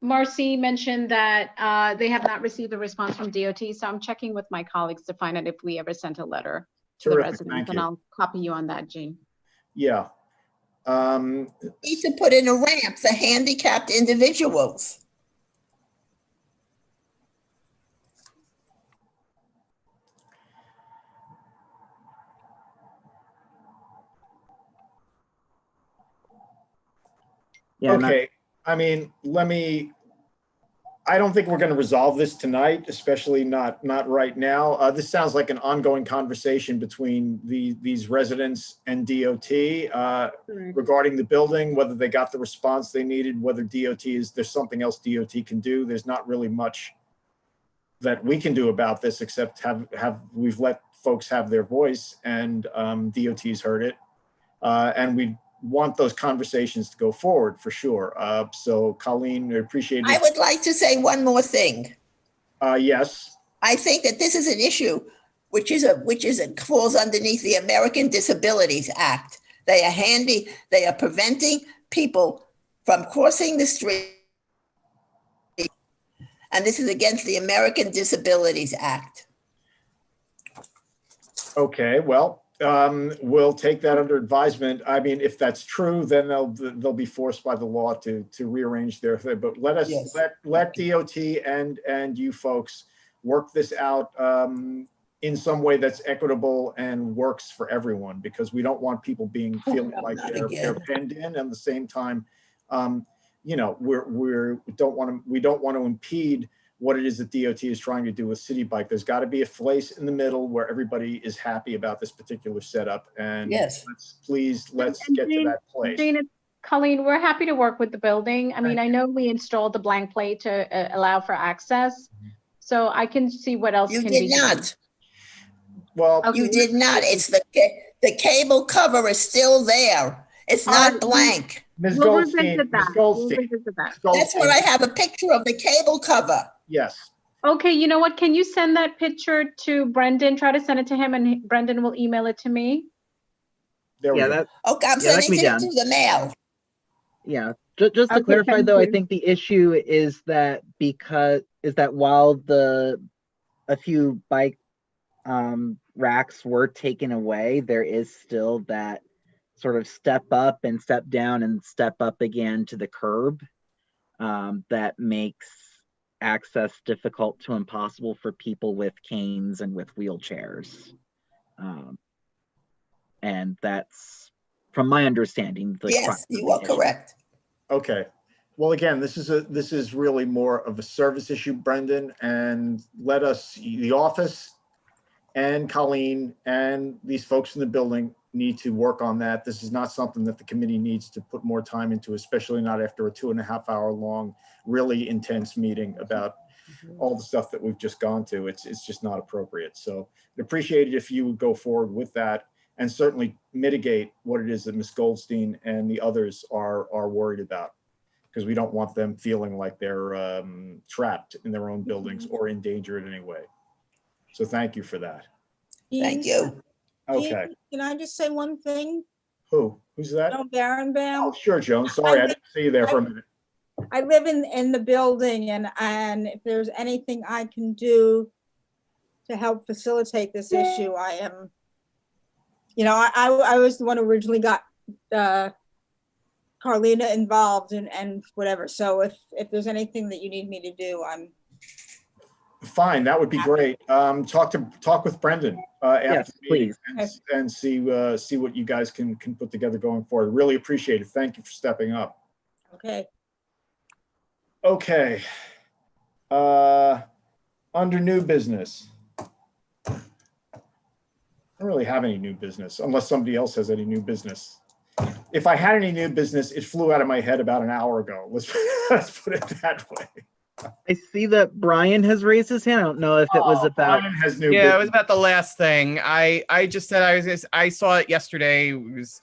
Marcy mentioned that they have not received a response from DOT, so I'm checking with my colleagues to find out if we ever sent a letter to the residents, and I'll copy you on that, Jean. Yeah. Need to put in a ramp for handicapped individuals. Yeah, okay. I mean, I don't think we're going to resolve this tonight, especially not right now. This sounds like an ongoing conversation between these residents and DOT regarding the building, whether they got the response they needed, whether there's something else DOT can do. There's not really much that we can do about this except we've let folks have their voice, and DOT's heard it. And we want those conversations to go forward for sure. So Colleen, I appreciate it. I would like to say one more thing. Yes. I think that this is an issue which falls underneath the American Disabilities Act. They are preventing people from crossing the street. And this is against the American Disabilities Act. Okay, well, we'll take that under advisement. I mean, if that's true, then they'll be forced by the law to rearrange their thing. But let us let DOT and you folks work this out in some way that's equitable and works for everyone, because we don't want people feeling like they're penned in. And at the same time, we don't want to impede what it is that DOT is trying to do with City Bike. There's got to be a place in the middle where everybody is happy about this particular setup. And yes, let's get to that place. Jane, Colleen, we're happy to work with the building. I mean, I know we installed the blank plate to allow for access, so I can see what else can be done. You did not. Well, you did not. It's the cable cover is still there. It's not blank. Ms. Goldstein, That's what I have, a picture of the cable cover. Yes. Okay, you know what? Can you send that picture to Brendan? Try to send it to him, and Brendan will email it to me. There we go. Okay, I'm sending it through the mail. Yeah, just to clarify though, I think the issue is that while a few bike racks were taken away, there is still that sort of step up and step down and step up again to the curb that makes access difficult to impossible for people with canes and with wheelchairs. And that's, from my understanding, yes, you are correct. Okay. Well, again, this is really more of a service issue, Brendan, and let us, the office and Colleen and these folks in the building need to work on that. This is not something that the committee needs to put more time into, especially not after a 2.5 hour long, really intense meeting about all the stuff that we've just gone to. It's just not appropriate. So I'd appreciate it if you would go forward with that and certainly mitigate what it is that Ms. Goldstein and the others are worried about. because we don't want them feeling like they're trapped in their own buildings or in danger in any way. So thank you for that. Thank you. Okay. Can I just say one thing? Who's that? No, Barenbaum. Oh, sure, Joan. Sorry, I didn't see you there for a minute. I live in the building, and if there's anything I can do to help facilitate this issue, I am, I was the one who originally got Carlina involved and whatever. So if there's anything that you need me to do, I'm fine. That would be great. Talk with Brendan after Yes, the meeting please. and see what you guys can put together going forward. Really appreciate it. Thank you for stepping up. okay. Okay. Under new business. I don't really have any new business unless somebody else has any new business. If I had any new business, it flew out of my head about an hour ago. Let's put it that way. I see that Brian has raised his hand. I don't know if it was about. Brian has new Yeah, business. it was about the last thing. I just said I saw it yesterday. It was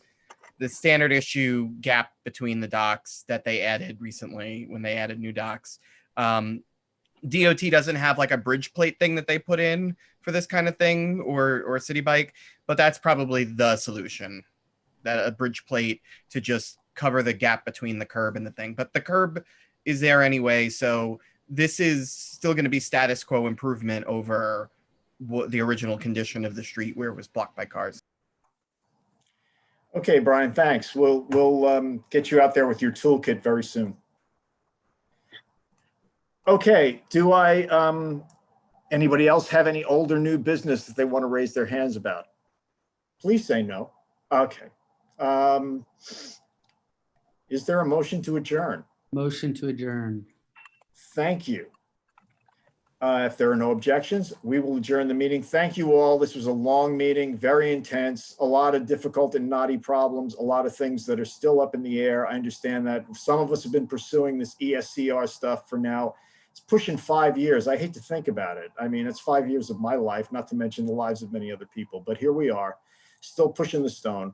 the standard issue gap between the docks that they added recently when they added new docks. DOT doesn't have like a bridge plate thing that they put in for this kind of thing or City Bike, but that's probably the solution. That a bridge plate to just cover the gap between the curb and the thing. But the curb is there anyway, so this is still going to be status quo improvement over the original condition of the street where it was blocked by cars. Okay, Brian, thanks. We'll get you out there with your toolkit very soon. Okay, do anybody else have any old or new business that they want to raise their hands about? Please say no. Okay. Is there a motion to adjourn? Motion to adjourn. Thank you. If there are no objections, we will adjourn the meeting. Thank you all. This was a long meeting, very intense, a lot of difficult and knotty problems, a lot of things that are still up in the air. I understand that some of us have been pursuing this ESCR stuff for now. It's pushing 5 years. I hate to think about it. I mean, it's 5 years of my life, not to mention the lives of many other people, but here we are, still pushing the stone.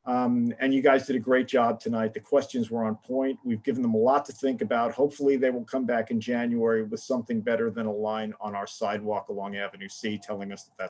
And you guys did a great job tonight. The questions were on point. We've given them a lot to think about. Hopefully they will come back in January with something better than a line on our sidewalk along Avenue C telling us that that's